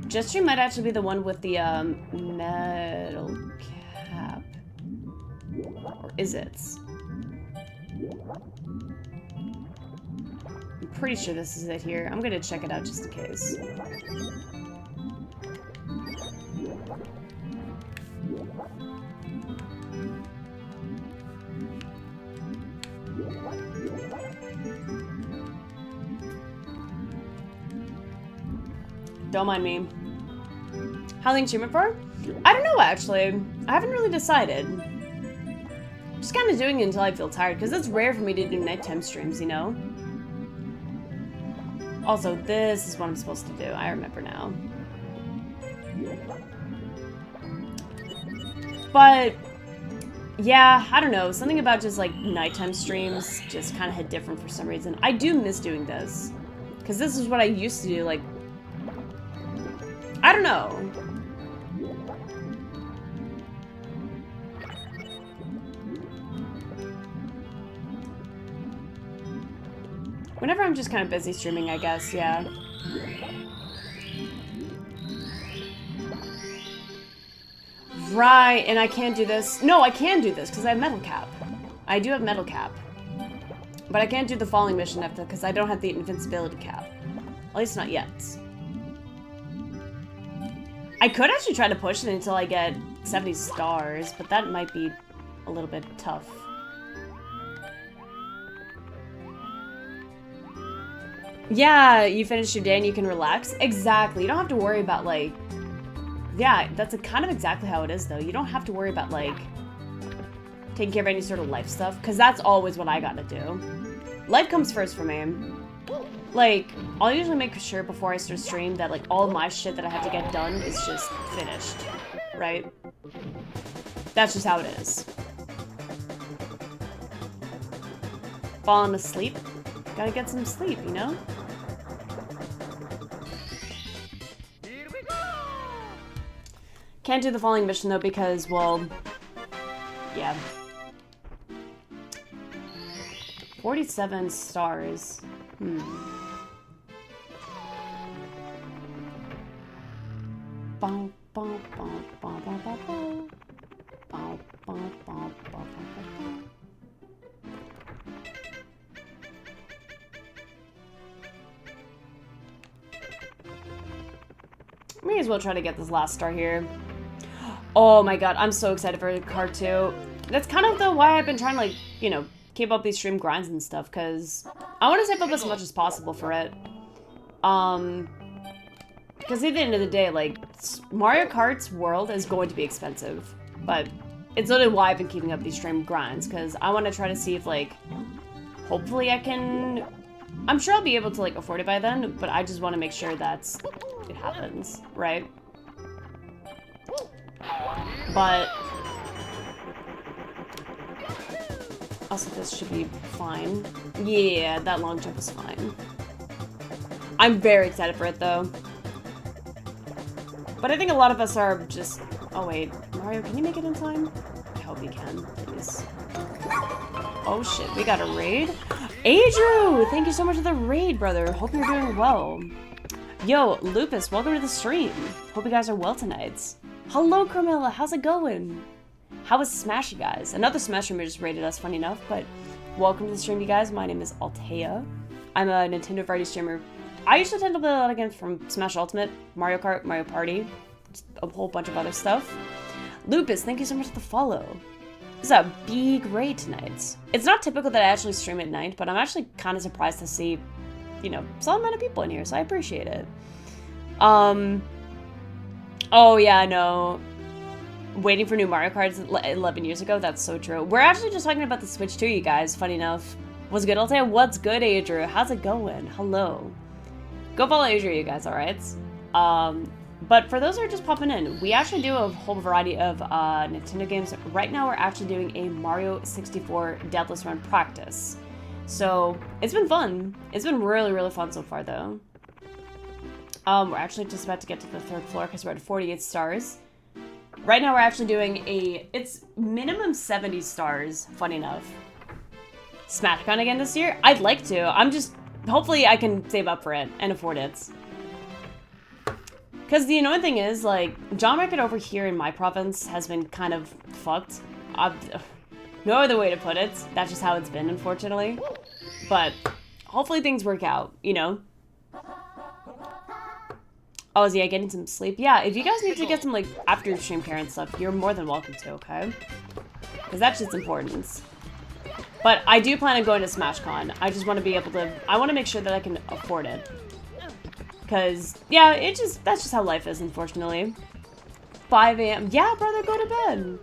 Jetstream might actually be the one with the, metal cap. Or is it? I'm pretty sure this is it here. I'm gonna check it out just in case. Don't mind me. How long streaming for? I don't know, actually. I haven't really decided. Just kind of doing it until I feel tired, because it's rare for me to do nighttime streams, you know? Also, this is what I'm supposed to do. I remember now. But, yeah, I don't know. Something about just, like, nighttime streams just kind of hit different for some reason. I do miss doing this. Because this is what I used to do, like... I don't know. Whenever I'm just kind of busy streaming, I guess, yeah. Right, and I can't do this. No, I can do this, because I have metal cap. I do have metal cap. But I can't do the falling mission because I don't have the invincibility cap. At least not yet. I could actually try to push it until I get 70 stars, but that might be a little bit tough. Yeah, you finish your day and you can relax. Exactly. You don't have to worry about, like... Yeah, that's kind of exactly how it is, though. You don't have to worry about, like, taking care of any sort of life stuff, because that's always what I gotta do. Life comes first for me. Like, I'll usually make sure before I start stream that, like, all my shit that I have to get done is just finished, right? That's just how it is. Falling asleep? Gotta get some sleep, you know? Can't do the falling mission, though, because, well... Yeah. 47 stars. May as well try to get this last star here. Oh my god, I'm so excited for card 2. That's kind of why I've been trying to, like, you know, keep up these stream grinds and stuff, because I want to save up as much as possible for it. Because at the end of the day, like, Mario Kart's world is going to be expensive, but it's literally why I've been keeping up these stream grinds, because I want to try to see if, like, hopefully I can... I'm sure I'll be able to, like, afford it by then, but I just want to make sure that it happens, right? But... also, this should be fine. Yeah, that long jump was fine. I'm very excited for it, though. But I think a lot of us are just... Oh, wait. Mario, can you make it in time? I hope you can, please. Oh, shit. We got a raid? Adru! Thank you so much for the raid, brother. Hope you're doing well. Yo, Lupus, welcome to the stream. Hope you guys are well tonight. Hello, Carmilla. How's it going? How was Smash, you guys? Another Smash streamer just raided us, funny enough, but welcome to the stream, you guys. My name is Altea. I'm a Nintendo Variety streamer. I usually tend to play a lot of games from Smash Ultimate, Mario Kart, Mario Party, just a whole bunch of other stuff. Lupus, thank you so much for the follow. This is a big raid tonight. It's not typical that I actually stream at night, but I'm actually kind of surprised to see, you know, some amount of people in here, so I appreciate it. Oh yeah, I know. Waiting for new Mario Karts 11 years ago, that's so true. We're actually just talking about the Switch too, you guys, funny enough. What's good, Altea? What's good, Adru? How's it going? Hello. Go follow Adru, you guys, alright? But for those who are just popping in, we actually do a whole variety of Nintendo games. Right now, we're actually doing a Mario 64 Deathless run practice. So, it's been fun. It's been really, really fun so far, though. We're actually just about to get to the 3rd floor because we're at 48 stars. Right now, we're actually doing it's minimum 70 stars, funny enough. SmashCon again this year? I'd like to. Hopefully I can save up for it and afford it. Because the annoying thing is, like, job market over here in my province has been kind of fucked. No other way to put it. That's just how it's been, unfortunately. But hopefully things work out, you know? Oh, is yeah, getting some sleep? Yeah, if you guys need to get some, like, after stream care and stuff, you're more than welcome to, okay? Because that's just important. But I do plan on going to SmashCon. I just want to be able to... I want to make sure that I can afford it. Cause yeah, that's just how life is, unfortunately. 5 a.m. Yeah, brother, go to bed.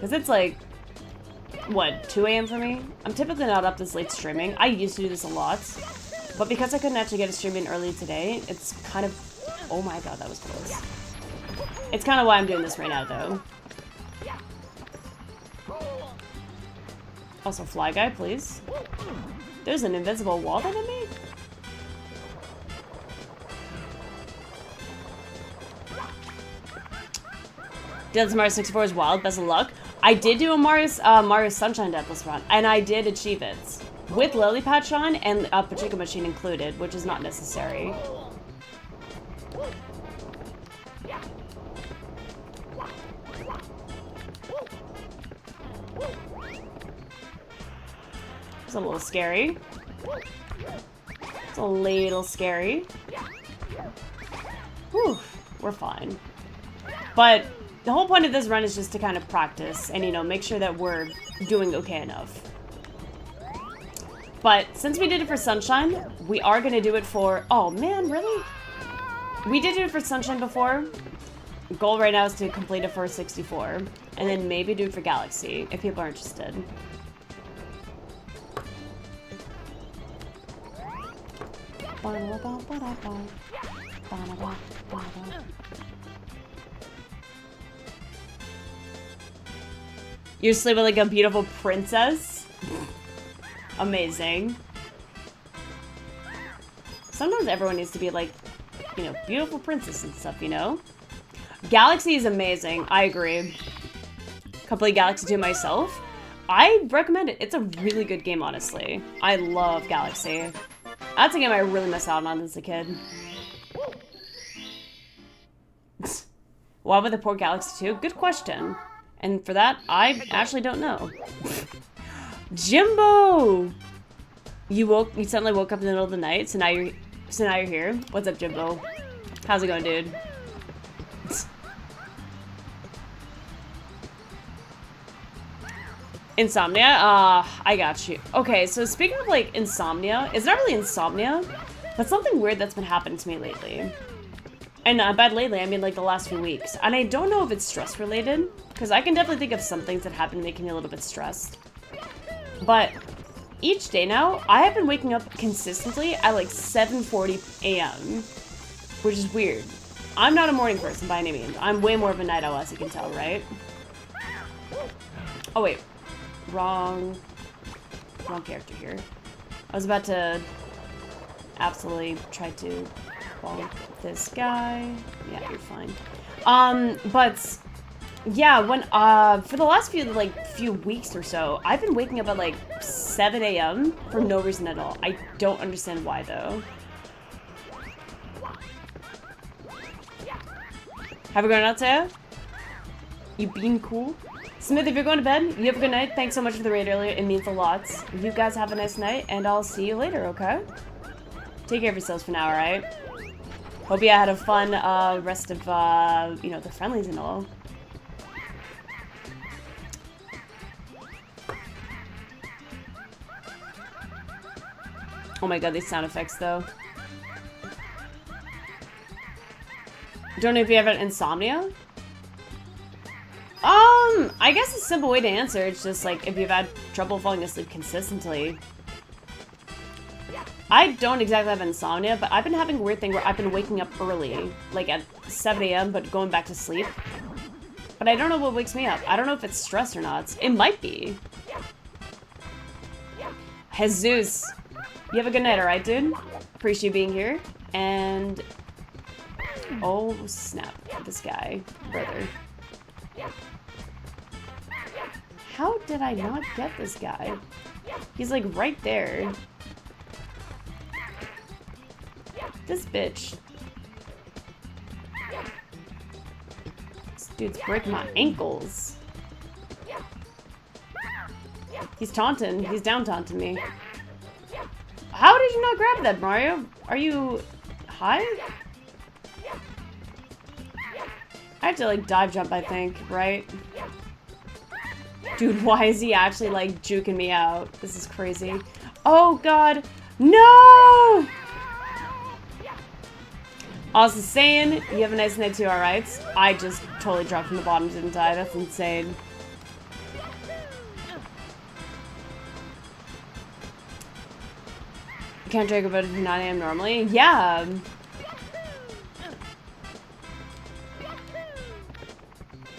Cause it's like, what, 2 a.m. for me? I'm typically not up this late streaming. I used to do this a lot, but because I couldn't actually get a stream in early today, it's kind of, oh my god, that was close. It's kind of why I'm doing this right now, though. Also, fly guy, please. There's an invisible wall that I made? Deathless Mario 64 is wild. Best of luck. I did do a Mario Sunshine Deathless run, and I did achieve it. With Lily Patch on and a Pachinko machine included, which is not necessary. It's a little scary. It's a little scary. Whew, we're fine. But the whole point of this run is just to kind of practice and, you know, make sure that we're doing okay enough. But since we did it for Sunshine, we are going to do it for... Oh, man, really? We did do it for Sunshine before. Goal right now is to complete it for 64. And then maybe do it for Galaxy, if people are interested. You're sleeping like a beautiful princess? Amazing. Sometimes everyone needs to be like, you know, beautiful princess and stuff, you know? Galaxy is amazing. I agree. Complete Galaxy 2 myself. I recommend it. It's a really good game, honestly. I love Galaxy. That's a game I really missed out on as a kid. Why would the poor Galaxy 2? Good question. And for that, I actually don't know. Jimbo! You suddenly woke up in the middle of the night, so now you're here. What's up, Jimbo? How's it going, dude? Insomnia? I got you. Okay, so speaking of, like, insomnia, it's not really insomnia, but something weird that's been happening to me lately. And by lately, I mean, like, the last few weeks. And I don't know if it's stress-related, because I can definitely think of some things that happen making me a little bit stressed. But each day now, I have been waking up consistently at, like, 7:40 a.m., which is weird. I'm not a morning person by any means. I'm way more of a night owl, as you can tell, right? Oh, wait. Wrong character here. I was about to absolutely try to bonk this guy. Yeah, you're fine. But yeah, when for the last few weeks or so, I've been waking up at like 7 a.m. for no reason at all. I don't understand why though. Have a good night, Taya? You being cool? Smith, if you're going to bed, you have a good night. Thanks so much for the raid earlier. It means a lot. You guys have a nice night, and I'll see you later, okay? Take care of yourselves for now, alright? Hope you had a fun rest of, you know, the friendlies and all. Oh my god, these sound effects, though. Don't know if you have insomnia? I guess a simple way to answer, it's just like if you've had trouble falling asleep consistently. I don't exactly have insomnia, but I've been having a weird thing where I've been waking up early, like at 7 a.m., but going back to sleep. But I don't know what wakes me up. I don't know if it's stress or not. It might be. Jesus. You have a good night, alright, dude? Appreciate you being here. And... oh, snap. This guy. Brother. How did I not get this guy? He's like right there. This bitch. This dude's breaking my ankles. He's taunting. He's down taunting me. How did you not grab that, Mario? Are you high? I have to like dive jump, I think, right? Dude, why is he actually like juking me out? This is crazy. Oh god. No! Also saying, you have a nice night too, alright? I just totally dropped from the bottom, didn't I? That's insane. You can't drink about it at 9 AM normally? Yeah.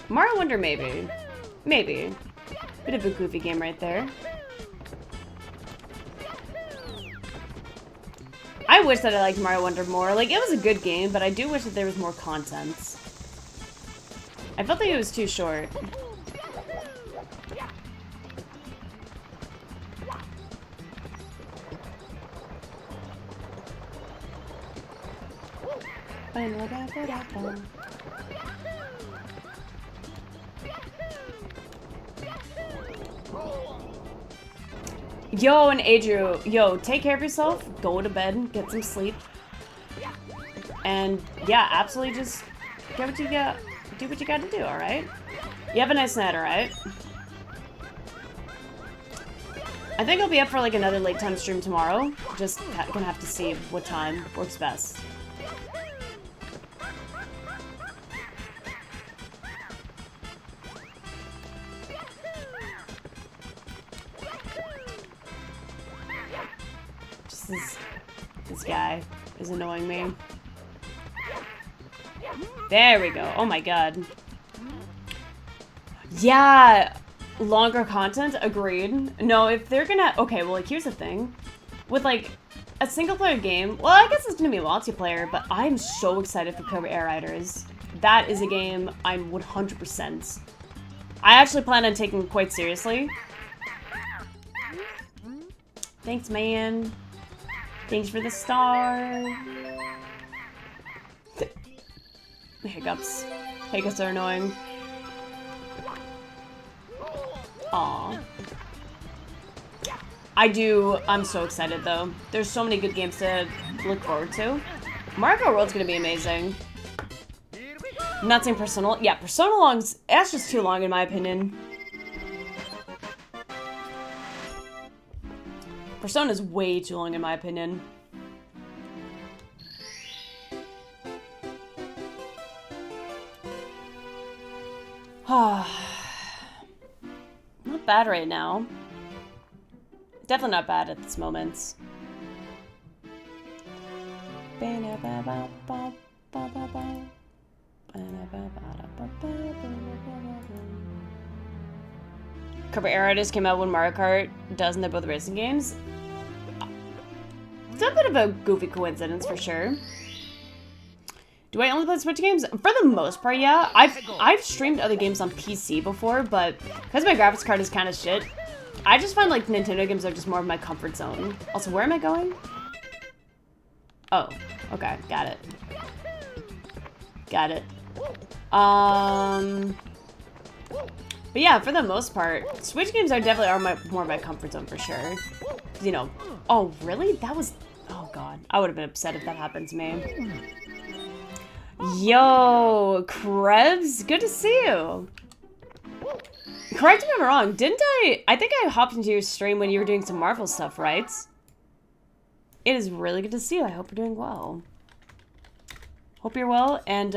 Mario Wonder, maybe. Maybe. Bit of a goofy game right there. I wish that I liked Mario Wonder more. Like, it was a good game, but I do wish that there was more content. I felt like it was too short. Yo, and Adriel, yo, take care of yourself, go to bed, get some sleep. And yeah, absolutely just get what you got, do what you gotta do, alright? You have a nice night, alright? I think I'll be up for like another late time stream tomorrow. Just gonna have to see what time works best. This guy is annoying me. There we go. Oh my god. Yeah, longer content, agreed. No, if they're gonna... Okay, well, like, here's the thing. With, like, a single-player game... Well, I guess it's gonna be multiplayer, but I'm so excited for Cobra Air Riders. That is a game I'm 100%. I actually plan on taking quite seriously. Thanks, man. Thanks for the star. Hiccups. Hiccups are annoying. Aw. I'm so excited though. There's so many good games to look forward to. Mario Kart World's gonna be amazing. Not saying Persona. Yeah, Persona Long's... That's just too long in my opinion. Persona's way too long in my opinion. Not bad right now. Definitely not bad at this moment. Cobra Air Riders came out when Mario Kart does, and they're both racing games. It's a bit of a goofy coincidence for sure. Do I only play Switch games? For the most part, yeah. I've streamed other games on PC before, but because my graphics card is kind of shit, I just find like Nintendo games are just more of my comfort zone. Also, where am I going? Oh, okay, got it. Got it. But yeah, for the most part, Switch games are definitely more my comfort zone for sure. You know, oh really? That was, oh god, I would have been upset if that happened to me. Yo, Krebs, good to see you. Correct me if I'm wrong, didn't I think I hopped into your stream when you were doing some Marvel stuff, right? It is really good to see you. I hope you're doing well. Hope you're well, and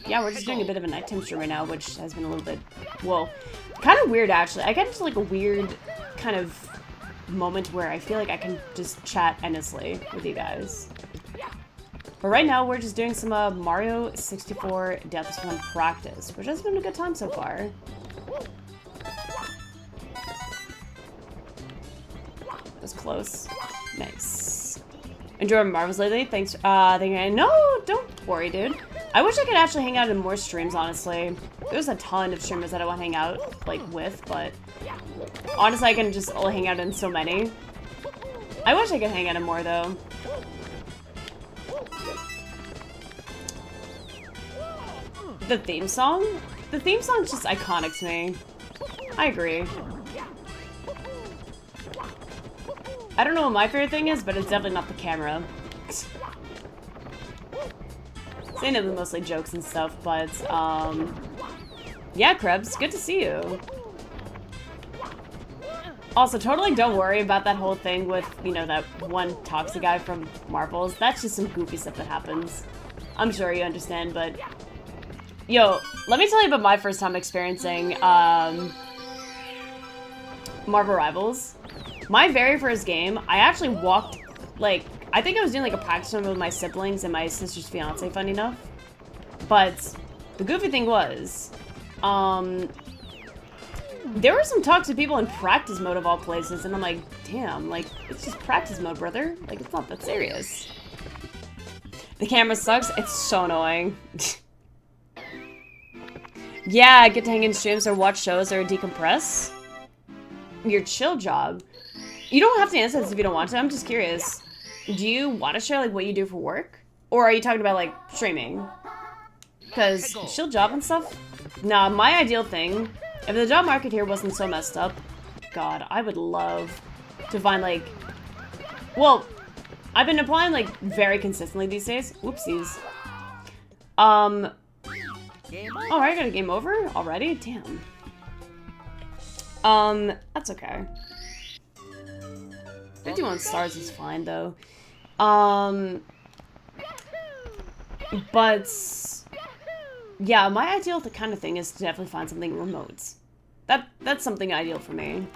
yeah, we're just doing a bit of a nighttime stream right now, which has been a little bit, well, kind of weird actually. I get into like a weird kind of moment where I feel like I can just chat endlessly with you guys. But right now, we're just doing some Mario 64 Deathless 1 practice, which has been a good time so far. That was close. Nice. Enjoying Marvels lately? Thanks. No, don't worry, dude. I wish I could actually hang out in more streams, honestly. There's a ton of streamers that I want to hang out, like, with, but honestly, I can just only hang out in so many. I wish I could hang out in more, though. The theme song? The theme song's just iconic to me. I agree. I don't know what my favorite thing is, but it's definitely not the camera. Saying it was mostly jokes and stuff, but, yeah, Krebs, good to see you. Also, totally don't worry about that whole thing with, you know, that one toxic guy from Marvels. That's just some goofy stuff that happens. I'm sure you understand, but... Yo, let me tell you about my first time experiencing, Marvel Rivals. My very first game, I actually walked, like, I think I was doing, like, a practice run with my siblings and my sister's fiance, funny enough. But the goofy thing was, there were some toxic people in practice mode of all places, and I'm like, damn, like, it's just practice mode, brother. Like, it's not that serious. The camera sucks. It's so annoying. Yeah, I get to hang in streams or watch shows or decompress. Your chill job. You don't have to answer this if you don't want to. I'm just curious. Do you want to share, like, what you do for work? Or are you talking about, like, streaming? Because chill job and stuff? Nah, my ideal thing, if the job market here wasn't so messed up, God, I would love to find, like... Well, I've been applying, like, very consistently these days. Whoopsies. Oh, I got a game over already? Damn. That's okay. 51 stars is fine, though. But... Yeah, my ideal kind of thing is to definitely find something remote. That's something ideal for me.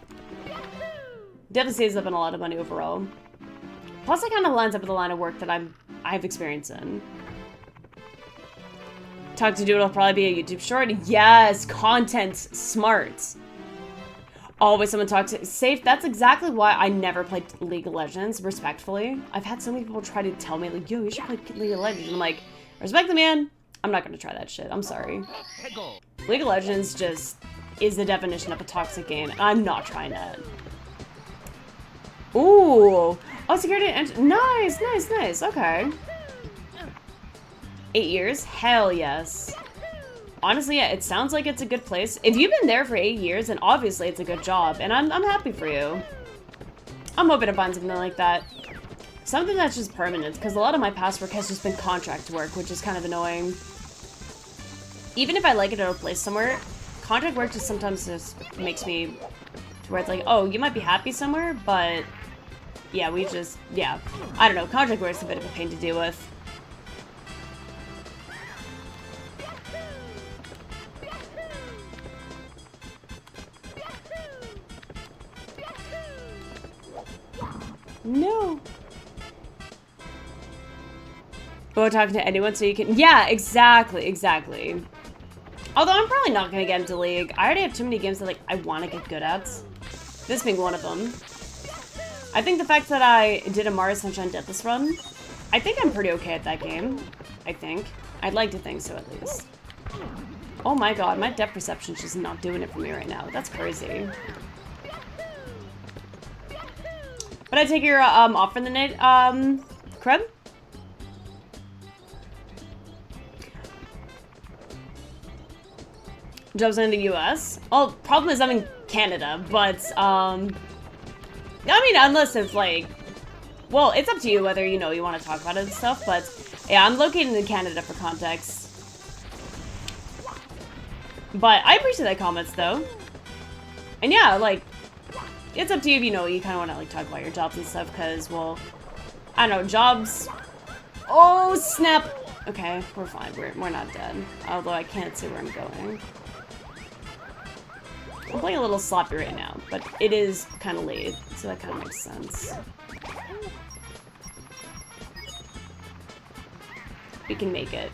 Definitely saves up in a lot of money overall. Plus, it kind of lines up with the line of work that I have experience in. Talk to Dude will probably be a YouTube short. Yes, content smart. Always someone talks to safe. That's exactly why I never played League of Legends, respectfully. I've had so many people try to tell me, like, yo, you should play League of Legends. And I'm like, respect the man. I'm not gonna try that shit. I'm sorry. League of Legends just is the definition of a toxic game. I'm not trying that. Ooh. Oh, security and nice, nice, nice. Okay. 8 years? Hell yes. Honestly, yeah, it sounds like it's a good place. If you've been there for 8 years, then obviously it's a good job, and I'm happy for you. I'm hoping to find something like that. Something that's just permanent, because a lot of my past work has just been contract work, which is kind of annoying. Even if I like it at a place somewhere, contract work just sometimes just makes me to where it's like, oh, you might be happy somewhere, but yeah, yeah. I don't know, contract work is a bit of a pain to deal with. No. Go talking to anyone so you can... Yeah, exactly, exactly. Although I'm probably not going to get into League. I already have too many games that, like, I want to get good at. This being one of them. I think the fact that I did a Mario Sunshine Deathless run, I think I'm pretty okay at that game. I think. I'd like to think so, at least. Oh my god, my depth perception's just not doing it for me right now. That's crazy. But I take your off for the night, Kreb? Jobs in the US? Well, problem is I'm in Canada, but, I mean, unless it's like, well, it's up to you whether, you know, you want to talk about it and stuff, but, yeah, I'm located in Canada for context. But I appreciate that comments, though. And yeah, like, it's up to you if, you know, you kind of want to, like, talk about your jobs and stuff, because, well, I don't know, jobs... Oh, snap! Okay, we're fine. We're not dead. Although I can't see where I'm going. I'm playing a little sloppy right now, but it is kind of late, so that kind of makes sense. We can make it.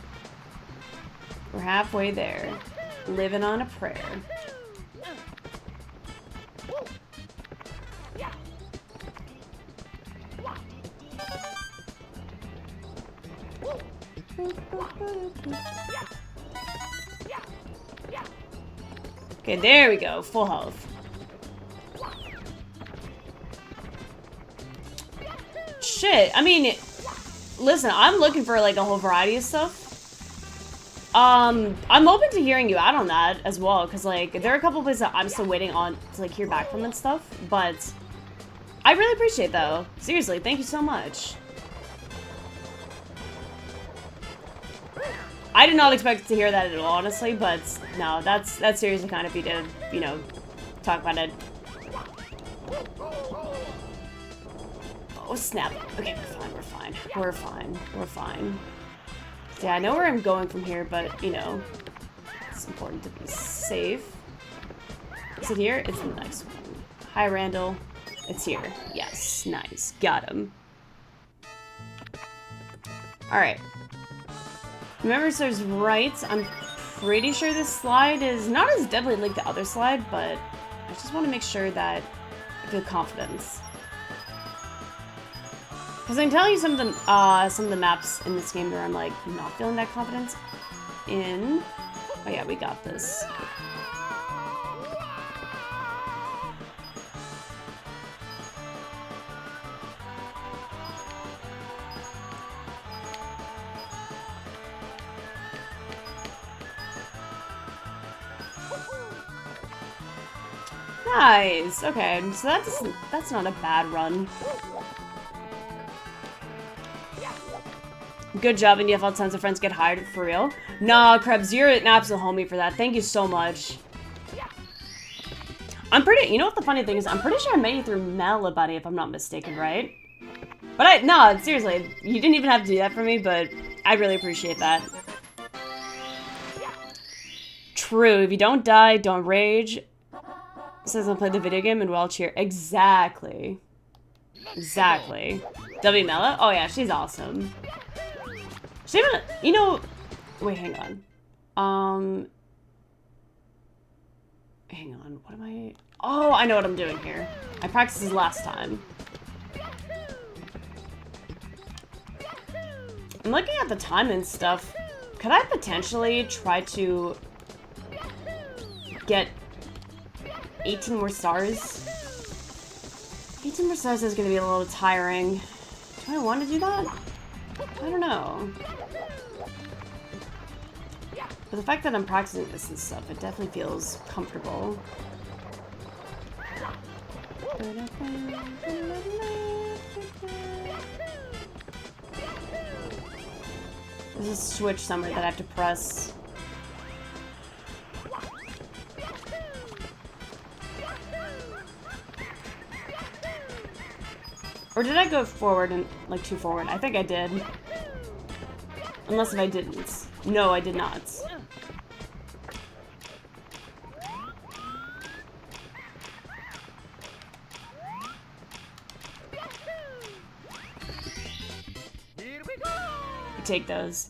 We're halfway there. Living on a prayer. Okay, there we go. Full health. Shit, I mean, listen, I'm looking for, like, a whole variety of stuff. I'm open to hearing you out on that as well, because, like, there are a couple places that I'm still waiting on to, like, hear back from and stuff, but I really appreciate, though. Seriously, thank you so much. I did not expect to hear that at all, honestly, but no, that's seriously kind of you to, you know, talk about it. Oh, snap. Okay, we're fine, we're fine. We're fine. We're fine. Yeah, I know where I'm going from here, but, you know, it's important to be safe. Is it here? It's the next one. Hi, Randall. It's here. Yes, nice. Got him. Alright. Remember, serves right. I'm pretty sure this slide is not as deadly like the other slide, but I just want to make sure that I feel confidence. Because I'm telling you some of the maps in this game where I'm like not feeling that confidence in. Oh yeah, we got this. Nice. Okay, so that's not a bad run. Good job, and you have all tons of friends get hired for real. Nah, Krebs, you're an absolute homie for that. Thank you so much. I'm pretty, you know what the funny thing is? I'm pretty sure I met you through Mel, buddy, if I'm not mistaken, right? But no, seriously, you didn't even have to do that for me, but I really appreciate that. True, if you don't die, don't rage. Says I'll play the video game and we'll all cheer. Exactly. Exactly. W Mela? Oh yeah, she's awesome. She even, you know, wait, hang on. Hang on, what am I? Oh, I know what I'm doing here. I practiced this last time. I'm looking at the time and stuff. Could I potentially try to get 18 more stars? 18 more stars is gonna be a little tiring. Do I want to do that? I don't know. But the fact that I'm practicing this and stuff, it definitely feels comfortable. There's a switch somewhere that I have to press. Or did I go forward and like too forward? I think I did. Unless if I didn't. No, I did not. Here we go. Take those.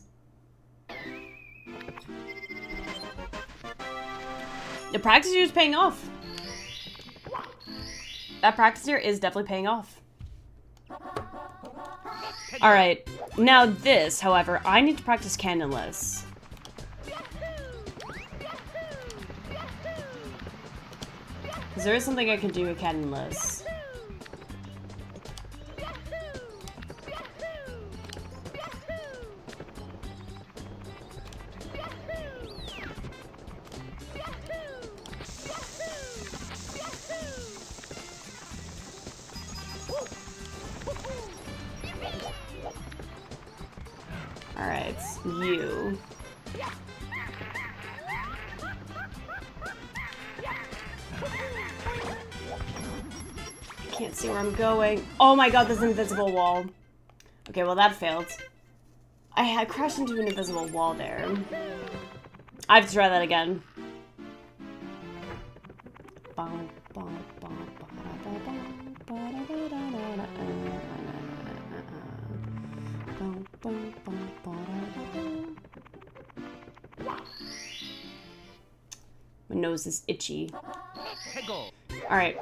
The practice here is paying off. That practice here is definitely paying off. Alright, now this, however, I need to practice cannonless. Because there is something I can do with cannonless. Alright, you. I can't see where I'm going. Oh my god, this invisible wall. Okay, well that failed. I had crashed into an invisible wall there. I have to try that again. My nose is itchy. Alright.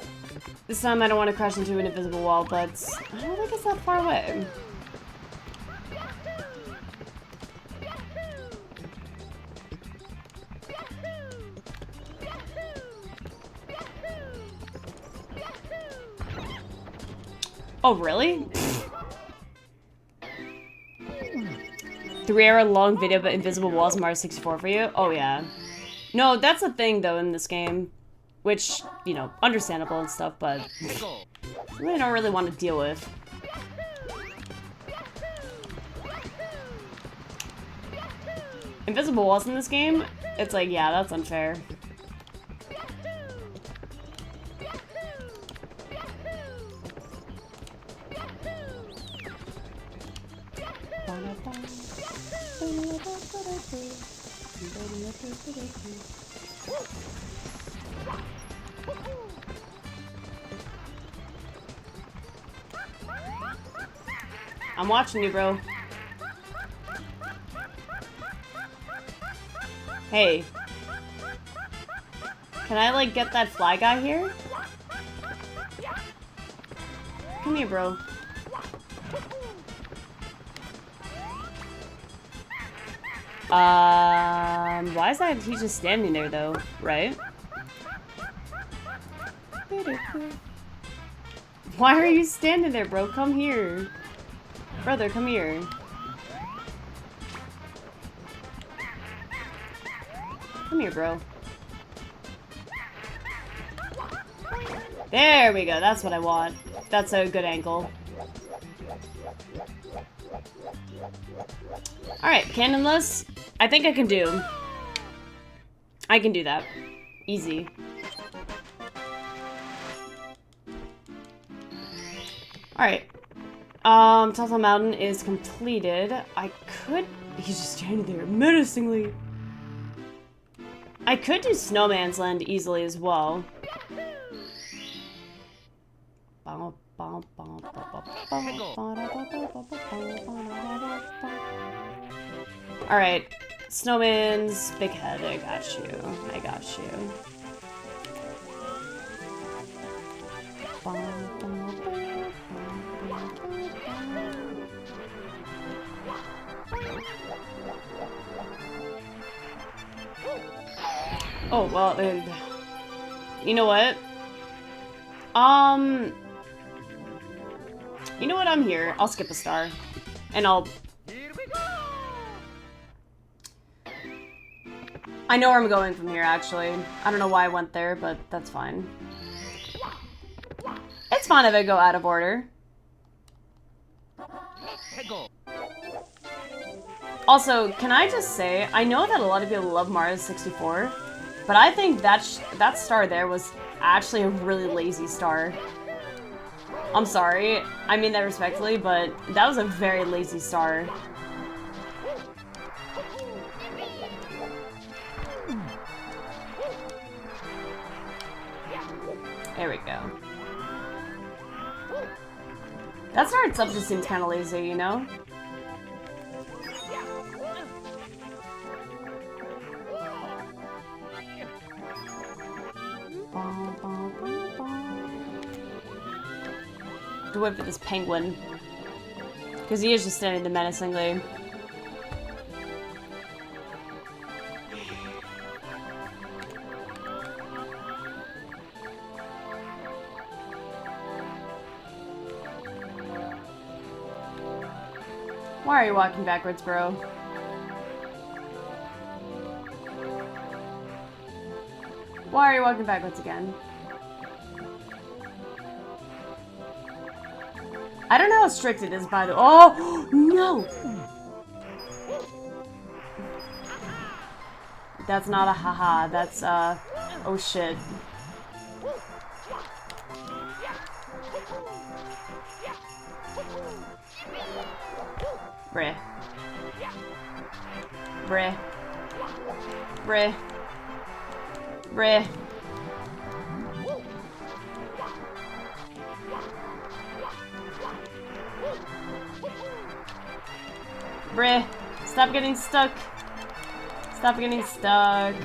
This time I don't want to crash into an invisible wall, but I don't think it's that far away. Oh, really? 3-hour long video about invisible walls in Mario 64 for you? Oh, yeah. No, that's a thing, though, in this game. Which, you know, understandable and stuff, but really don't really want to deal with. Invisible walls in this game? It's like, yeah, that's unfair. I'm watching you, bro. Hey. Can I, like, get that fly guy here? Come here, bro. Why is that he just standing there, though? Right? Why are you standing there, bro? Come here. Brother, come here. Come here, bro. There we go. That's what I want. That's a good angle. Alright, cannonless. I think I can do. I can do that. Easy. Alright. Telltale Mountain is completed. I could... He's just standing there menacingly. I could do Snowman's Land easily as well. Alright. Snowman's big head. I got you. I got you. Oh, well, you know what? You know what? I'm here. I'll skip a star. And I'll... Here we go! I know where I'm going from here, actually. I don't know why I went there, but that's fine. It's fine if I go out of order. Go. Also, can I just say, I know that a lot of people love Mario 64, but I think that star there was actually a really lazy star. I'm sorry, I mean that respectfully, but that was a very lazy star. There we go. That star itself just seems kind of lazy, you know? To wait for this penguin. Because he is just standing there menacingly. Why are you walking backwards, bro? Why are you walking backwards again? I don't know how strict it is, by the way. Oh, no! That's not a haha, that's, oh shit. Bruh. Bruh. Bruh. Bruh. Bruh. Stop getting stuck. Stop getting stuck.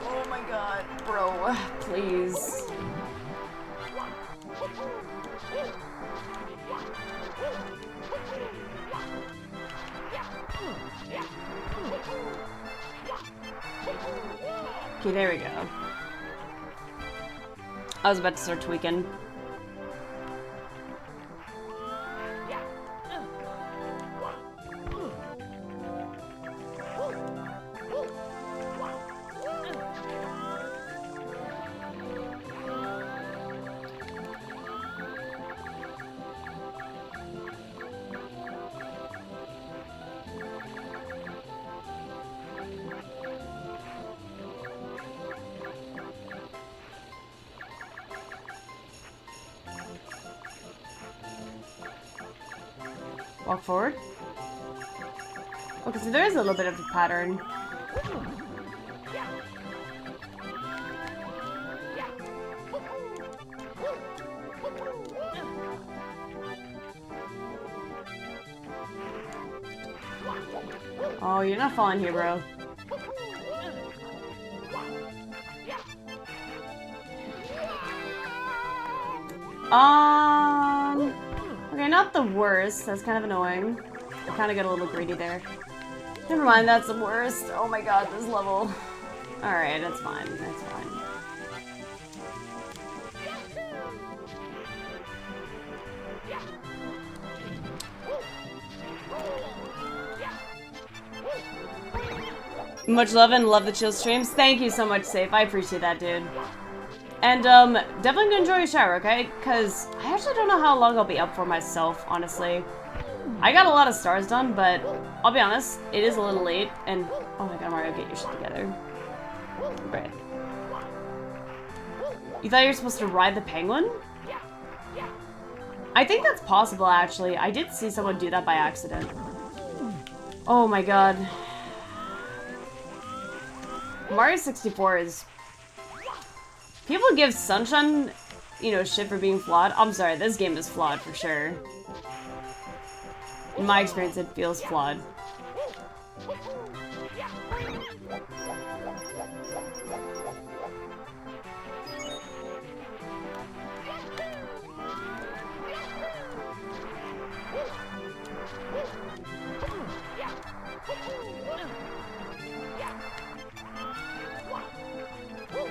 Oh my god, bro, please. Okay, there we go. I was about to start tweaking. Walk forward. Okay, so there is a little bit of a pattern. Oh, you're not falling here, bro. Okay, not the worst. That's kind of annoying. I kind of got a little greedy there. Never mind, that's the worst. Oh my god, this level. Alright, that's fine. That's fine. Much love and love the chill streams. Thank you so much, Safe. I appreciate that, dude. And, definitely gonna enjoy your shower, okay? Because I actually don't know how long I'll be up for myself, honestly. I got a lot of stars done, but I'll be honest, it is a little late, and... Oh my god, Mario, get your shit together. Right. You thought you were supposed to ride the penguin? I think that's possible, actually. I did see someone do that by accident. Oh my god. Mario 64 is... People give Sunshine, you know, shit for being flawed. I'm sorry, this game is flawed for sure. In my experience, it feels flawed.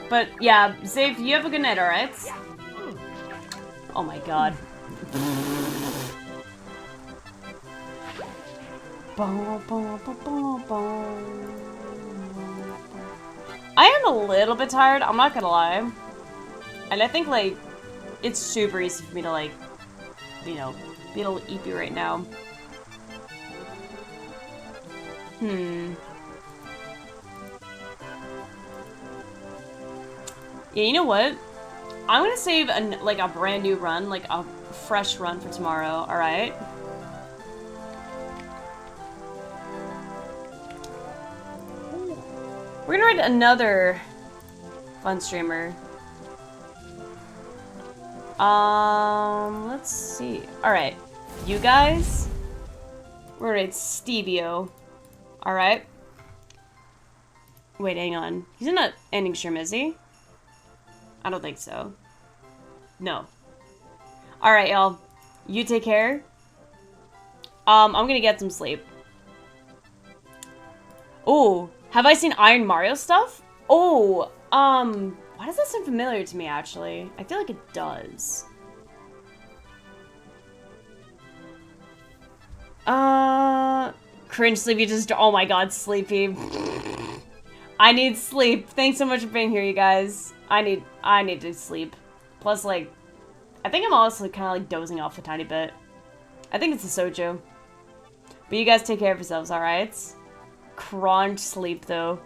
But yeah, Safe, you have a good night, alright? Oh my god. I am a little bit tired, I'm not gonna lie. And I think, like, it's super easy for me to, like, you know, be a little eepy right now. Yeah, you know what? I'm gonna save like a brand new run, like a fresh run for tomorrow, alright? We're gonna write another fun streamer. Let's see. Alright, you guys, we're gonna write Stevio, alright? Wait, hang on. He's not ending stream, is he? I don't think so. No. Alright, y'all. You take care. I'm gonna get some sleep. Oh, have I seen Iron Mario stuff? Oh, why does that sound familiar to me, actually? I feel like it does. Cringe Sleepy just, oh my god, Sleepy. I need sleep. Thanks so much for being here, you guys. I need to sleep. Plus, like, I think I'm also kind of like dozing off a tiny bit. I think it's a soju. But you guys take care of yourselves, alright? Crunch sleep, though.